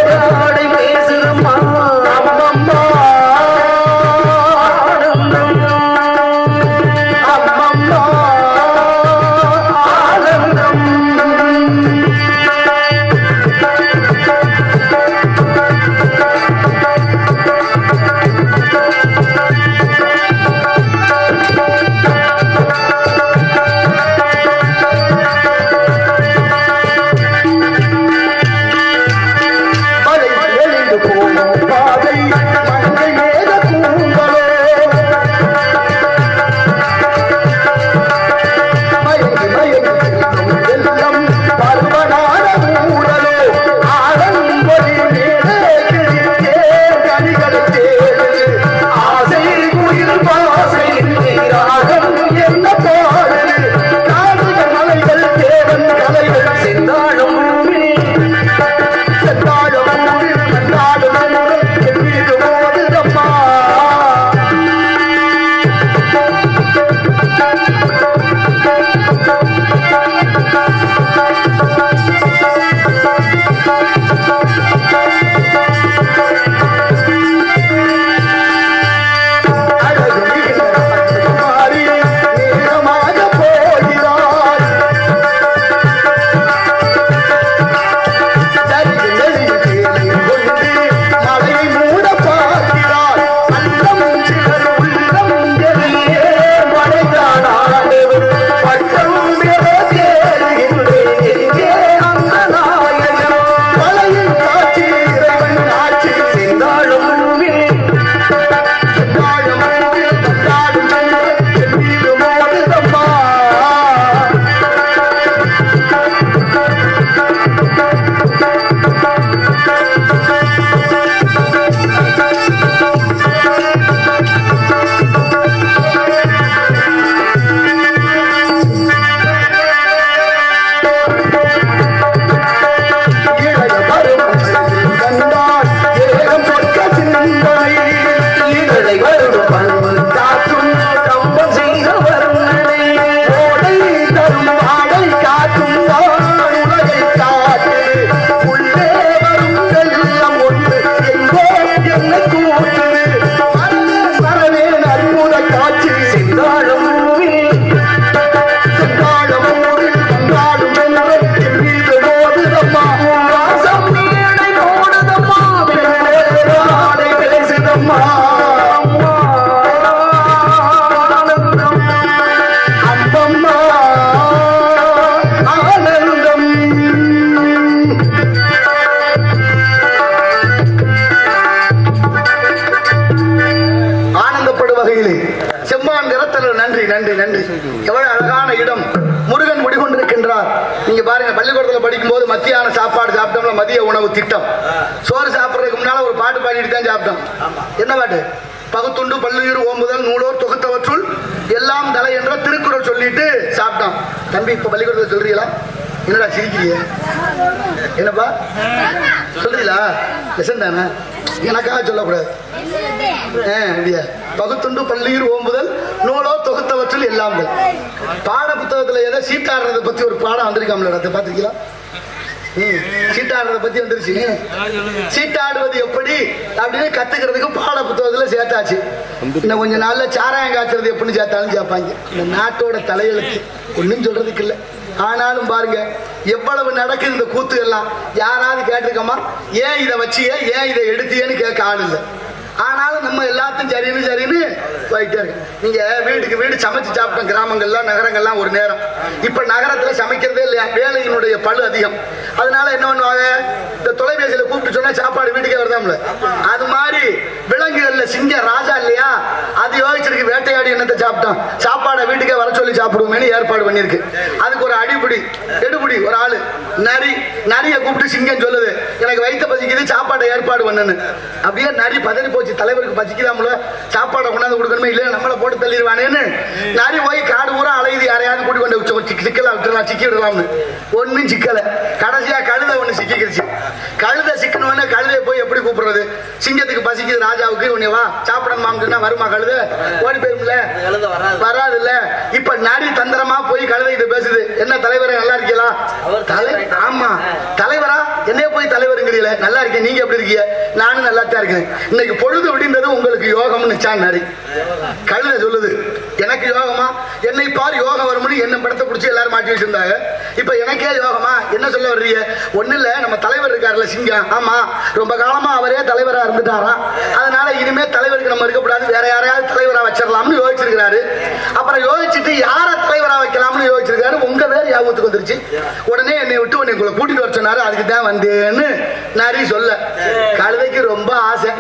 நாடை பேசுதம்மா அம்மம்மா அம்மம்மா ஆனந்தம். மத்தியான சாப்பாடு சாப்பிட்டோம்ல, மதிய உணவு திட்டம். சோறு சாப்பிடுறதுக்கு முன்னால ஒரு பாட்டு பாடிட்டு தான் சாப்பிட்டோம். என்ன பாட்டு? பகுத்துண்டு பல்லுயிர் ஓம்புதல் நூலோர் தொகுத்தவற்றுள் எல்லாம் தலை என்ற திருக்குறள் சொல்லிட்டு சாப்பிட்டோம். தம்பி இப்ப பள்ளிக்கூடத்தில் சொல்றீங்களா? என்னடா சிரிக்கிறீங்க? என்னப்பா சொல்றீங்களா? லெசன் தானே, எனக்காக சொல்லக்கூடாது. பகுத்துண்டு பள்ளியூர் ஓம்புதல் நூலோ தொகுத்தவற்றில் எல்லாம் பாட புத்தகத்துல ஏதோ சீட்டாடுறதை பத்தி ஒரு பாடம் வந்திருக்காமல, அதை பாத்திருக்கீங்களா? சீட்டாடுறத பத்தி வந்துருச்சு. சீட்டாடுவது எப்படி அப்படின்னு கத்துக்கிறதுக்கு பாட புத்தகத்துல சேர்த்தாச்சு. இன்னும் கொஞ்ச நாள்ல சாராயம் காய்ச்சறது எப்படின்னு சேர்த்தாலும் சேர்ப்பாங்க. இந்த நாட்டோட தலையெழுத்து ஒன்னும் சொல்றதுக்கு இல்லை. ஆனாலும் பாருங்க எவ்வளவு நடக்குது இந்த கூத்து எல்லாம். யாராவது கேட்டிருக்கோமா ஏன் இதை வச்சிய, ஏன் இதை எடுத்தியன்னு கேட்க ஆள் இல்லை. ஆனாலும் நம்ம எல்லாத்தையும் சரின்னு போயிட்டே இருக்கு. நீங்க வீட்டுக்கு வீடு சமைச்சு சாப்பிட்டோம் கிராமங்கள்லாம் நகரங்கள்லாம் ஒரு நேரம். இப்ப நகரத்துல சமைக்கிறதே இல்லையா, வேலையினுடைய பளு அதிகம். அதனால என்ன பண்ணுவாங்க, இந்த தொலைபேசியில கூப்பிட்டு சொன்னா சாப்பாடு வீட்டுக்கே வருதாம்ல. அது மாதிரி விலங்குகள்ல சிங்க ராஜா இல்லையா, அது யோசிச்சிருக்கு வேட்டையாடி என்னத்தை சாப்பிட்டோம், சாப்பாடை வீட்டுக்கே வர சொல்லி சாப்பிடுவோமேனு ஏற்பாடு பண்ணிருக்கு. அதுக்கு ஒரு எடுபடி ஒரு ஆளு நரிய கூப்பிட்டு சிங்கம் சொல்லுது எனக்கு வயிற்ற பசிக்குது சாப்பாடை ஏற்பாடு பண்ணுன்னு. அப்படியே நரி பதறி போச்சு, தலைவருக்கு பசிக்குதாமல சாப்பாடை கொண்டாந்து கொடுக்கணுமே, இல்லையா நம்மளை போட்டு தள்ளிடுவானேன்னு நரி போய் காடு பூரா அலையுது. யாரையாவது கூட்டி கொண்டு சிக்கலாம் விட்டுலாம் சிக்கி விடலாம்னு. ஒன்னும் சிக்கல. கடைசியா கழுதை ஒண்ணு சிக்கிக்கிருச்சு. கழுதை சிக்கணும்னு கழுதையை போய் எப்படி கூப்பிடுறது? சிங்கத்துக்கு பசிக்குது ராஜாவுக்கு, உன்னை வா சாப்பிடணுமா, வருமா கழுதை? ஓடி போயிரும்ல, வராது இல்ல. இப்ப நரி தந்திரமா போய் கழுதை கிட்ட பேசுது, என்ன தலைவரே நல்லா இருக்கீங்களா? ஆமா தலைவரா, என்னைய போய் தலைவருங்கிறீங்களே, நல்லா இருக்கேன், நீங்க எப்படி இருக்கீங்க? நானும் நல்லா தான் இருக்கேன். இன்னைக்கு பொழுது விடிந்தது உங்களுக்கு யோகம்னு நிச்சான் நரி. கழுதை சொல்லுது எனக்கு யோகமா? என்னை பார் யோகம் வரும்னு என்ன படத்தை பிடிச்சி எல்லாரும் மாட்டி வச்சிருந்தாங்க. இப்ப எனக்கே யோகமா? என்ன சொல்ல வர்றீங்க? ஒண்ணு இல்ல, நம்ம தலைவர் இருக்காருல்ல சிங்கம், ஆமா ரொம்ப காலமா அவரே தலைவரா இருந்துட்டாராம். அதனால இனிமே தலைவருக்கு நம்ம இருக்கக்கூடாது, வேற யாரையாவது தலைவரா வச்சிடலாம்னு யோசிச்சிருக்காரு. அப்புறம் யோசிச்சுட்டு யார தலைவரா வைக்கலாம்னு யோசிச்சிருக்காரு. உங்க பேர் ஞாபகத்துக்கு வந்துருச்சு. உடனே என்னை விட்டு உன்னை கூட்டிட்டு வர சொன்னாரு, அதுக்கு தான் வந்தேன்னு நரி சொல்ல. கழுதைக்கு ரொம்ப ஆசை,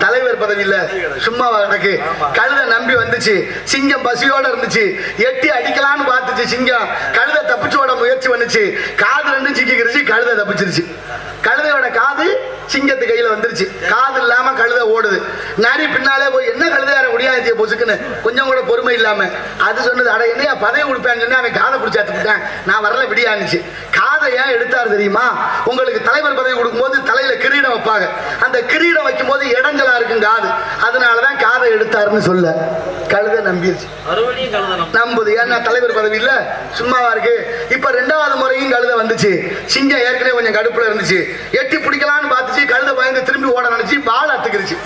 தலைவர் பதவி இல்ல சும்மா கிடக்கு. கழுதை நம்பி வந்துச்சு. சிங்கம் பசியோட இருந்துச்சு. எட்டி அடிக்கலான்னு பார்த்துச்சு சிங்கம். கழுதை தப்பிச்சோட முயற்சி பண்ணுச்சு. காது ரெண்டும் சிக்கிக்கிருச்சு, கழுதை தப்பிச்சிருச்சு. கழுதையோட காது சிங்கத்து கையில வந்துருச்சு. காது இல்லாம கழுதை ஓடுது. நரி பின்னாலே போய் என்ன கழுதையார முடியாது பொசுக்குன்னு கொஞ்சம் கூட பொறுமை இல்லாம அது சொன்னது, அட என்னையா பதவி கொடுப்பேன்னு சொன்னா அவன் காதை பிடிச்சி அத்துக்கிட்டேன், நான் வரல விடியானுச்சு. காதை ஏன் எடுத்தாரு தெரியுமா? உங்களுக்கு தலைவர் பதவி கொடுக்கும் போது தலையில கிரீடம் வைப்பாங்க. அந்த கிரீடம் வைக்கும் போது இடைஞ்சலா இருக்கும் காது, அதனாலதான் காதை எடுத்தாருன்னு சொல்ல. கழுதை நம்பிருச்சு. நம்புது, ஏன்னா தலைவர் பதவி இல்ல சும்மாவா இருக்கு. இப்ப ரெண்டாவது முறையும் கழுதை வந்துச்சு. சிங்கம் ஏற்கனவே கொஞ்சம் கடுப்புல இருந்துச்சு. எட்டி பிடிக்கலான்னு பார்த்துச்சு. கழுதை பயந்து திரும்பி ஓட நினைச்சு பால் அத்துக்கிருச்சு.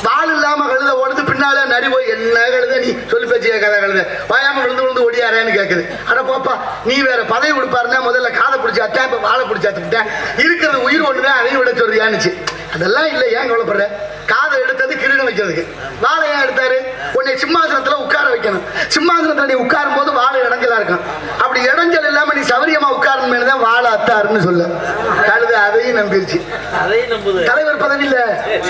பால் இல்லாம கழுதை ஓடுது. பின்னால நரி போய் என்ன கழுதை நீ சொல்லி பேச்சு கேட்காத கழுதை வாயாம விழுந்து ஓடியாரேன்னு கேக்குது. அட போப்பா, நீ வேற பதவி கொடுப்பாருன்னா முதல்ல காதை பிடிச்சி அத்தேன், இப்ப வாழை பிடிச்சி அத்துக்கிட்டேன், இருக்கிறது உயிர் ஒண்ணுதான் அதையும் விட சொல்றியான்னுச்சு. அதெல்லாம் இல்ல, ஏன் கவலைப்படுற? காதை எடுத்தது கிரீடம் வைக்கிறதுக்கு. வாழை ஏன் எடுத்தாரு? உன்னை சிம்மாசனத்துல உட்கார வைக்கணும். சிம்மாசனத்துல நீ உட்காரும் போது வாழை இடைஞ்சலா இருக்கும். அப்படி இடைஞ்சல் இல்லாம நீ சௌரியமா உட்காரணும் தான் வாழை அத்தாருன்னு சொல்ல. கழுது அதையும் நம்பிருச்சு. தலைவர் பதவி இல்ல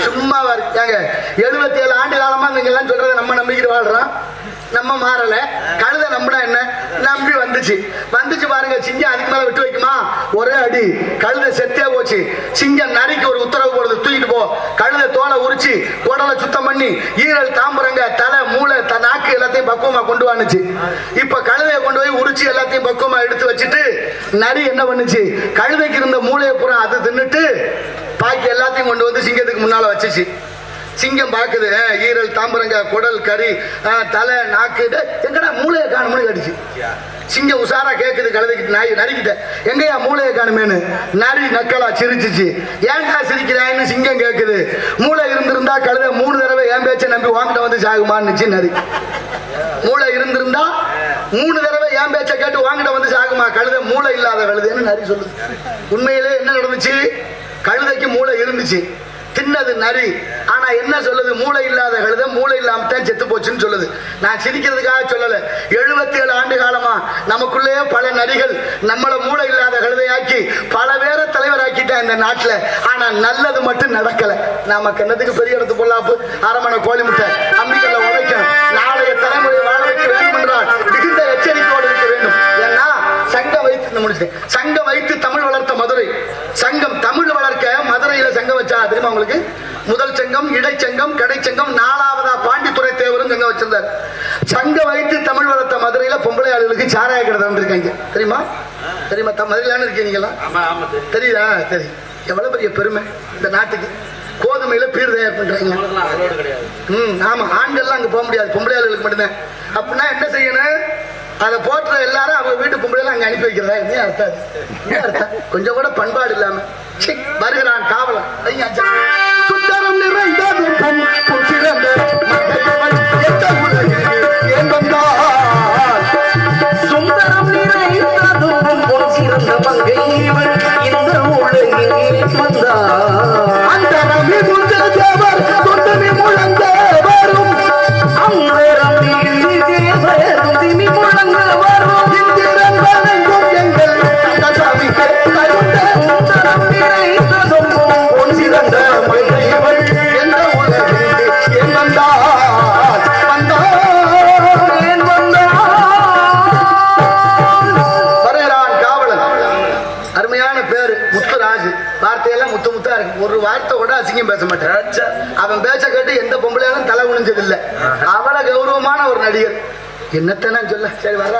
சும்மாவா இருக்காங்க. 77 ஆண்டு காலமா நீங்க எல்லாம் சொல்றத நம்ம நம்பிக்கிட்டு வாழ்றோம். நம்ம மாறல. கழுதை நம்பினா என்ன? நம்பி வந்துச்சு பாருங்க. சிங்கம் அதுக்கு மேல விட்டு வைக்குமா? ஒரே அடி கழுதை செத்தே போச்சு. சிங்கம் நரிக்கு ஒரு உத்தரவு போடுது, தூக்கிட்டு போ. கழுதை தோலை உரிச்சு உடலை சுத்தம் பண்ணி ஈரல் தாம்பரங்க தலை மூளை நாக்கு எல்லாத்தையும் பக்குவமா கொண்டு வந்துச்சு. இப்ப கழுதையை கொண்டு போய் உரிச்சு எல்லாத்தையும் பக்குவமா எடுத்து வச்சுட்டு நரி என்ன பண்ணுச்சு? கழுதைக்கு இருந்த மூளையை பூரா அது தின்னுட்டு பாக்கி எல்லாத்தையும் கொண்டு வந்து சிங்கத்துக்கு முன்னால வச்சுச்சு. சிங்கம் பாக்குது, ஈரல் தாம்பரங்க குடல் கறி தலை நாக்கு, எங்கடா மூளையை காணும்னு கேட்டுச்சு. சிங்கம் உசாரா கேக்குது கழுதைக்கு நரிக்கிட்ட, எங்கயா மூளையை காணுமேனு. நரி நக்கலா சிரிச்சிச்சு. ஏன்டா சிரிக்கிறான்னு சிங்கம் கேக்குது. மூளை இருந்திருந்தா கழுதை 3 தடவை என் பேச்சை நம்பி வாங்கிட்ட வந்து சாகுமான்னு நரி. மூளை இருந்திருந்தா 3 தடவை என் பேச்சை கேட்டு வாங்கிட்ட வந்து சாகுமா? கழுதை மூளை இல்லாத கழுதைன்னு நரி சொல்லுது. உண்மையிலே என்ன நடந்துச்சு? கழுதைக்கு மூளை இருந்துச்சு, தின்னது நரி. ஆனா என்ன சொல்லுது? மூளை இல்லாத கழுதை மூளை இல்லாம தான் செத்து போச்சுன்னு சொல்லுது. நான் சிரிக்கிறதுக்காக சொல்லல. 77 ஆண்டு காலமா நமக்குள்ளே பல நரிகள் நம்மள மூளை இல்லாத கழுதையாக்கி பல பேரை தலைவராக்கிட்டேன் இந்த நாட்டுல. ஆனா நல்லது மட்டும் நடக்கல. நமக்கு என்னத்துக்கு பெரிய இடத்து பொல்லாப்பு, அரமனை கோழி முட்டை அம்பிக்கல்ல உழைக்கணும். நாளைய தலைமுறை வாழ வைக்க வேண்டும் என்றால் மிகுந்த எச்சரிக்கையோடு இருக்க வேண்டும். ஏன்னா சங்கம் வைத்து தமிழ் வளர்த்த மதுரை. சங்கம் தமிழ் வளர்க்க மதுரையில சங்கம் வச்சா தெரியுமா உங்களுக்கு? முதல் சங்கம், இடைச்சங்கம், கடைச்சங்கம், 4வதா பாண்டித்துறை தேவரும் சங்கம் வச்சிருந்தார். சங்கம் வைத்து தமிழ் வளர்த்த மதுரையில பொம்பளை ஆளுகளுக்கு சாராய கடை வந்திருக்காங்க. தெரியுமா? தெரியுமா? மதுரையிலான இருக்கீங்களா? தெரியுதா? சரி, எவ்வளவு பெரிய பெருமை இந்த நாட்டுக்கு. கோதுமையில பீர் தயார் பண்றாங்க. ஆமா, ஆண்கள்லாம் அங்க போக முடியாது, பொம்பளை ஆளுகளுக்கு மட்டும்தான். அப்படின்னா என்ன செய்யணும்? அதை போற்ற எல்லாரும் அவங்க வீட்டு பொம்பளை அங்க அனுப்பி வைக்கிறதா? என்ன அர்த்தம்? என்ன அர்த்தம்? கொஞ்சம் கூட பண்பாடு இல்லாம வருகிறான் காவலன். சுந்தரம் நிறைந்ததும் சிறந்த ஏன் வந்தால் சுந்தரம் நிறைந்ததும் சிறந்த மங்கை இந்த உலகில் வந்தார். அந்த நம்பி முந்தர தேவர் தொண்டமி முழங்க வரும் திமி முழங்க வரும் இந்திரன் வணங்கும் எங்கள் கந்தசாமிக்கு கருண்ட சுந்தரம் நிறைந்ததும் சிறந்த மங்கையவள் என்ற உலகில் ஏன் வந்தால் வருகிறான் காவலன். அருமையான பேரு முத்துராஜ். வார்த்தையெல்லாம் முத்து முத்தா இருக்கு. ஒரு வார்த்தை கூட அசிங்கம் பேச மாட்டேன். அவன் பேச்ச கேட்டு எந்த பொம்பளையாலும் தலை குனிஞ்சது இல்ல. அவள கௌரவமான ஒரு நடிகர். என்னத்தானே சொல்ல. சரி வர